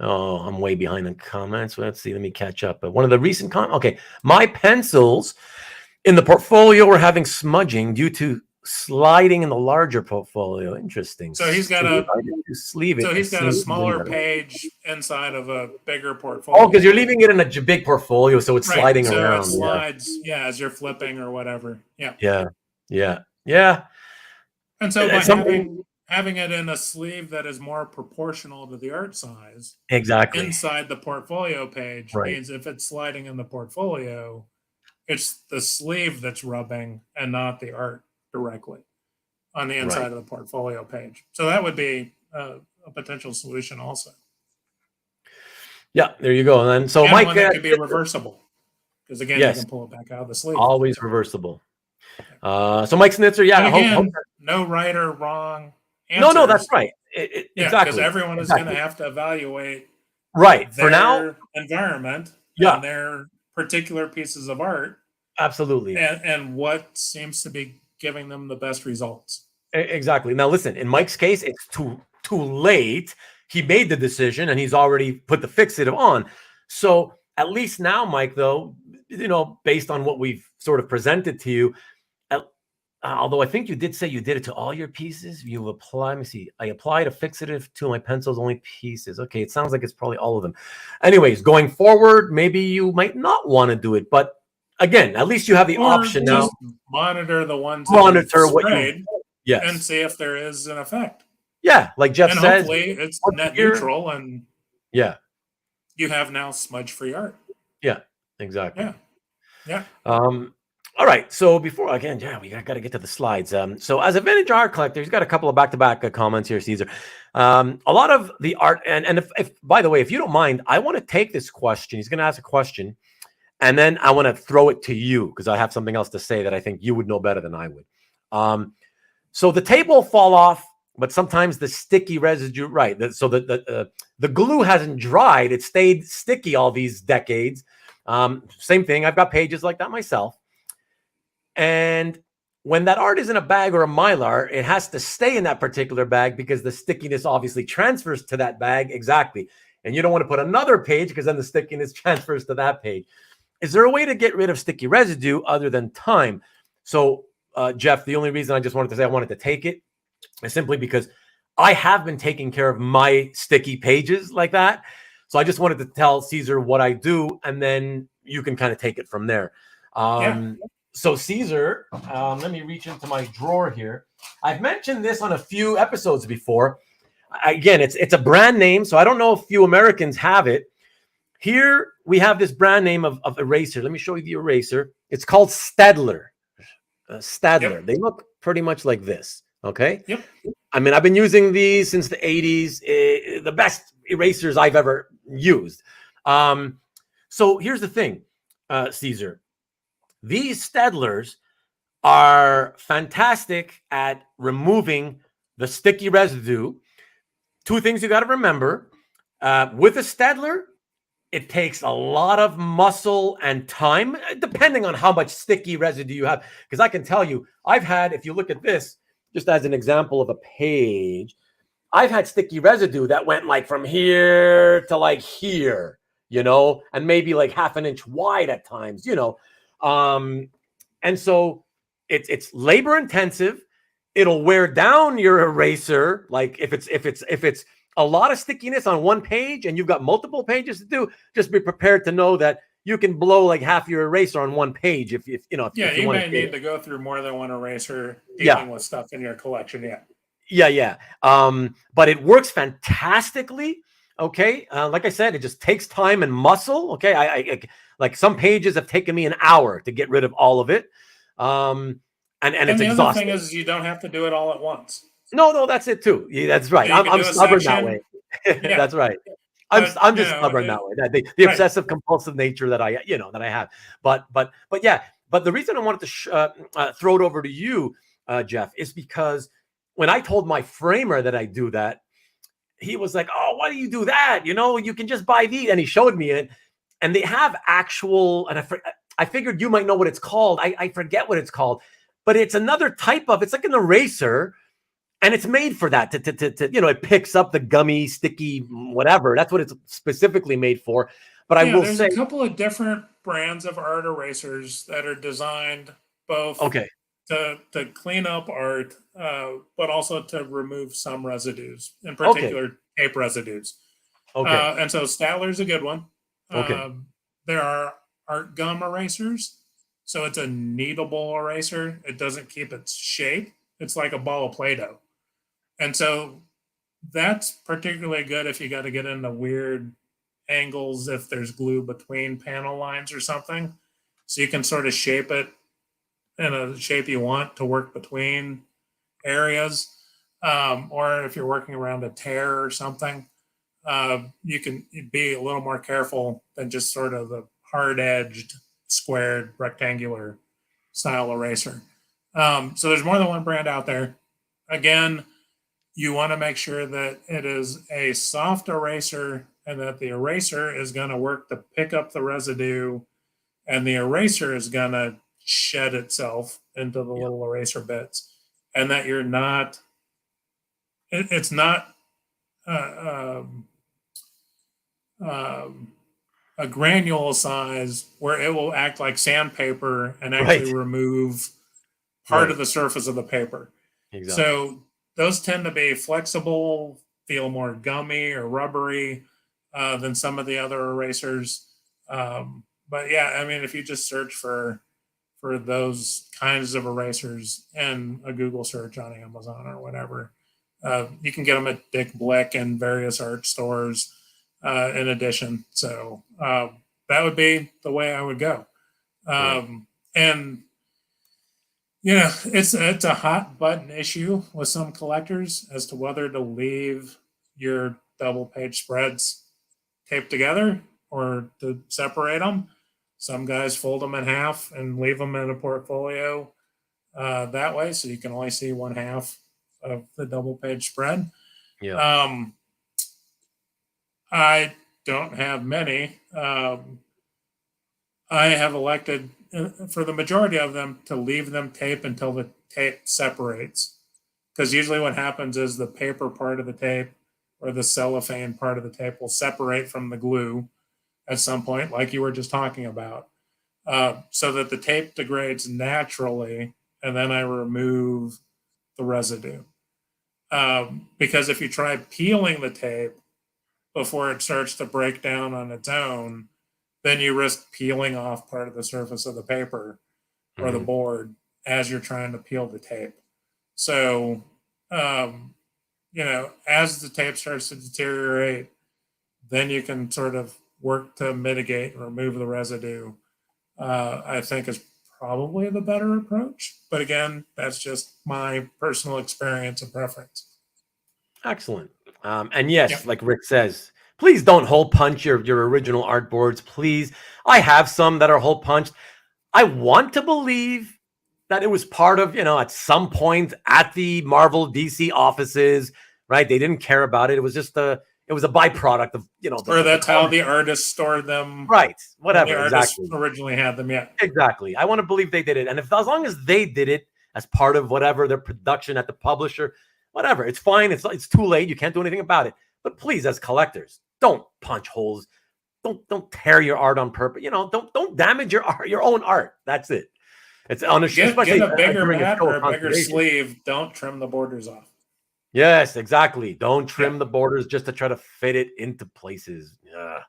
Oh, I'm way behind in comments. Let's see. Let me catch up. But one of the recent comments. Okay, my pencils in the portfolio were having smudging due to sliding in the larger portfolio. Interesting. So he's got a smaller page inside of a bigger portfolio. Oh, because you're leaving it in a big portfolio, so it's sliding around. So it slides, as you're flipping or whatever. Yeah. And so by having it in a sleeve that is more proportional to the art size, exactly, inside the portfolio page means if it's sliding in the portfolio, It's the sleeve that's rubbing and not the art directly on the inside of the portfolio page. So that would be a potential solution also. Yeah, there you go. And then so Mike, one that could be reversible, because again, you can pull it back out of the sleeve. Always reversible. So Mike Snitzer, yeah. Again, no right or wrong answers. No, that's right. Exactly. Because everyone is going to have to evaluate for now environment and their particular pieces of art. Absolutely. And what seems to be giving them the best results. Exactly. Now listen, in Mike's case, it's too late. He made the decision and he's already put the fixative on. So at least now, Mike, though, based on what we've sort of presented to you, although I think you did say you did it to all your pieces, you apply. Let me see. I applied a fixative to my pencils, only pieces. Okay, it sounds like it's probably all of them. Anyways, going forward, maybe you might not want to do it, but again, at least you have the option now. Monitor the ones monitor what you and see if there is an effect. Yeah, like Jeff says, hopefully it's net neutral and you have now smudge-free art. Yeah, exactly. Yeah. All right. So before we got to get to the slides. So as a vintage art collector, he's got a couple of back-to-back comments here, Caesar. A lot of the art, and if by the way, if you don't mind, I want to take this question. He's going to ask a question, and then I want to throw it to you because I have something else to say that I think you would know better than I would. So the tape will fall off, but sometimes the sticky residue, right? So the glue hasn't dried; it stayed sticky all these decades. Same thing. I've got pages like that myself. And when that art is in a bag or a Mylar, it has to stay in that particular bag because the stickiness obviously transfers to that bag. Exactly. And you don't want to put another page because then the stickiness transfers to that page. Is there a way to get rid of sticky residue other than time? So, Jeff, the only reason I just wanted to say I wanted to take it is simply because I have been taking care of my sticky pages like that. So I just wanted to tell Caesar what I do, and then you can kind of take it from there. So Caesar, let me reach into my drawer here. I've mentioned this on a few episodes before. Again, it's a brand name, so I don't know if few Americans have it. Here we have this brand name of eraser. Let me show you the eraser. It's called Staedtler. Staedtler. Yep. They look pretty much like this. Okay. Yep. I mean, I've been using these since the 80s. The best erasers I've ever used. So here's the thing, Caesar. These Staedtlers are fantastic at removing the sticky residue. Two things you got to remember. With a Staedtler, it takes a lot of muscle and time, depending on how much sticky residue you have. Because I can tell you, I've had, if you look at this, just as an example of a page, I've had sticky residue that went like from here to like here, and maybe like half an inch wide at times, and so it's labor intensive. It'll wear down your eraser. Like if it's a lot of stickiness on one page and you've got multiple pages to do, just be prepared to know that you can blow like half your eraser on one page. If you may need to go through more than one eraser dealing with stuff in your collection. But it works fantastically. Okay. Like I said, it just takes time and muscle. Okay. I like some pages have taken me an hour to get rid of all of it. And it's exhausting. The other thing is you don't have to do it all at once. No, that's it too. Yeah, that's right. I'm stubborn that way. That's right. I'm just stubborn that way. The obsessive compulsive nature that I have. But the reason I wanted to throw it over to you, Jeff, is because when I told my framer that I do that, he was like, "Oh, why do you do that? You can just buy these." And he showed me it, and they have actual. And I figured you might know what it's called. I forget what it's called, but it's another type of. It's like an eraser, and it's made for that. It picks up the gummy, sticky, whatever. That's what it's specifically made for. But I will say, there's a couple of different brands of art erasers that are designed both to clean up art, but also to remove some residues, in particular tape residues. And so Staedtler's a good one. There are art gum erasers. So it's a kneadable eraser. It doesn't keep its shape. It's like a ball of Play-Doh. And so that's particularly good if you got to get into weird angles, if there's glue between panel lines or something. So you can sort of shape it in a shape you want to work between areas. Or if you're working around a tear or something, you can be a little more careful than just sort of the hard-edged, squared, rectangular style eraser. So there's more than one brand out there. Again, you want to make sure that it is a soft eraser and that the eraser is going to work to pick up the residue, and the eraser is going to shed itself into the little eraser bits, and that you're not, it's not a granule size where it will act like sandpaper and actually remove part of the surface of the paper. Exactly. So those tend to be flexible, feel more gummy or rubbery than some of the other erasers. But yeah, I mean, if you just search for those kinds of erasers in a Google search on Amazon or whatever, you can get them at Dick Blick and various art stores in addition. So that would be the way I would go. And you know, it's a hot button issue with some collectors as to whether to leave your double page spreads taped together or to separate them. Some guys fold them in half and leave them in a portfolio that way, so you can only see one half of the double page spread. Yeah. I don't have many. I have elected for the majority of them to leave them taped until the tape separates. Because usually what happens is the paper part of the tape or the cellophane part of the tape will separate from the glue at some point, like you were just talking about, so that the tape degrades naturally, and then I remove the residue. Because if you try peeling the tape before it starts to break down on its own, then you risk peeling off part of the surface of the paper or the board as you're trying to peel the tape. So, you know, as the tape starts to deteriorate, then you can sort of work to mitigate and remove the residue. I think is probably the better approach. But again, that's just my personal experience and preference. Excellent. And yes, like Rick says, please don't hole punch your original artboards. Please. I have some that are hole punched. I want to believe that it was part of, you know, at some point at the Marvel DC offices, right? They didn't care about it. It was just it was a byproduct of, you know, or that's how the artists stored them. Right. Whatever. The artists originally had them. Yeah. Exactly. I want to believe they did it. And as long as they did it as part of whatever their production at the publisher, whatever, it's fine. It's too late. You can't do anything about it. But please, as collectors, don't punch holes. Don't tear your art on purpose. You know, don't damage your own art. That's it. It's on get a bigger mat or a bigger sleeve. Don't trim the borders off. Yes, exactly. Don't trim the borders just to try to fit it into places. Yeah,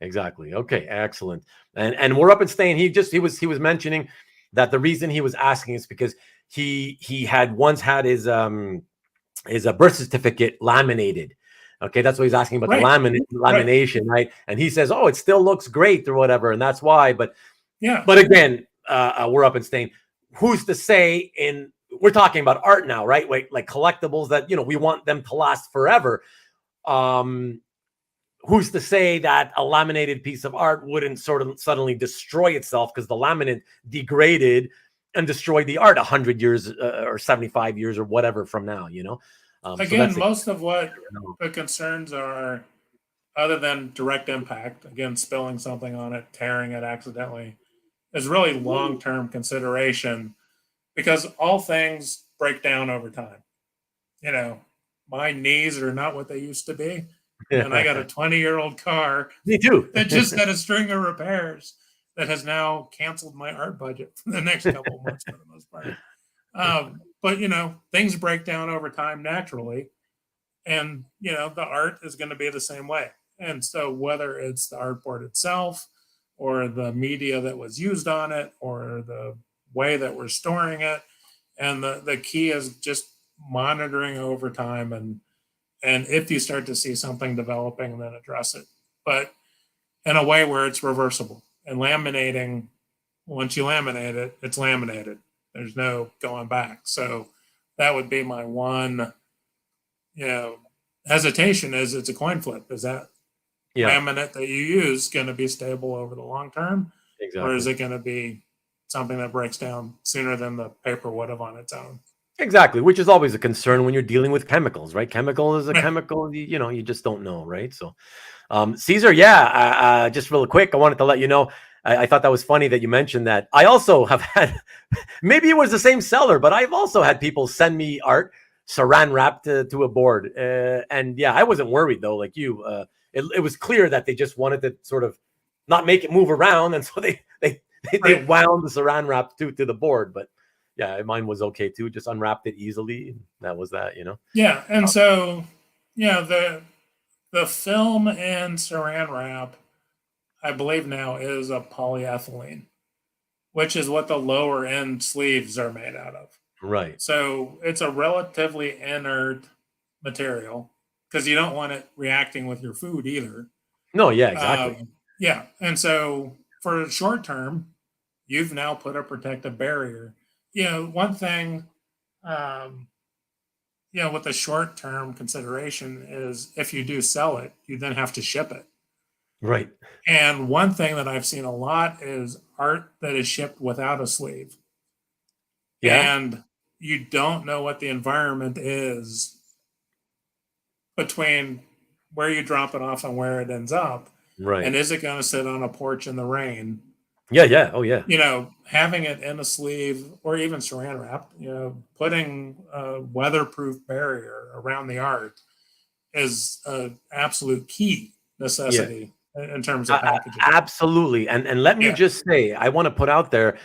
exactly. Okay, excellent. And we're up and staying. He was mentioning that the reason he was asking is because he had once had his birth certificate laminated. Okay, that's what he's asking about, the lamination, right? And he says, "Oh, it still looks great," or whatever, and that's why. But yeah, but again, we're up and staying. Who's to say? We're talking about art now, right? Like collectibles that, you know, we want them to last forever. Who's to say that a laminated piece of art wouldn't sort of suddenly destroy itself because the laminate degraded and destroyed the art 100 years or 75 years or whatever from now, you know? Again, most of what the concerns are, other than direct impact, again, spilling something on it, tearing it accidentally, is really long-term consideration, because all things break down over time. You know, my knees are not what they used to be. And I got a 20-year-old car. Me too. That just had a string of repairs that has now canceled my art budget for the next couple of months for the most part. But, you know, things break down over time naturally. And, you know, the art is going to be the same way. And so whether it's the artboard itself or the media that was used on it or the way that we're storing it, and the key is just monitoring over time, and if you start to see something developing, then address it, but in a way where it's reversible. And laminating Once you laminate it, it's laminated. There's no going back. So that would be my one, hesitation is it's a coin flip. Is that laminate that you use going to be stable over the long term? Exactly. Or is it going to be something that breaks down sooner than the paper would have on its own? Exactly, which is always a concern when you're dealing with chemicals, right? Chemical is a chemical, you just don't know, right? So, Caesar, just real quick, I wanted to let you know, I thought that was funny that you mentioned that. I also have had, maybe it was the same seller, but I've also had people send me art saran wrapped to a board. And yeah, I wasn't worried though, like you. It was clear that they just wanted to sort of not make it move around. And so they wound the saran wrap to the board. But yeah, mine was okay too. Just unwrapped it easily. And that was that, Yeah. And so, the film and saran wrap, I believe now is a polyethylene, which is what the lower end sleeves are made out of. Right. So it's a relatively inert material because you don't want it reacting with your food either. No, yeah, exactly. And so for short term, you've now put a protective barrier. One thing, with the short term consideration is if you do sell it, you then have to ship it. Right. And one thing that I've seen a lot is art that is shipped without a sleeve. Yeah. And you don't know what the environment is between where you drop it off and where it ends up. Right. And is it going to sit on a porch in the rain? Yeah. Oh, yeah. Having it in a sleeve or even saran wrap, putting a weatherproof barrier around the art is an absolute key necessity in terms of packaging. Absolutely. And let me just say, I want to put out there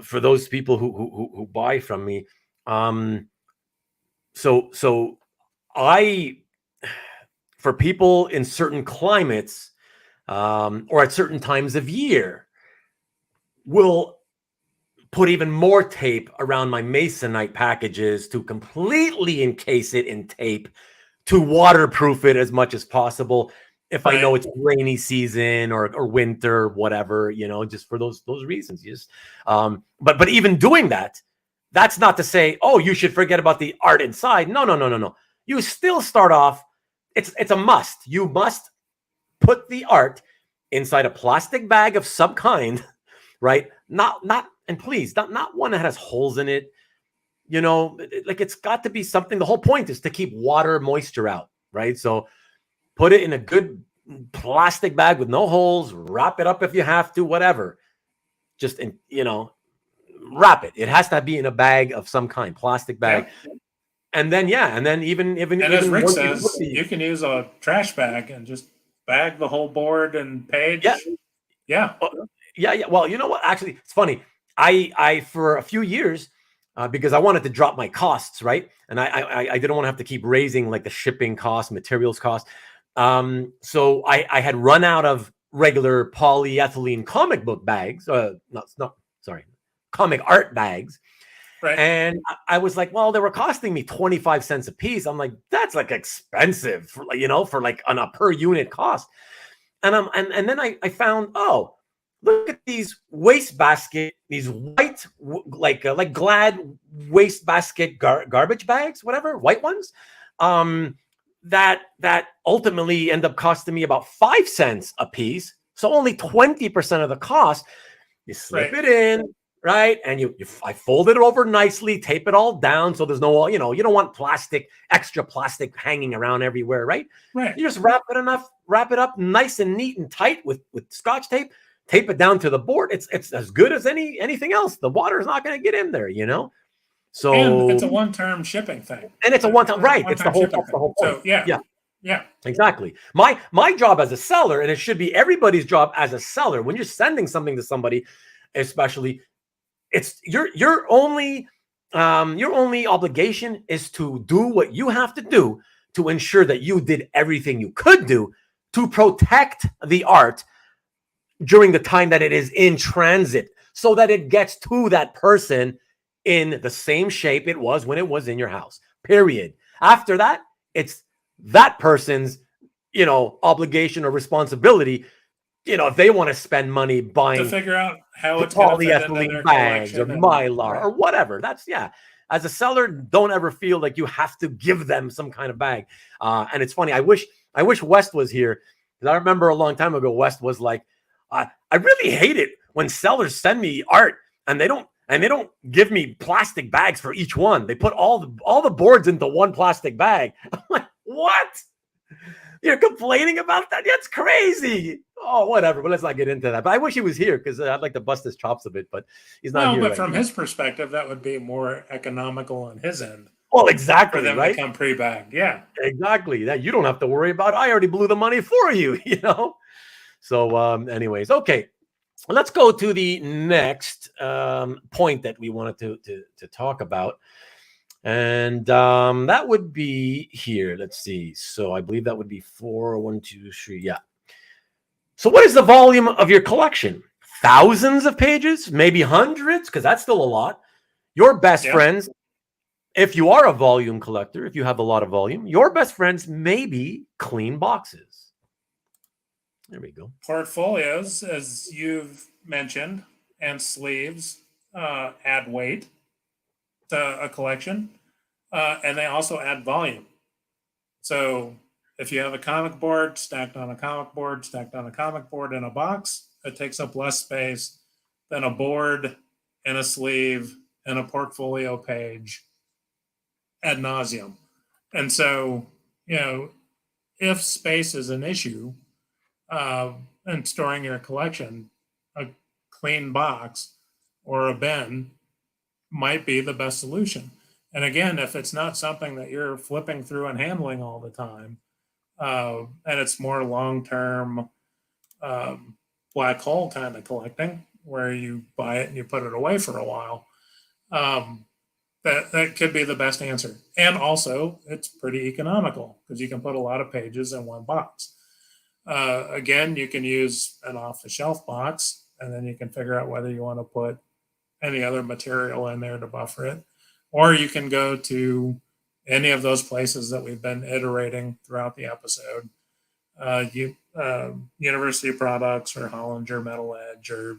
for those people who buy from me. So for people in certain climates, or at certain times of year, will put even more tape around my masonite packages to completely encase it in tape to waterproof it as much as possible. If I know it's rainy season or winter, whatever, just for those reasons. But even doing that, that's not to say, oh, you should forget about the art inside. No. You still start off. It's a must. You must put the art inside a plastic bag of some kind, right? Not one that has holes in it. Like it's got to be something. The whole point is to keep water, moisture out, right? So put it in a good plastic bag with no holes, wrap it up if you have to, whatever. Just, wrap it. It has to be in a bag of some kind, plastic bag. Yeah. And then even as Rick says, you can use a trash bag and just bag the whole board and page. Yeah. Well, you know what? Actually, it's funny. I for a few years, because I wanted to drop my costs, right? And I didn't want to have to keep raising like the shipping costs, materials costs. So I had run out of regular polyethylene comic book bags. Comic art bags. Right. And I was like, well, they were costing me 25 cents a piece. I'm like, that's like expensive for like on a per unit cost. And then I found, oh, look at these wastebasket, these white, like Glad wastebasket garbage bags, whatever, white ones, that ultimately end up costing me about 5 cents a piece. So only 20% of the cost. You slip it in, right? And I fold it over nicely, tape it all down so there's no, you don't want extra plastic hanging around everywhere, right? Right. You just wrap it up nice and neat and tight with Scotch tape. Tape it down to the board. It's as good as anything else. The water is not going to get in there, So and it's a one-term shipping thing. And it's a one-time, right? It's the whole point. So yeah, exactly. My job as a seller, and it should be everybody's job as a seller. When you're sending something to somebody, especially, it's your only obligation is to do what you have to do to ensure that you did everything you could do to protect the art during the time that it is in transit, so that it gets to that person in the same shape it was when it was in your house, period. After that, it's that person's, obligation or responsibility if they want to spend money buying to figure out how it's going to fit into their polyethylene bags or collection Mylar or whatever. That's As a seller, don't ever feel like you have to give them some kind of bag. And it's funny. I wish West was here, because I remember a long time ago, West was like, I really hate it when sellers send me art and they don't give me plastic bags for each one. They put all the boards into one plastic bag. I'm like, what? You're complaining about that? That's crazy. Oh, whatever. But let's not get into that. But I wish he was here, because I'd like to bust his chops a bit, but he's not here. But from his perspective, that would be more economical on his end. Well, exactly. For them right? to come pre-bagged. Yeah. Exactly. That you don't have to worry about. I already blew the money for you, So anyways, okay. Let's go to the next point that we wanted to talk about. And that would be here. Let's see. So I believe that would be 4, 1, 2, 3. Yeah. So what is the volume of your collection? Thousands of pages? Maybe hundreds? Because that's still a lot. Your best friends, if you are a volume collector, if you have a lot of volume, your best friends may be clean boxes. There we go. Portfolios, as you've mentioned, and sleeves add weight to a collection, and they also add volume. So if you have a comic board stacked on a comic board, stacked on a comic board in a box, it takes up less space than a board and a sleeve and a portfolio page ad nauseum. And so, if space is an issue, and storing your collection, a clean box or a bin might be the best solution. And again, if it's not something that you're flipping through and handling all the time, and it's more long-term black hole kind of collecting, where you buy it and you put it away for a while, that could be the best answer. And also, it's pretty economical, because you can put a lot of pages in one box. Again, you can use an off-the-shelf box, and then you can figure out whether you want to put any other material in there to buffer it. Or you can go to any of those places that we've been iterating throughout the episode. University Products or Hollinger Metal Edge or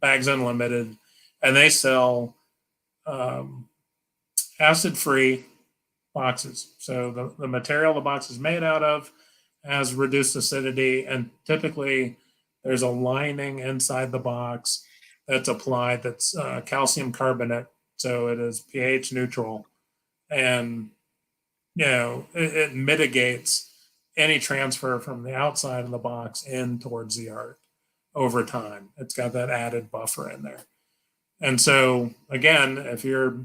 Bags Unlimited, and they sell acid-free boxes. So the material the box is made out of has reduced acidity, and typically there's a lining inside the box that's applied that's calcium carbonate, so it is pH neutral, and it mitigates any transfer from the outside of the box in towards the art over time. It's got that added buffer in there. And so again, if you're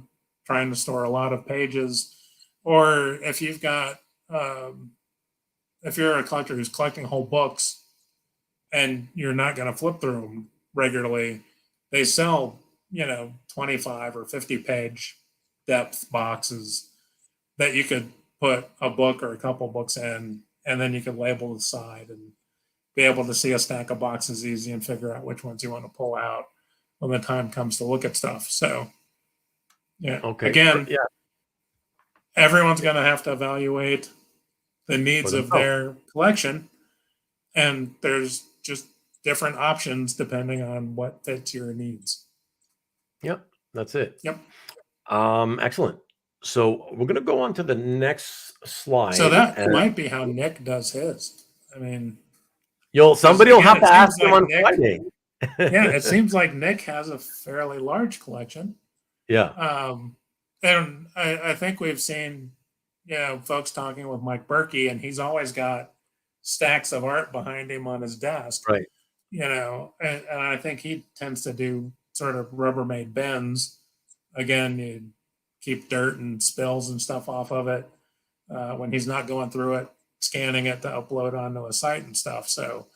trying to store a lot of pages, or if you've got if you're a collector who's collecting whole books and you're not going to flip through them regularly, they sell, 25 or 50 page depth boxes that you could put a book or a couple books in, and then you could label the side and be able to see a stack of boxes easy and figure out which ones you want to pull out when the time comes to look at stuff. So, again, everyone's going to have to evaluate the needs of their collection, and there's just different options depending on what fits your needs. Yep, that's it. Yep. Excellent. So we're going to go on to the next slide. So that might be how Nick does his. I mean, somebody will have to ask him on Friday. It seems like Nick has a fairly large collection. Yeah. And I think we've seen, folks talking with Mike Berkey, and he's always got stacks of art behind him on his desk. Right. And I think he tends to do sort of Rubbermaid bins. Again, you keep dirt and spills and stuff off of it when he's not going through it, scanning it to upload onto a site and stuff. So,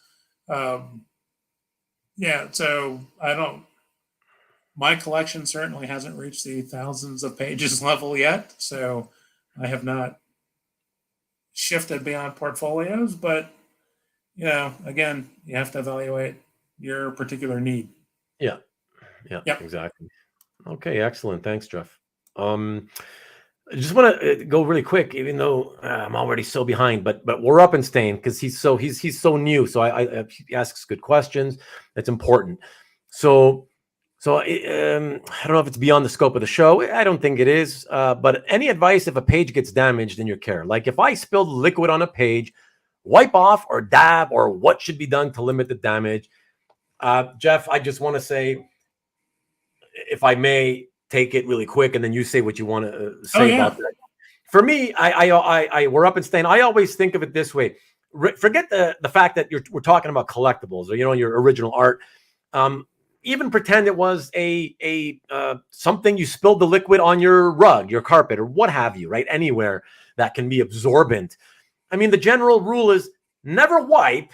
so my collection certainly hasn't reached the thousands of pages level yet. So I have not shifted beyond portfolios, but, again, you have to evaluate your particular need. Yeah, exactly. Okay, excellent. Thanks, Jeff. I just want to go really quick, even though I'm already so behind. But we're up in Stain because he's so new. So he asks good questions. That's important. So I don't know if it's beyond the scope of the show. I don't think it is. But any advice if a page gets damaged in your care, like if I spilled liquid on a page, wipe off or dab, or what should be done to limit the damage? Jeff, I just want to say, if I may, take it really quick, and then you say what you want to say about that. For me, we're up in Stain. I always think of it this way. Forget the fact that we're talking about collectibles or your original art. Even pretend it was a something you spilled the liquid on your rug, your carpet, or what have you, right? Anywhere that can be absorbent. I mean, the general rule is never wipe,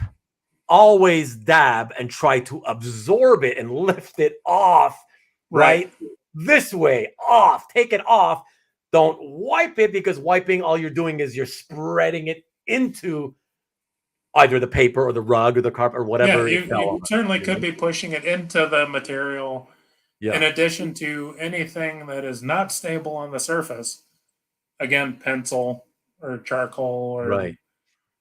always dab, and try to absorb it and lift it off, right? This way, off, take it off. Don't wipe it, because wiping, all you're doing is you're spreading it into either the paper or the rug or the carpet or whatever. Yeah, you certainly could be pushing it into the material. Yeah. In addition to anything that is not stable on the surface, again, pencil or charcoal or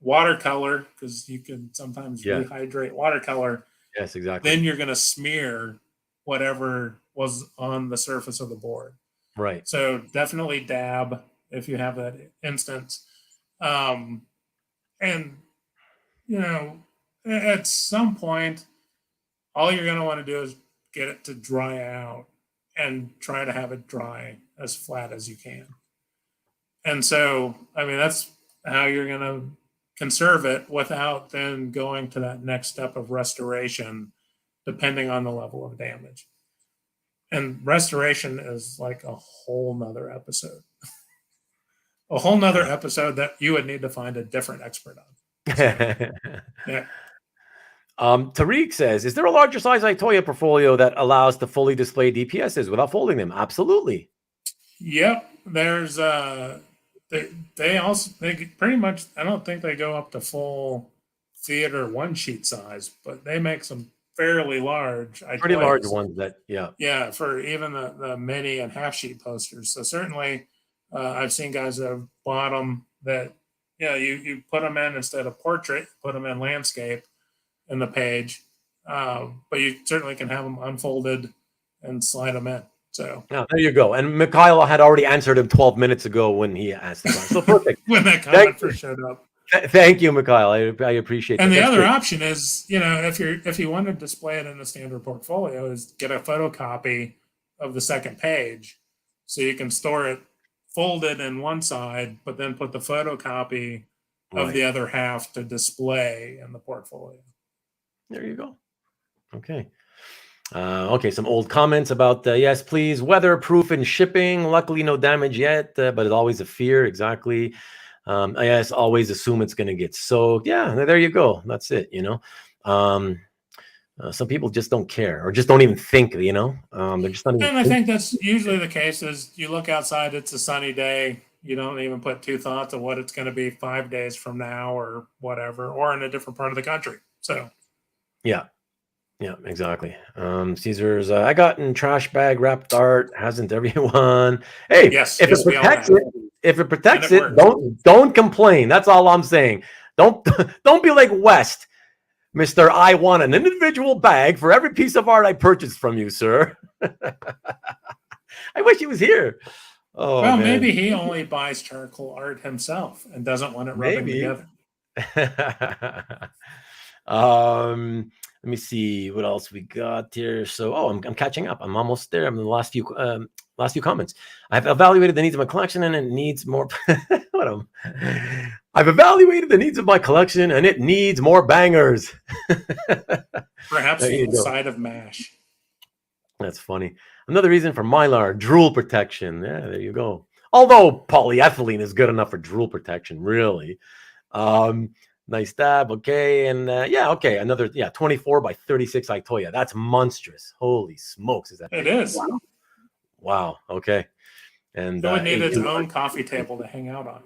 watercolor, because you can sometimes rehydrate watercolor. Yes, exactly. Then you're going to smear whatever was on the surface of the board. Right. So definitely dab if you have that instance. And, at some point, all you're going to want to do is get it to dry out and try to have it dry as flat as you can. And so, I mean, that's how you're going to conserve it without then going to that next step of restoration, depending on the level of damage. And restoration is like a whole nother episode. A whole nother episode that you would need to find a different expert on. So, yeah. Tariq says, is there a larger size Itoya portfolio that allows to fully display DPSs without folding them? Absolutely. Yep. There's they pretty much, I don't think they go up to full theater one sheet size, but they make some fairly large, pretty large ones that for even the mini and half sheet posters. So certainly I've seen guys that have bought them that you put them in, instead of portrait, put them in landscape in the page, but you certainly can have them unfolded and slide them in. So there you go. And Mikhail had already answered him 12 minutes ago when he asked about it. So perfect. When that comment first showed up. Thank you, Mikhail. I appreciate that. And the other option is, if you want to display it in a standard portfolio, is get a photocopy of the second page, so you can store it folded in one side, but then put the photocopy of the other half to display in the portfolio. There you go. Okay. Some old comments about yes, please, weatherproof and shipping. Luckily, no damage yet, but it's always a fear. Exactly. Yes, always assume it's going to get soaked. Yeah, there you go. That's it. Some people just don't care, or just don't even think. They're just not even. And I think that's usually the case. Is you look outside, it's a sunny day. You don't even put two thoughts of what it's going to be 5 days from now, or whatever, or in a different part of the country. So. Yeah, exactly. Caesar's, I got in trash bag wrapped art. Hasn't everyone? Hey, yes, if it protects it, don't complain. That's all I'm saying. Don't be like West, Mr. I want an individual bag for every piece of art I purchased from you, sir. I wish he was here. Oh, well, man. Maybe he only buys charcoal art himself and doesn't want it rubbing together. Let me see what else we got here. So, I'm catching up. I'm almost there. I'm in the last few comments. I've evaluated the needs of my collection, and it needs more. I've evaluated the needs of my collection, and it needs more bangers. Perhaps the side of MASH. That's funny. Another reason for Mylar, drool protection. Yeah, there you go. Although polyethylene is good enough for drool protection, really. Nice dab. Okay. And okay. Another 24 by 36 Itoya. That's monstrous. Holy smokes. Is that it big? Is. Wow. Okay. And it would need its own coffee table to hang out on.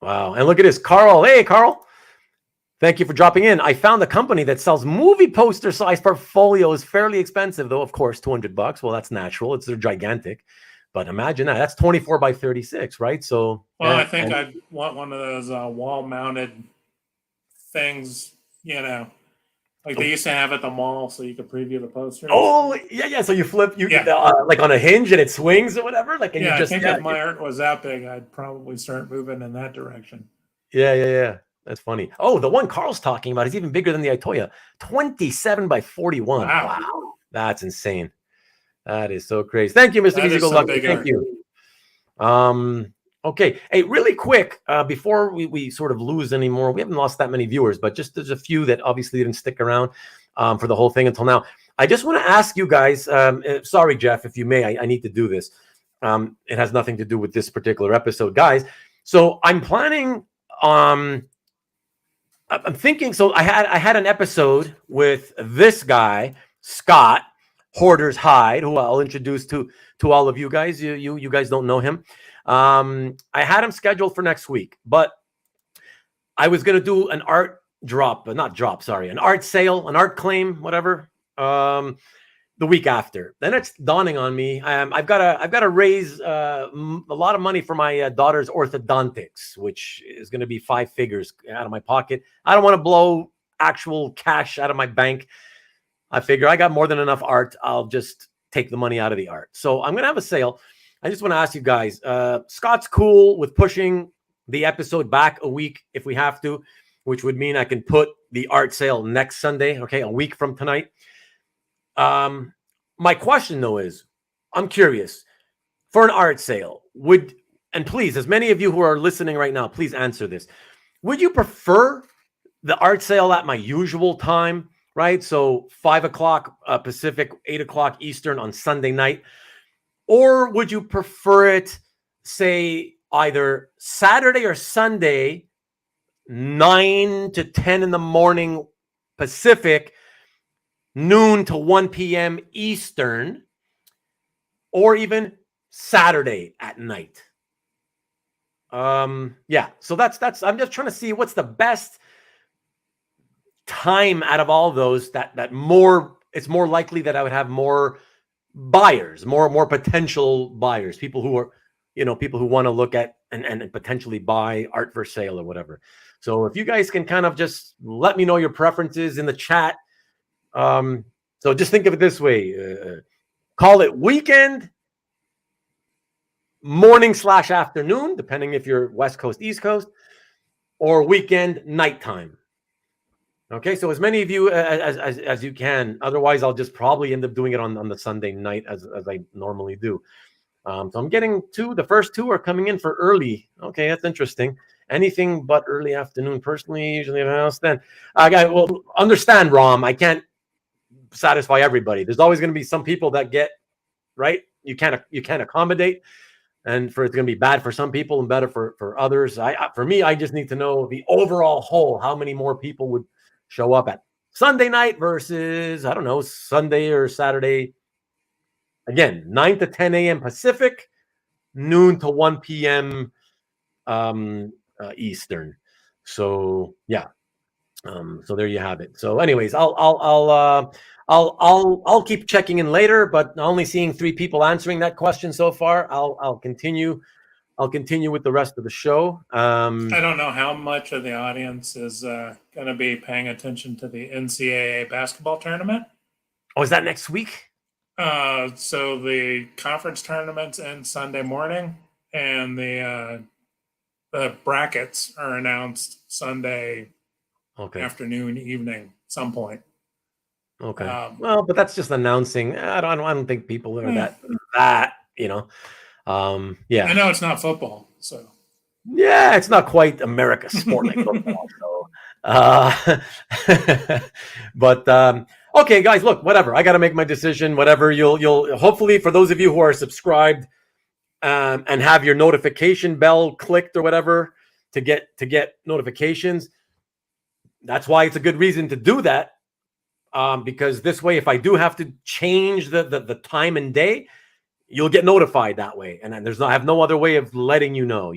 Wow. And look at this. Carl. Hey, Carl. Thank you for dropping in. I found a company that sells movie poster size portfolios, fairly expensive, though, of course, $200. Well, that's natural. They're gigantic. But imagine that. That's 24 by 36, right? So, well, I think I'd want one of those wall-mounted things, like they used to have at the mall, so you could preview the posters. Oh, yeah. So you flip, like on a hinge, and it swings or whatever. Like, and I think if my art was that big, I'd probably start moving in that direction. Yeah. That's funny. Oh, the one Carl's talking about is even bigger than the Itoya. 27 by 41. Wow. That's insane. That is so crazy. Thank you, Mr. Easy Go Lucky. Thank you. Okay. Hey, really quick, before we sort of lose anymore, we haven't lost that many viewers, but just there's a few that obviously didn't stick around for the whole thing until now. I just want to ask you guys, sorry, Jeff, if you may, I need to do this. It has nothing to do with this particular episode, guys. So I'm planning I'm thinking, so I had an episode with this guy, Scott Hoarder's Hide, who I'll introduce to all of you guys. You guys don't know him. I had him scheduled for next week, but I was going to do an art an art sale, an art claim, whatever, the week after. Then it's dawning on me. I've got to raise a lot of money for my daughter's orthodontics, which is going to be 5 figures out of my pocket. I don't want to blow actual cash out of my bank. I figure I got more than enough art. I'll just take the money out of the art. So I'm going to have a sale. I just want to ask you guys, Scott's cool with pushing the episode back a week if we have to, which would mean I can put the art sale next Sunday, okay, a week from tonight. My question though is, I'm curious, for an art sale, and please, as many of you who are listening right now, please answer this. Would you prefer the art sale at my usual time, right? So 5 o'clock Pacific, 8 o'clock Eastern on Sunday night, or would you prefer it, say, either Saturday or Sunday, 9 to 10 in the morning Pacific, noon to 1 p.m. Eastern, or even Saturday at night? So that's I'm just trying to see what's the best time out of all those that it's more likely that I would have more buyers, more potential buyers, people who are, people who want to look at and potentially buy art for sale or whatever. So if you guys can kind of just let me know your preferences in the chat. So just think of it this way, call it weekend, morning/afternoon, depending if you're West Coast, East Coast, or weekend nighttime. Okay, so as many of you as you can. Otherwise, I'll just probably end up doing it on the Sunday night as I normally do. So I'm getting the first 2 are coming in for early. Okay, that's interesting. Anything but early afternoon, personally, usually in the house. Then understand, Rom, I can't satisfy everybody. There's always going to be some people that get right. You can't accommodate, and it's going to be bad for some people and better for others. For me, I just need to know the overall whole. How many more people would show up at Sunday night versus, I don't know, Sunday or Saturday? Again, 9 to 10 a.m. Pacific, noon to 1 p.m. Eastern. So yeah. So there you have it. So anyways, I'll keep checking in later, but only seeing 3 people answering that question so far. I'll continue with the rest of the show. I don't know how much of the audience is going to be paying attention to the NCAA basketball tournament. Oh, is that next week? So the conference tournaments end Sunday morning, and the brackets are announced Sunday afternoon, evening, some point. Okay. Well, but that's just announcing. I don't think people are that. Yeah. I know it's not football, so. Yeah, it's not quite America's sport like football. So, but okay, guys, look, whatever. I got to make my decision. Whatever you'll hopefully, for those of you who are subscribed and have your notification bell clicked or whatever to get notifications. That's why it's a good reason to do that. Because this way, if I do have to change the time and day, you'll get notified that way. And then I have no other way of letting you know,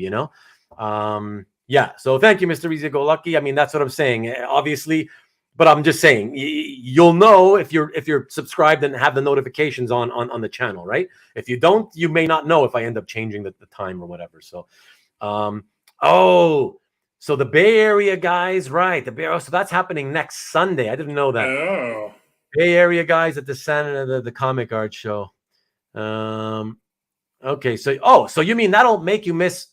Yeah. So thank you, Mr. Easy Go Lucky. I mean, that's what I'm saying. Obviously, But I'm just saying, you'll know if you're subscribed and have the notifications on the channel, right? If you don't, you may not know if I end up changing the time or whatever. So, so the Bay Area guys, right? So that's happening next Sunday. I didn't know that. Oh. Bay Area guys at the Comic Art Show. Okay, so you mean that'll make you miss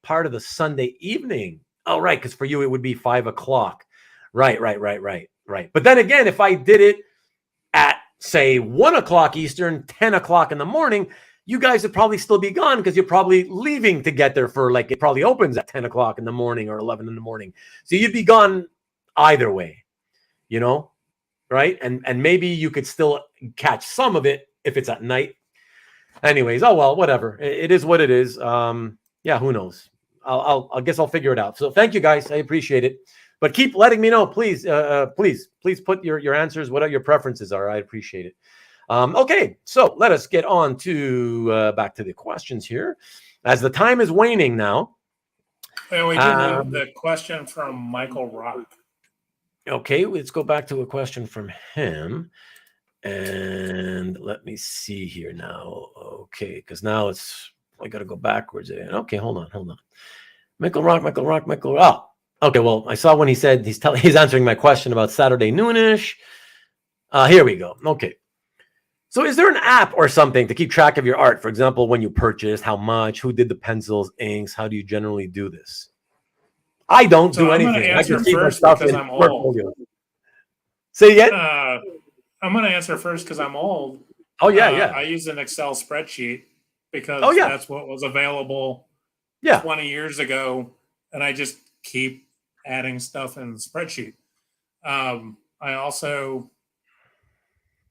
part of the Sunday evening? Oh, right, because for you it would be 5 o'clock. Right. But then again, if I did it at, say, 1 o'clock Eastern, 10 o'clock in the morning, you guys would probably still be gone because you're probably leaving to get there for, like, it probably opens at 10 o'clock in the morning or 11 in the morning. So you'd be gone either way, right? And maybe you could still catch some of it if it's at night. Anyways, oh well, whatever. It is what it is. Yeah, who knows? I guess I'll figure it out. So thank you guys. I appreciate it. But keep letting me know, please. Please put your answers, whatever your preferences are. I appreciate it. Okay, so let us get on to back to the questions here, as the time is waning now. And we do the question from Michael Rock. Okay, let's go back to a question from him. And let me see here now. Okay, because now I got to go backwards. Okay, hold on. Michael Rock. Oh, okay. Well, I saw when he said he's answering my question about Saturday noonish. Here we go. Okay. So is there an app or something to keep track of your art? For example, when you purchased, how much, who did the pencils, inks? How do you generally do this? I don't do anything. I just keep my stuff in portfolio. Say again? I'm going to answer first because I'm old. Oh, yeah. I use an Excel spreadsheet because that's what was available 20 years ago. And I just keep adding stuff in the spreadsheet. I also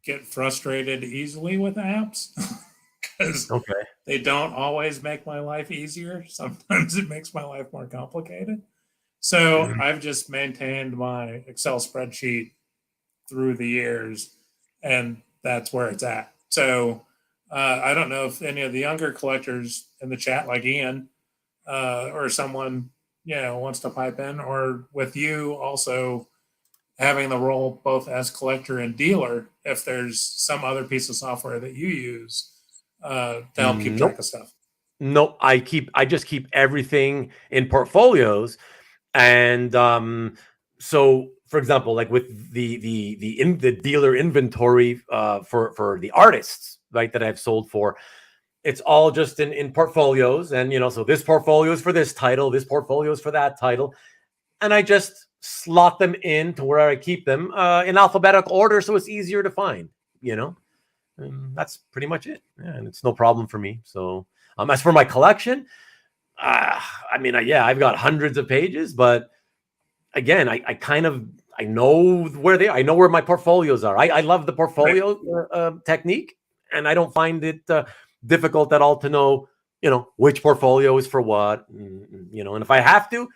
get frustrated easily with apps because they don't always make my life easier. Sometimes it makes my life more complicated. So I've just maintained my Excel spreadsheet through the years, and that's where it's at. So I don't know if any of the younger collectors in the chat, like Ian, or someone, wants to pipe in, or with you also having the role both as collector and dealer, if there's some other piece of software that you use to help keep track of stuff. Nope. I just keep everything in portfolios. And so, for example, like with the dealer inventory for the artists, right, that I've sold for, it's all just in portfolios. And, so this portfolio is for this title, this portfolio is for that title. And I just slot them in to where I keep them in alphabetical order, so it's easier to find, and that's pretty much it. Yeah, and it's no problem for me. So as for my collection, I've got hundreds of pages, but again, I know where they are. I know where my portfolios are. I love the portfolio technique, and I don't find it difficult at all to know, which portfolio is for what, and if I have to,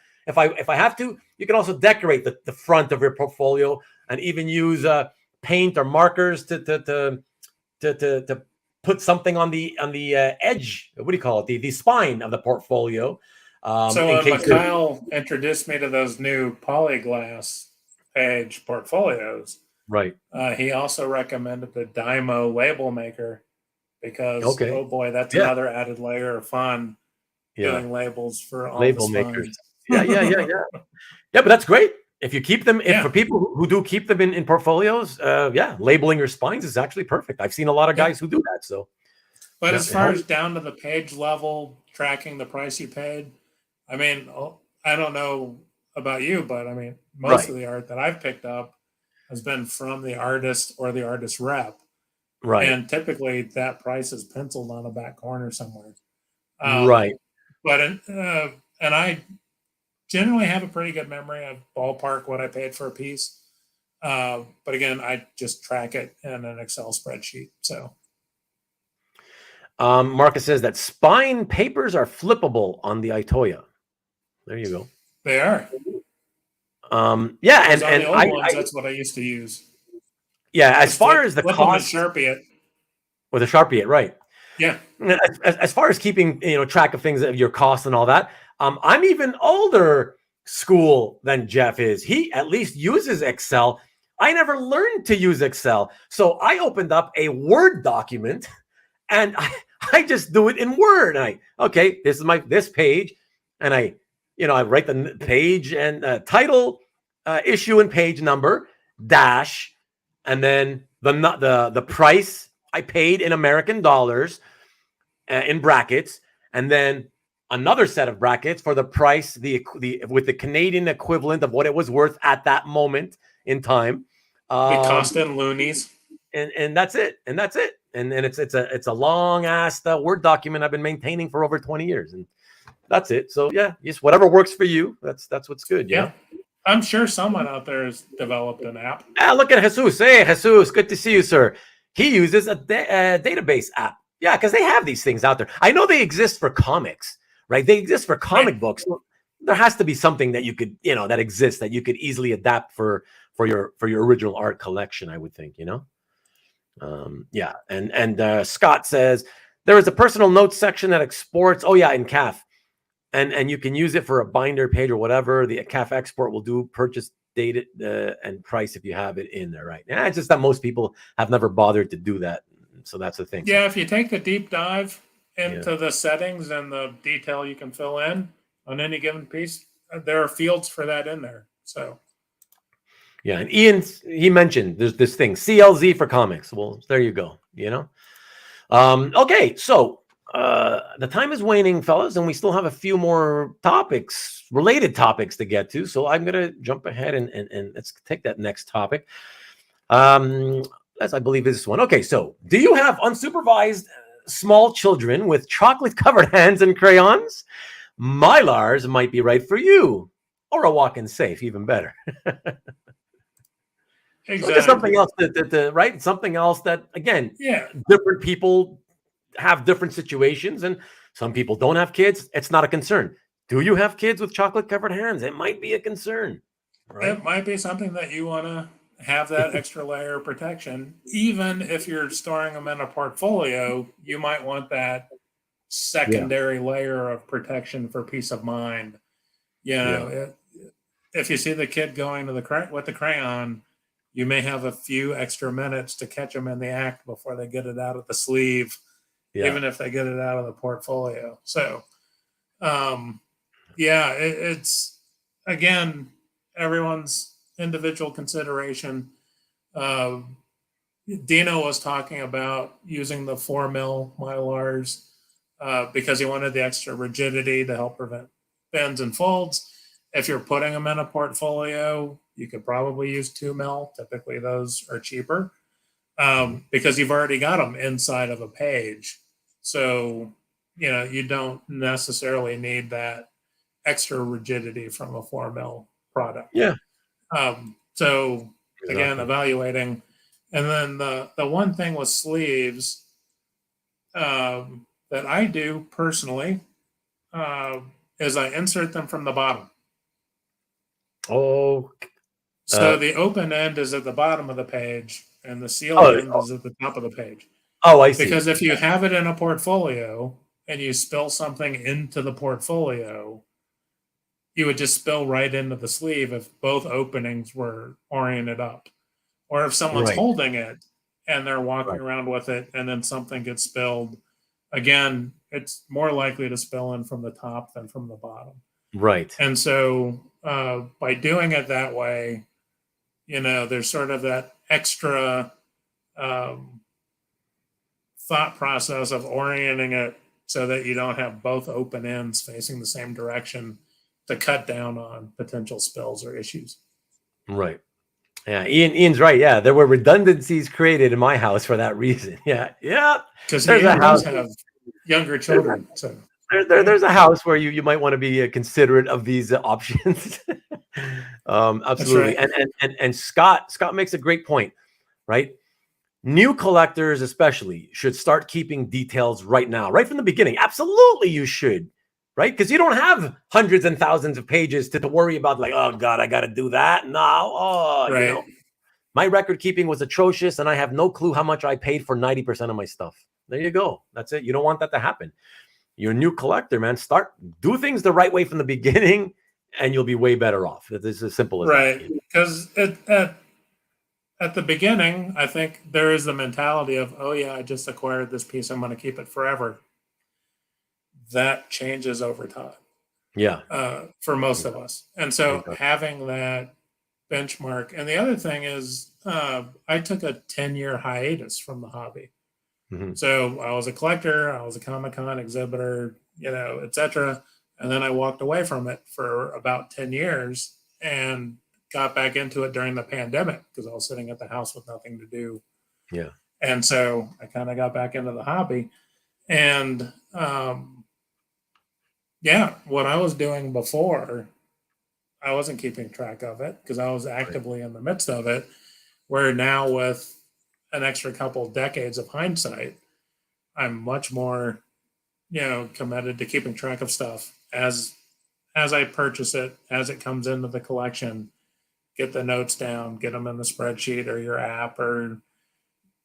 you can also decorate the front of your portfolio and even use paint or markers to put something on the edge. What do you call it? The spine of the portfolio. So Kyle introduced me to those new polyglass edge portfolios. Right. He also recommended the Dymo label maker because oh boy, that's another added layer of fun. Doing labels for all label makers. Yeah. But that's great. If you keep them, for people who do keep them in portfolios, labeling your spines is actually perfect. I've seen a lot of guys who do that. So, but as far as down to the page level, tracking the price you paid, I don't know about you, but most of the art that I've picked up has been from the artist or the artist rep. Right. And typically that price is penciled on a back corner somewhere. Right. But, and I generally have a pretty good memory of ballpark what I paid for a piece. But again, I just track it in an Excel spreadsheet. So. Marcus says that spine papers are flippable on the Itoya. There you go. They are. And the old ones, that's what I used to use. Yeah, as far as the cost, Sharpie it. With a Sharpie it, right? Yeah. As far as keeping track of things, of your costs and all that, I'm even older school than Jeff is. He at least uses Excel I never learned to use Excel. So I opened up a Word document and I just do it in Word. And okay, this is this page. And I write the page and title, issue and page number, dash, and then the price I paid in American dollars in brackets, and then another set of brackets for the price, with the Canadian equivalent of what it was worth at that moment in time. The cost in loonies. And that's it. And that's it. And it's a long ass Word document I've been maintaining for over 20 years. And that's it. So yeah, just whatever works for you. That's what's good. Yeah. I'm sure someone out there has developed an app. Look at Jesus. Hey, Jesus, good to see you, sir. He uses a database app. Yeah, because they have these things out there. I know they exist for comics, right? They exist for comic books. There has to be something that you could, that exists that you could easily adapt for your original art collection, I would think, Yeah. And Scott says there is a personal notes section that exports. Oh yeah, in CAF. And you can use it for a binder page or whatever. The CAF export will do purchase date and price if you have it in there, right? Yeah, it's just that most people have never bothered to do that. So that's the thing. Yeah, if you take the deep dive into the settings and the detail you can fill in on any given piece, there are fields for that in there. So yeah, and Ian, he mentioned there's this thing, CLZ for comics. Well, there you go, Okay, so the time is waning, fellas, and we still have a few more related topics to get to. So I'm going to jump ahead and let's take that next topic. As I believe is this one. Okay, so do you have unsupervised small children with chocolate-covered hands and crayons? Mylars might be right for you, or a walk-in safe, even better. Exactly. So just something else right? Something else that, again, different people have different situations, and some people don't have kids. It's not a concern. Do you have kids with chocolate-covered hands? It might be a concern. Right? It might be something that you want to have that extra layer of protection. Even if you're storing them in a portfolio, you might want that secondary layer of protection for peace of mind. If you see the kid going to with the crayon, you may have a few extra minutes to catch them in the act before they get it out of the sleeve, even if they get it out of the portfolio. So, it's, again, everyone's individual consideration. Dino was talking about using the 4mm Mylars because he wanted the extra rigidity to help prevent bends and folds. If you're putting them in a portfolio, you could probably use 2mm. Typically, those are cheaper because you've already got them inside of a page. So, you don't necessarily need that extra rigidity from a 4mm product. Yeah. So again, evaluating, and then the one thing with sleeves that I do personally is I insert them from the bottom. Oh, so the open end is at the bottom of the page, and the sealed end is at the top of the page. Oh, I see. Because if you have it in a portfolio and you spill something into the portfolio, you would just spill right into the sleeve if both openings were oriented up. Or if someone's holding it and they're walking around with it and then something gets spilled, again, it's more likely to spill in from the top than from the bottom. Right. And so by doing it that way, there's sort of that extra thought process of orienting it so that you don't have both open ends facing the same direction to cut down on potential spills or issues. Right. Yeah, Ian's right. Yeah, there were redundancies created in my house for that reason. Yeah. Because Ian does have younger children. So there's a house where you might want to be considerate of these options. Absolutely. Right. And Scott makes a great point, right? New collectors especially should start keeping details right now, right from the beginning. Absolutely, you should. Right? Because you don't have hundreds and thousands of pages to worry about, like, oh, God, I got to do that. No. My record keeping was atrocious, and I have no clue how much I paid for 90% of my stuff. There you go. That's it. You don't want that to happen. You're a new collector, man. Do things the right way from the beginning, and you'll be way better off. It's as simple as that. Right. Because at the beginning, I think there is the mentality of, oh yeah, I just acquired this piece, I'm going to keep it forever. That changes over time. Yeah. For most of us. And so having that benchmark, and the other thing is, I took a 10-year hiatus from the hobby. Mm-hmm. So I was a collector, I was a Comic-Con exhibitor, etc. And then I walked away from it for about 10 years and got back into it during the pandemic because I was sitting at the house with nothing to do. Yeah. And so I kind of got back into the hobby. And what I was doing before, I wasn't keeping track of it because I was actively in the midst of it. Where now, with an extra couple decades of hindsight, I'm much more, committed to keeping track of stuff as I purchase it, as it comes into the collection. Get the notes down, get them in the spreadsheet or your app, or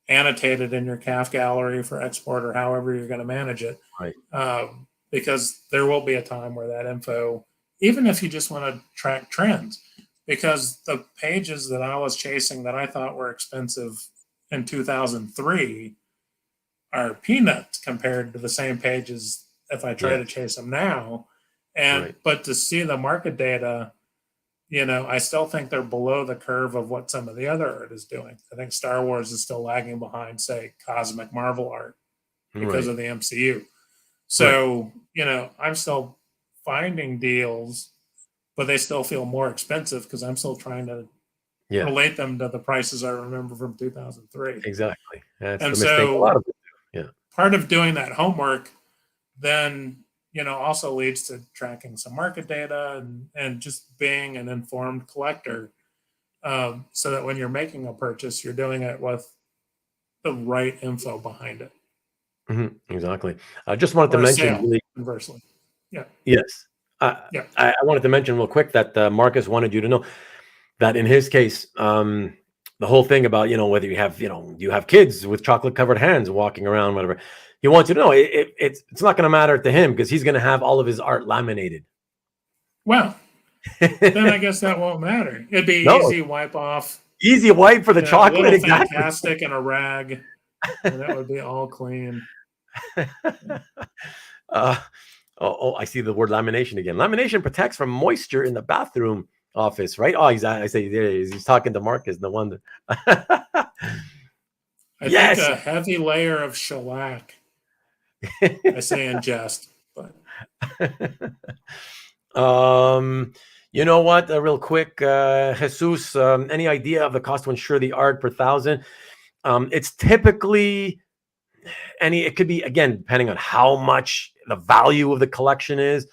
annotated in your CAF gallery for export, or however you're going to manage it. Right. Because there will be a time where that info, even if you just want to track trends, because the pages that I was chasing that I thought were expensive in 2003 are peanuts compared to the same pages if I try to chase them now. And but to see the market data, I still think they're below the curve of what some of the other art is doing. I think Star Wars is still lagging behind, say, cosmic Marvel art because of the MCU. So, I'm still finding deals, but they still feel more expensive because I'm still trying to relate them to the prices I remember from 2003. Exactly. That's and the mistake a lot of people do. Part of doing that homework then, also leads to tracking some market data and just being an informed collector, so that when you're making a purchase, you're doing it with the right info behind it. Mm-hmm. Exactly. I just wanted to mention conversely. Yeah. Yes. I wanted to mention real quick that Marcus wanted you to know that in his case, the whole thing about, whether you have, you have kids with chocolate covered hands walking around, whatever, he wants you to know it's not going to matter to him because he's going to have all of his art laminated. Well, then I guess that won't matter. It'd be easy wipe off. Easy wipe for the chocolate. A little fantastic and a rag. And that would be all clean. I see the word lamination again. Lamination protects from moisture in the bathroom office, right? Oh, he's talking to Marcus. No wonder. I think a heavy layer of shellac. I say in jest, but you know what? Real quick, Jesus, any idea of the cost to insure the art per 1,000? It's typically it could be, again, depending on how much the value of the collection is.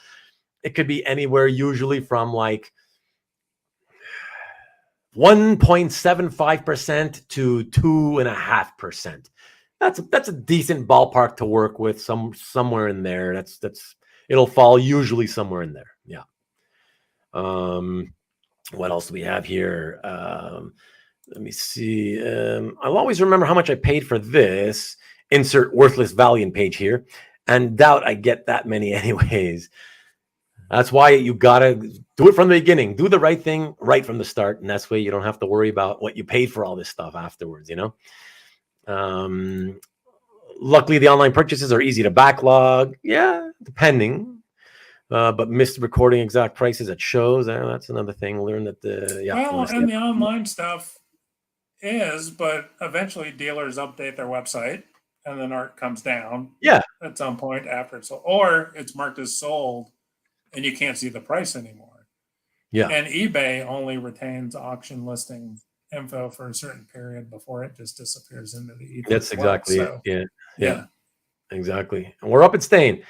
It could be anywhere, usually from like 1.75% to 2.5%. That's a decent ballpark to work with. Somewhere in there. That's it'll fall usually somewhere in there. Yeah. What else do we have here? Let me see. I'll always remember how much I paid for this. Insert worthless Valiant page here, and doubt I get that many anyways. That's why you gotta do it from the beginning. Do the right thing right from the start, and that's why you don't have to worry about what you paid for all this stuff afterwards. Luckily, the online purchases are easy to backlog. Yeah, depending. But missed recording exact prices at shows. That's another thing. Learn that the and the online stuff is, but eventually dealers update their website, and then art comes down. Yeah, at some point after it's sold, or it's marked as sold, and you can't see the price anymore. Yeah, and eBay only retains auction listing info for a certain period before it just disappears into the ether. That's exactly it. So, yeah, exactly. And we're up at staying.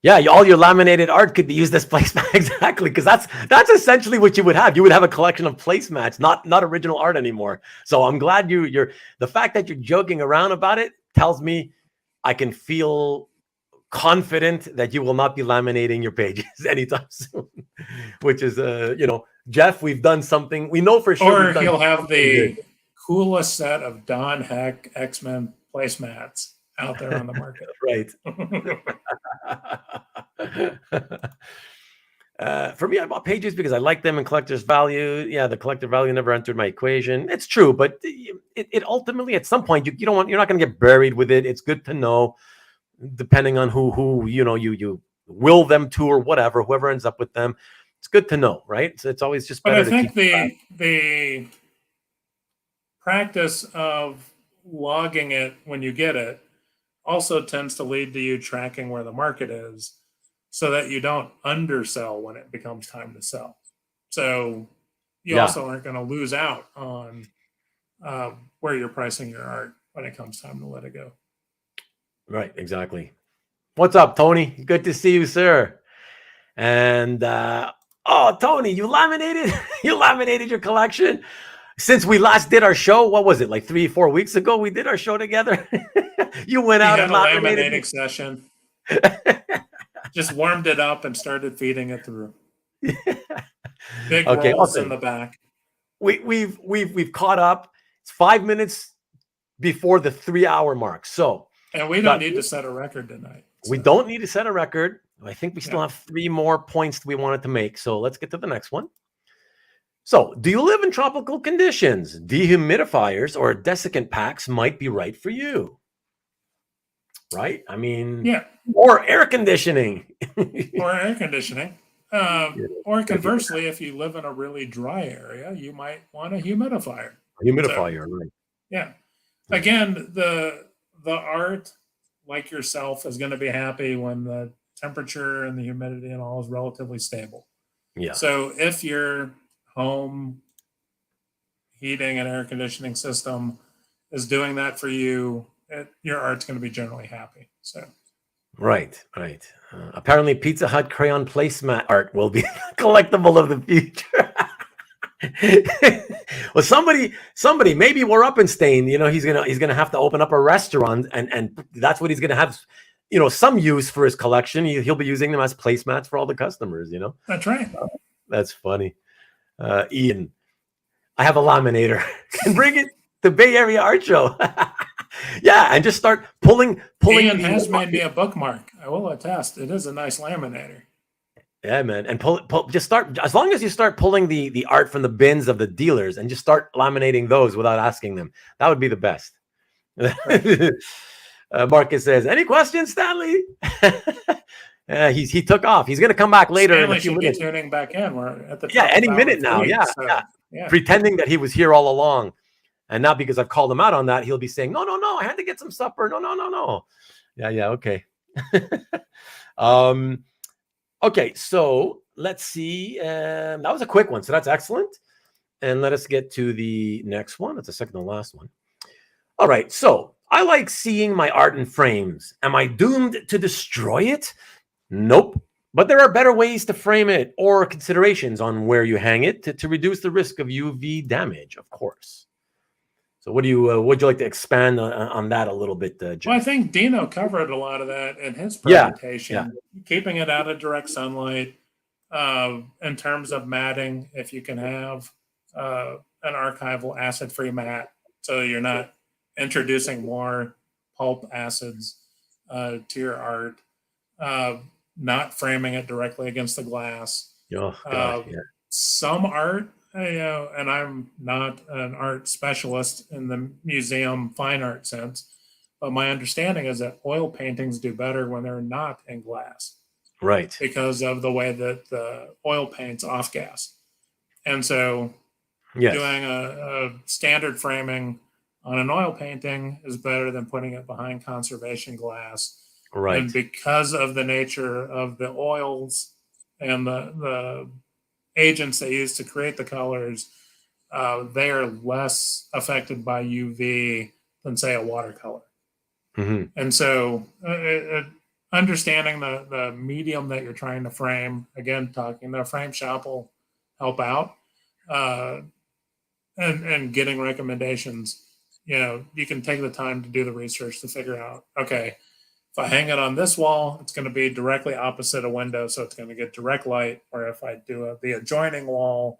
Yeah, all your laminated art could be used as placemat. Exactly, because that's essentially what you would have. You would have a collection of placemats, not original art anymore. So I'm glad you're the fact that you're joking around about it tells me I can feel confident that you will not be laminating your pages anytime soon. Which is Jeff, we've done something. We know for sure. Or he'll have the coolest set of Don Heck X-Men placemats out there on the market. Right. For me, I bought pages because I like them and collector's value. Yeah, the collector value never entered my equation. It's true, but it ultimately, at some point, you're not going to get buried with it. It's good to know, depending on who you will them to or whatever, whoever ends up with them. It's good to know, right? So it's always just better. But I think the practice of logging it when you get it also tends to lead to you tracking where the market is, so that you don't undersell when it becomes time to sell. So you also aren't going to lose out on where you're pricing your art when it comes time to let it go. Right, exactly. What's up, Tony? Good to see you, sir. And oh, Tony, you laminated your collection since we last did our show. What was it, like 3-4 weeks ago? We did our show together. You went out and laminated. Laminating session. Just warmed it up and started feeding it through. Big rolls in the back. We've caught up. It's 5 minutes before the 3-hour mark. So, and we don't need to set a record tonight. So. We don't need to set a record. I think we still have 3 more points we wanted to make. So let's get to the next one. So, do you live in tropical conditions? Dehumidifiers or desiccant packs might be right for you. Right? I mean, or air conditioning. Or air conditioning. Or conversely, if you live in a really dry area, you might want a humidifier. Right. Yeah. Again, the art, like yourself, is going to be happy when the temperature and the humidity and all is relatively stable. Yeah. So if your home heating and air conditioning system is doing that for you, your art's going to be generally happy. So. Right. Apparently, Pizza Hut crayon placemat art will be collectible of the future. Well, somebody, maybe we're up in Stain. He's gonna have to open up a restaurant, and that's what he's gonna have. Some use for his collection. He'll be using them as placemats for all the customers. That's right. That's funny. Ian, I have a laminator. Can bring it to Bay Area Art Show. Yeah, and just start pulling. Ian has made me a bookmark. I will attest. It is a nice laminator. Yeah, man. And just start, as long as you start pulling the art from the bins of the dealers and just start laminating those without asking them. That would be the best. Right. Marcus says, any questions, Stanley? He took off. He's going to come back later. Stanley should be tuning back in. We're at the top any minute now. Yeah. Pretending that he was here all along. And not because I've called him out on that, he'll be saying, no, I had to get some supper. No. Yeah, okay. Okay, so let's see. That was a quick one, so that's excellent. And let us get to the next one. That's the second to last one. All right, so I like seeing my art in frames. Am I doomed to destroy it? Nope. But there are better ways to frame it or considerations on where you hang it to reduce the risk of UV damage, of course. So would you like to expand on that a little bit, Jeff? Well, I think Dino covered a lot of that in his presentation. Yeah. Keeping it out of direct sunlight, in terms of matting, if you can have an archival acid-free mat, so you're not introducing more pulp acids to your art, not framing it directly against the glass. Oh, God, Some art, and I'm not an art specialist in the museum fine art sense, but my understanding is that oil paintings do better when they're not in glass. Right. Because of the way that the oil paints off gas. And so doing a standard framing on an oil painting is better than putting it behind conservation glass. Right. And because of the nature of the oils and the agents they use to create the colors, they are less affected by UV than, say, a watercolor. Mm-hmm. And so understanding the medium that you're trying to frame, again, talking to a frame shop will help out, and getting recommendations. You can take the time to do the research to figure out, okay, if I hang it on this wall, it's going to be directly opposite a window, so it's going to get direct light. Or if I do the adjoining wall,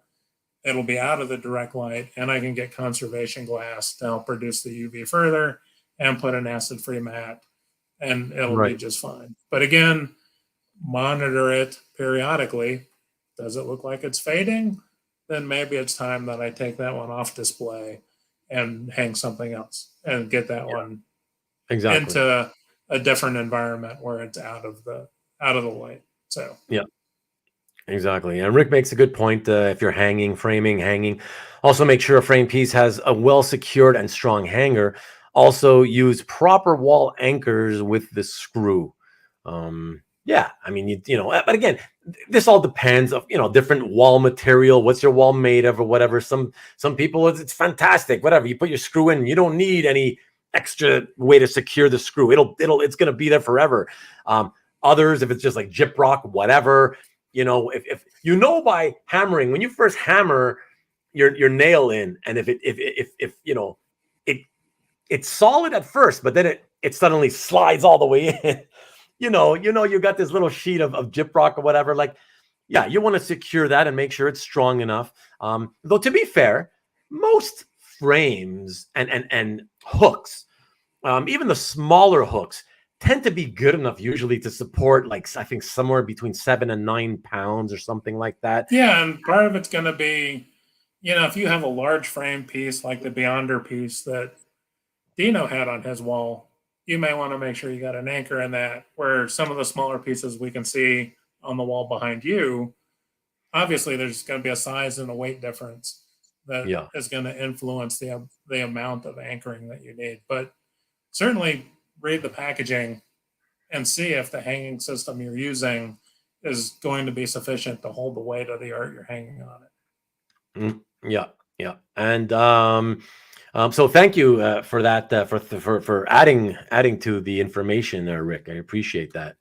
it'll be out of the direct light, and I can get conservation glass to help reduce the UV further and put an acid-free mat, and it'll be just fine. But again, monitor it periodically Does it look like it's fading? Then maybe it's time that I take that one off display and hang something else and get that one into a different environment where it's out of the light. So yeah, exactly. And Rick makes a good point. If you're framing, also make sure a frame piece has a well secured and strong hanger. Also use proper wall anchors with the screw. Yeah, I mean, you know, but again, this all depends of, you know, different wall material. What's your wall made of, or whatever. Some people, it's fantastic. Whatever, you put your screw in, you don't need any extra way to secure the screw. It's going to be there forever. Others, if it's just like gyprock, whatever, you know, if you know by hammering, when you first hammer your nail in, and if you know it's solid at first, but then it suddenly slides all the way in. You got this little sheet of gyprock or whatever. Like, yeah, you want to secure that and make sure it's strong enough. Though to be fair, most frames and hooks, even the smaller hooks, tend to be good enough usually to support, like, I think somewhere between 7 and 9 pounds or something like that. Yeah, and part of it's going to be, you know, if you have a large frame piece like the Beyonder piece that Dino had on his wall, you may want to make sure you got an anchor in that, where some of the smaller pieces we can see on the wall behind you, obviously there's going to be a size and a weight difference that is going to influence the amount of anchoring that you need. But certainly read the packaging and see if the hanging system you're using is going to be sufficient to hold the weight of the art you're hanging on it. Yeah. And so thank you for that, for adding to the information there, Rick. I appreciate that.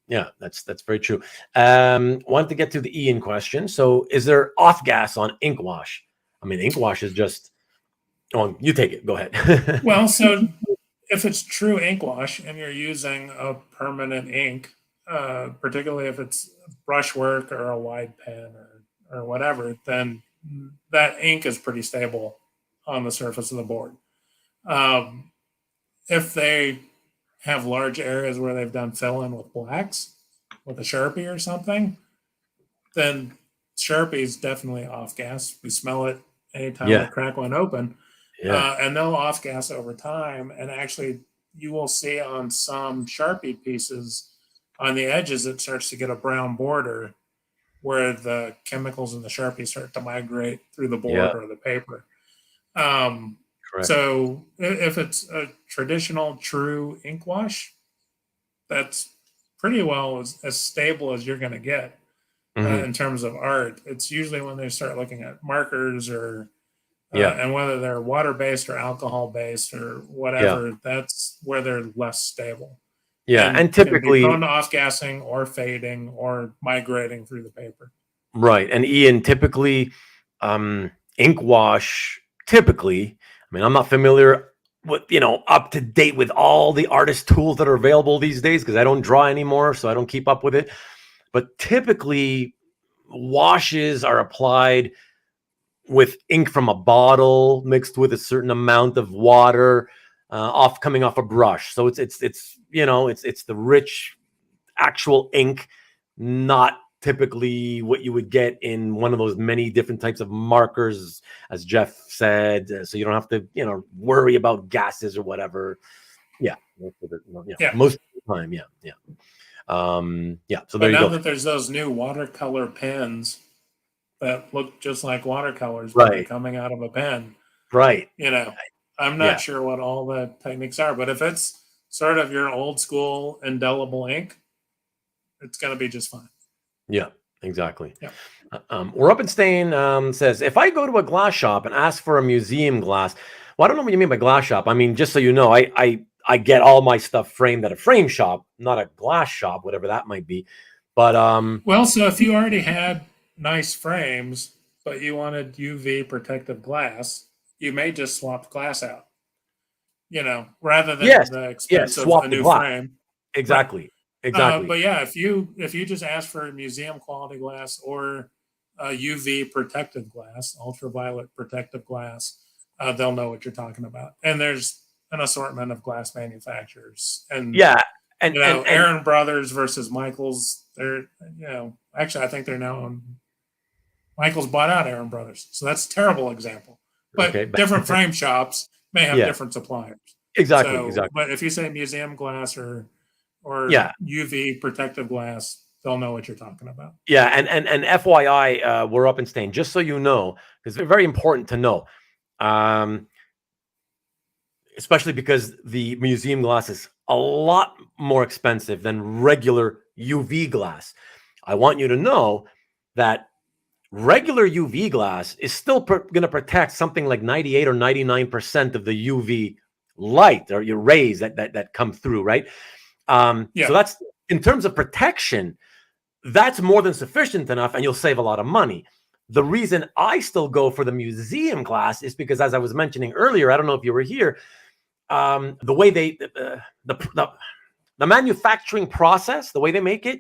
Yeah, that's very true. Wanted to get to the Ian question. So is there off gas on ink wash? I mean, ink wash is just, you take it, go ahead. Well, so if it's true ink wash and you're using a permanent ink, particularly if it's brushwork or a wide pen or whatever, then that ink is pretty stable on the surface of the board. If they have large areas where they've done fill-in with blacks, with a Sharpie or something, then Sharpie's definitely off gas. We smell it anytime we crack one open. And they'll off gas over time. And actually, you will see on some Sharpie pieces, on the edges, it starts to get a brown border where the chemicals in the Sharpie start to migrate through the board or the paper. So if it's a traditional true ink wash, that's pretty well as stable as you're going to get in terms of art. It's usually when they start looking at markers or and whether they're water-based or alcohol-based or whatever, that's where they're less stable. And typically prone to off-gassing or fading or migrating through the paper. Right. And Ian, typically ink wash, typically, I mean, I'm not familiar with, up to date with all the artist tools that are available these days because I don't draw anymore, so I don't keep up with it. But typically, washes are applied with ink from a bottle mixed with a certain amount of water coming off a brush. So it's the rich actual ink, not typically what you would get in one of those many different types of markers, as Jeff said. So you don't have to, worry about gases or whatever. Most of the time. So there you go. Now that there's those new watercolor pens that look just like watercolors, but they're coming out of a pen. Right. I'm not sure what all the techniques are, but if it's sort of your old school indelible ink, it's going to be just fine. Yeah, exactly. Rubenstein says, if I go to a glass shop and ask for a museum glass, well, I don't know what you mean by glass shop. I mean, just so you know, I get all my stuff framed at a frame shop, not a glass shop, whatever that might be. But well, so if you already had nice frames, but you wanted UV protective glass, you may just swap glass out. Rather than the expense of a new frame. Exactly. Right. Exactly. But yeah, if you just ask for museum quality glass or UV protective glass, ultraviolet protective glass, they'll know what you're talking about. And there's an assortment of glass manufacturers. And And, Aaron Brothers versus Michaels. They're, actually, I think they're now on. Michaels bought out Aaron Brothers, so that's a terrible example. But different frame shops may have different suppliers. Exactly. But if you say museum glass or UV protective glass, they'll know what you're talking about. Yeah, and FYI, we're up in stain, just so you know, because it's very important to know. Especially because the museum glass is a lot more expensive than regular UV glass. I want you to know that regular UV glass is still going to protect something like 98 or 99% of the UV light or your rays that come through, right? So that's, in terms of protection, that's more than sufficient enough, and you'll save a lot of money. The reason I still go for the museum glass is because, as I was mentioning earlier, I don't know if you were here, the way the manufacturing process, the way they make it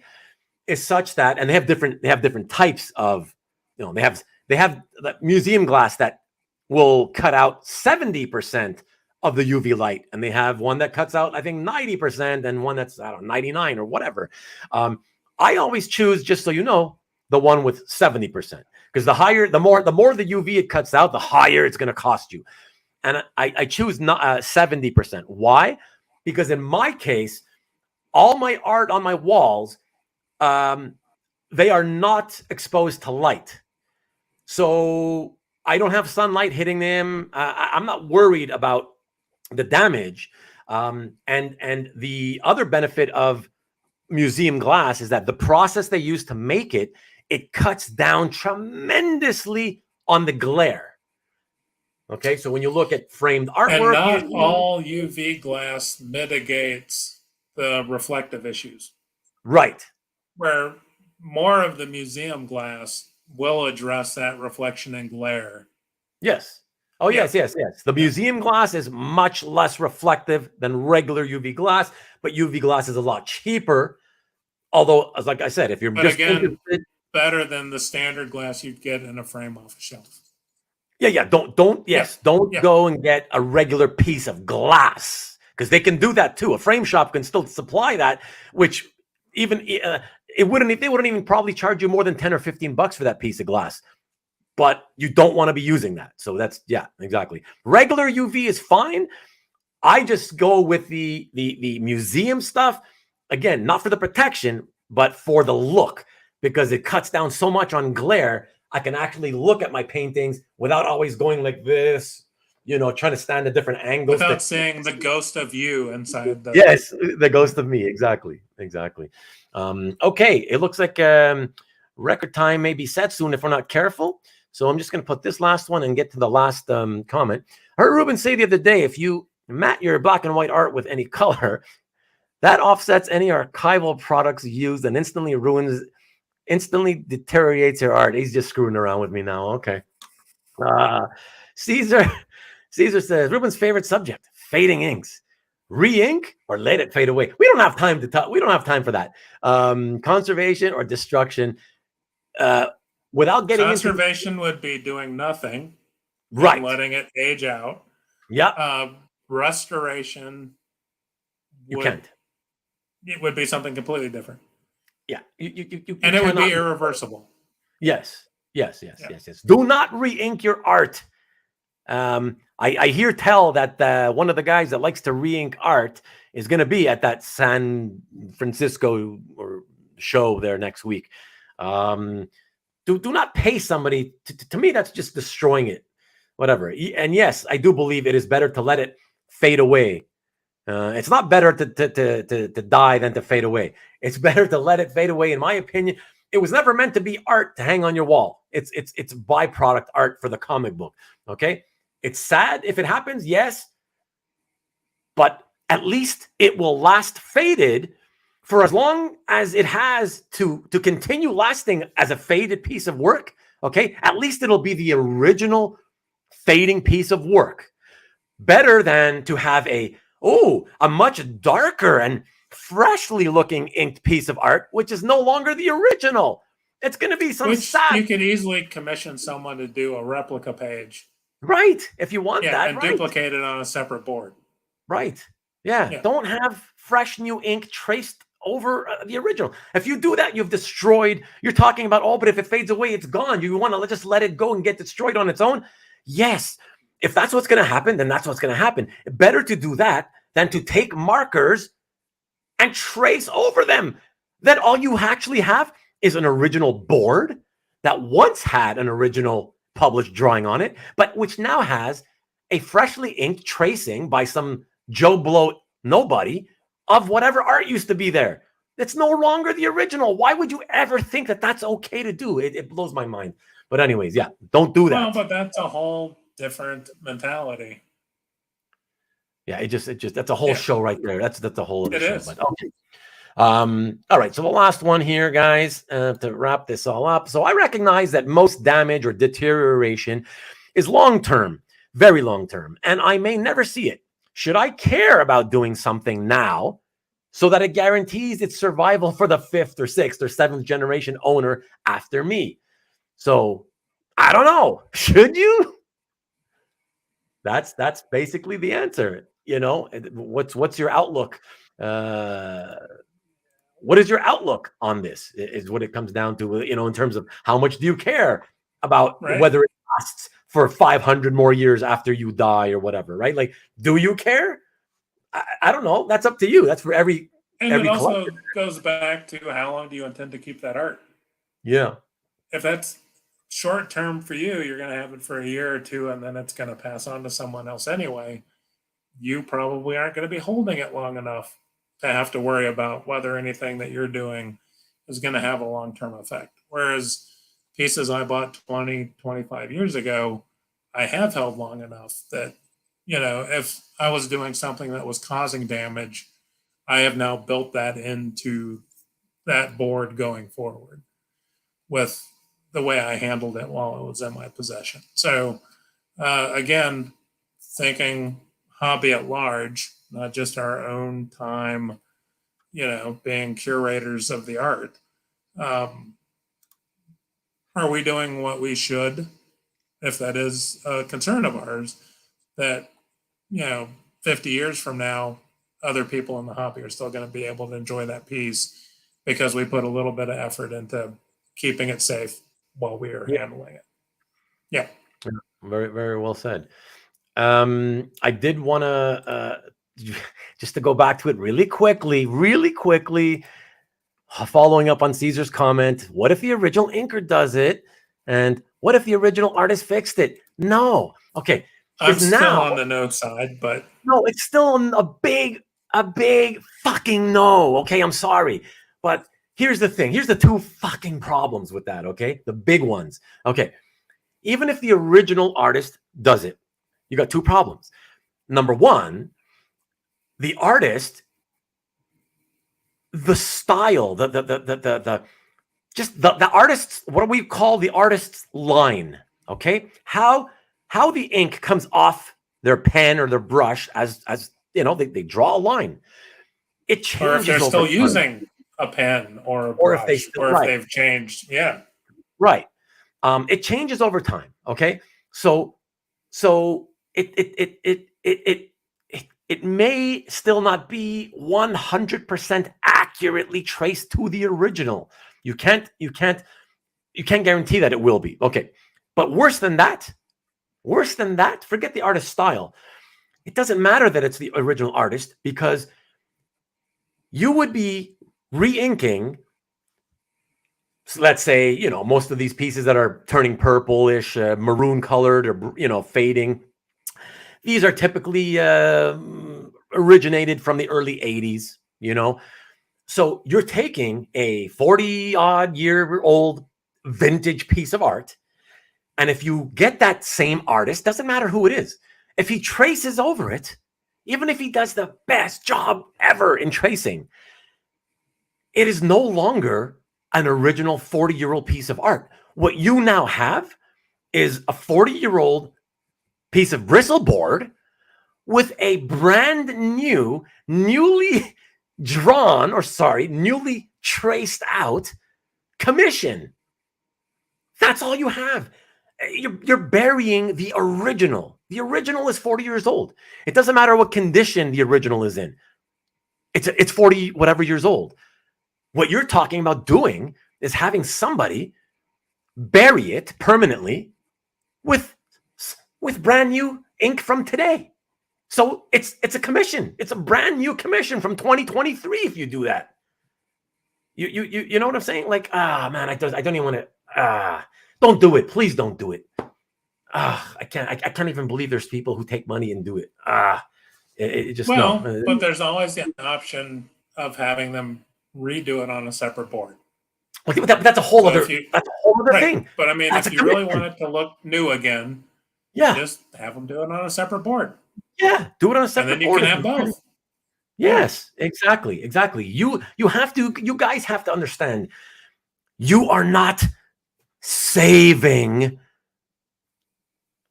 is such that, and they have different types of, they have the museum glass that will cut out 70% of the UV light, and they have one that cuts out, I think, 90%, and one that's, I don't know, 99 or whatever. I always choose, just so you know, the one with 70%, because the more the UV it cuts out, the higher it's going to cost you. And I choose 70%. Why? Because in my case, all my art on my walls, they are not exposed to light. So I don't have sunlight hitting them. I'm not worried about the damage. And the other benefit of museum glass is that the process they use to make it, it cuts down tremendously on the glare. Okay, so when you look at framed artwork, and not all UV glass mitigates the reflective issues. Right. Where more of the museum glass will address that reflection and glare. Yes. Oh, yes. The museum glass is much less reflective than regular UV glass, but UV glass is a lot cheaper. Although, as like I said, if you're interested, better than the standard glass you'd get in a frame off a shelf. Don't go and get a regular piece of glass, because they can do that too. A frame shop can still supply that, which even they wouldn't even probably charge you more than 10 or 15 bucks for that piece of glass. But you don't want to be using that. So that's, exactly. Regular UV is fine. I just go with the museum stuff. Again, not for the protection, but for the look, because it cuts down so much on glare. I can actually look at my paintings without always going like this, trying to stand at different angles. Without seeing the ghost of you inside the... Yes, the ghost of me. Exactly. Okay, it looks like record time may be set soon if we're not careful. So I'm just going to put this last one and get to the last comment. I heard Ruben say the other day, if you matte your black and white art with any color, that offsets any archival products used and instantly deteriorates your art. He's just screwing around with me now. Okay. Caesar says, Ruben's favorite subject, fading inks. Re-ink or let it fade away. We don't have time to talk. We don't have time for that. Conservation or destruction. Without getting conservation would be doing nothing, right? Letting it age out. Yeah. Restoration. You can't. It would be something completely different. Yeah. And it would be irreversible. Yes. Do not re-ink your art. I hear tell that one of the guys that likes to re-ink art is going to be at that San Francisco show there next week. Do not pay somebody. To me, that's just destroying it. Whatever. And yes, I do believe it is better to let it fade away. It's not better to die than to fade away. It's better to let it fade away. In my opinion, it was never meant to be art to hang on your wall. It's byproduct art for the comic book. Okay. It's sad if it happens. Yes. But at least it will last faded for as long as it has to continue lasting as a faded piece of work. Okay. At least it'll be the original fading piece of work. Better than to have a much darker and freshly looking inked piece of art, which is no longer the original. It's going to be some sad. You could easily commission someone to do a replica page. Right. If you want that. And duplicate it on a separate board. Right. Yeah, don't have fresh new ink traced over the original. If you do that, you've destroyed. You're talking about, oh, but if it fades away, it's gone. You want to just let it go and get destroyed on its own? Yes. If that's what's going to happen, then that's what's going to happen. Better to do that than to take markers and trace over them. Then all you actually have is an original board that once had an original published drawing on it, but which now has a freshly inked tracing by some Joe Blow nobody of whatever art used to be there. It's no longer the original. Why would you ever think that that's okay to do? It blows my mind. But anyways, yeah, don't do that. Well, but that's a whole different mentality. Yeah, it just that's a whole show right there. That's the whole other show. Is. But okay. All right, so the last one here, guys, to wrap this all up. So I recognize that most damage or deterioration is long-term, very long-term, and I may never see it. Should I care about doing something now so that it guarantees its survival for the 5th or 6th or 7th generation owner after me? So I don't know. Should you? That's basically the answer. You know, what's your outlook? What is your outlook on this? Is what it comes down to. You know, in terms of how much do you care about whether it lasts for 500 more years after you die or whatever, right? Like, do you care? I don't know. That's up to you. That's for every. And every it also collector. goes back to how long do you intend to keep that art? Yeah. If that's short term for you, you're going to have it for a year or two, and then it's going to pass on to someone else anyway. You probably aren't going to be holding it long enough to have to worry about whether anything that you're doing is going to have a long-term effect. Whereas pieces I bought 20, 25 years ago, I have held long enough that, you know, if I was doing something that was causing damage, I have now built that into that board going forward with the way I handled it while it was in my possession. So again, thinking hobby at large, not just our own time, you know, being curators of the art. Are we doing what we should, if that is a concern of ours, that, you know, 50 years from now, other people in the hobby are still going to be able to enjoy that piece because we put a little bit of effort into keeping it safe while we are handling it. Yeah. Very, very well said. I did want to, just to go back to it really quickly, following up on Caesar's comment, what if the original inker does it? And what if the original artist fixed it? No. Okay. I'm still on the no side, but no, it's still a big fucking no. Okay, I'm sorry. But here's the thing. Here's the two fucking problems with that, okay? The big ones. Okay. Even if the original artist does it, you got two problems. Number one, the artist, the style, the artist's, what do we call the artist's line? Okay, how the ink comes off their pen or their brush as you know, they draw a line. It changes. Or if they're still using a pen or a brush, if they've changed, right. It changes over time. Okay, so it may still not be 100% accurately traced to the original. You can't guarantee that it will be. Okay. But worse than that, forget the artist's style. It doesn't matter that it's the original artist, because you would be re-inking, let's say, you know, most of these pieces that are turning purplish, maroon colored, or, you know, fading. These are typically originated from the early 80s, you know. So you're taking a 40-odd-year-old vintage piece of art, and if you get that same artist, doesn't matter who it is, if he traces over it, even if he does the best job ever in tracing, it is no longer an original 40-year-old piece of art. What you now have is a 40-year-old piece of bristle board with a brand new, newly traced out commission. That's all you have. you're burying the original. The original is 40 years old. It doesn't matter what condition the original is in. It's 40 whatever years old. What you're talking about doing is having somebody bury it permanently with brand new ink from today. So it's a commission. It's a brand new commission from 2023 if you do that. You know what I'm saying? Like, man, I don't even want to. Don't do it. Please don't do it. I can't even believe there's people who take money and do it. It just no. But there's always the option of having them redo it on a separate board. That's a whole other. That's a whole other thing. But I mean, if you really want it to look new again, just have them do it on a separate board. Yeah, do it on a separate board. And then you can have both. Yes, exactly. You guys have to understand. You are not saving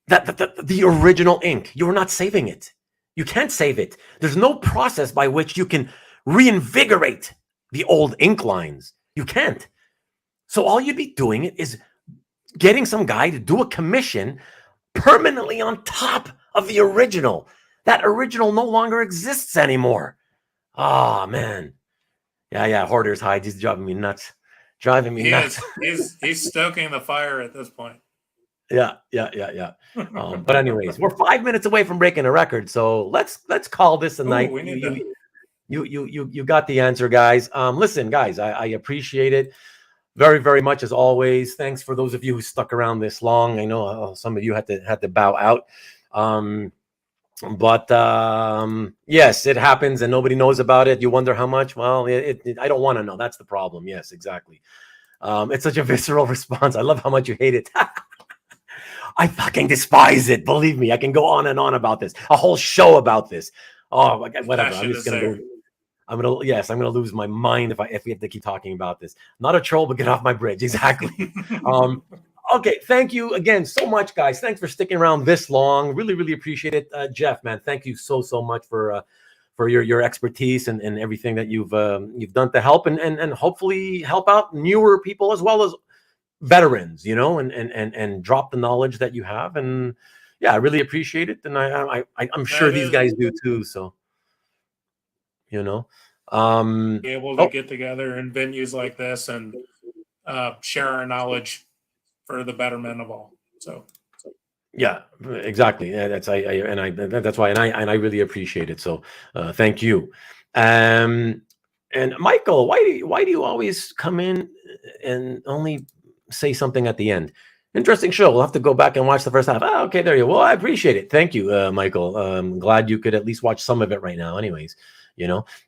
the original ink. You're not saving it. You can't save it. There's no process by which you can reinvigorate the old ink lines. You can't. So all you'd be doing is getting some guy to do a commission permanently on top of the original. That original no longer exists anymore. Oh, man. Yeah, Hoarder's Hide. He's driving me nuts. He's stoking the fire at this point. Yeah. But anyways, we're 5 minutes away from breaking a record, so let's call this a night. You got the answer, guys. Listen, guys, I appreciate it very, very much as always. Thanks for those of you who stuck around this long. I know some of you had to bow out. But yes, it happens and nobody knows about it. You wonder how much? Well, I don't want to know. That's the problem. Yes, exactly. It's such a visceral response. I love how much you hate it. I fucking despise it. Believe me, I can go on and on about this. A whole show about this. Oh, whatever. I'm just gonna go. I'm gonna lose my mind if we have to keep talking about this. Not a troll, but get off my bridge. Exactly. Okay, thank you again so much, guys. Thanks for sticking around this long. Really, really appreciate it. Jeff, man, thank you so much for your expertise and everything that you've done to help and hopefully help out newer people as well as veterans, and drop the knowledge that you have. And yeah, I really appreciate it. And I'm sure these guys do too. So, be able to get together in venues like this and share our knowledge for the betterment of all. So yeah, exactly. Yeah, that's why I really appreciate it. So thank you. And Michael, why do you always come in and only say something at the end? Interesting show. We'll have to go back and watch the first half. Okay, there you go. Well, I appreciate it. Thank you, Michael. I'm glad you could at least watch some of it right now. Anyways,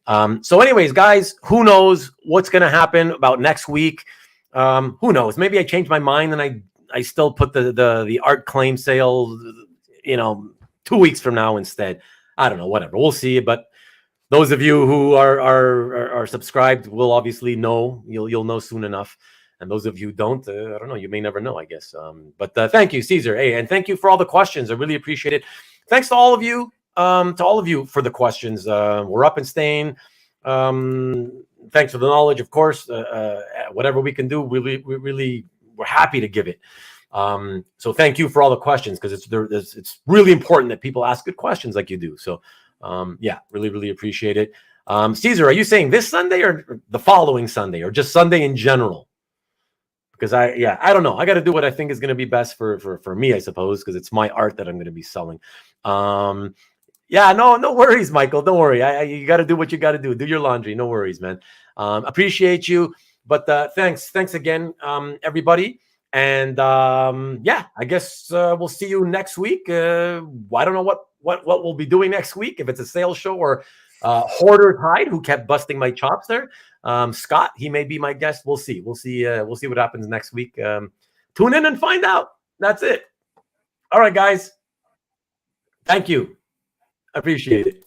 So anyways, guys, who knows what's going to happen about next week? Who knows? Maybe I changed my mind and I still put the art claim sale, 2 weeks from now instead. I don't know, whatever. We'll see. But those of you who are subscribed will obviously know. You'll know soon enough. And those of you who don't, I don't know. You may never know, I guess. But thank you, Caesar. Hey, and thank you for all the questions. I really appreciate it. Thanks to all of you. For the questions. We're up and staying. Thanks for the knowledge, of course. Whatever we can do, we're happy to give it. So thank you for all the questions because it's really important that people ask good questions like you do. So yeah, really, really appreciate it. Caesar, are you saying this Sunday or the following Sunday or just Sunday in general? Because I don't know. I got to do what I think is going to be best for me, I suppose, because it's my art that I'm going to be selling. Yeah, no worries, Michael. Don't worry. You got to do what you got to do. Do your laundry. No worries, man. Appreciate you. But thanks again, everybody. And yeah, I guess we'll see you next week. I don't know what we'll be doing next week. If it's a sales show or Hoarder's Hide, who kept busting my chops there. Scott, he may be my guest. We'll see. We'll see what happens next week. Tune in and find out. That's it. All right, guys. Thank you. Appreciate it.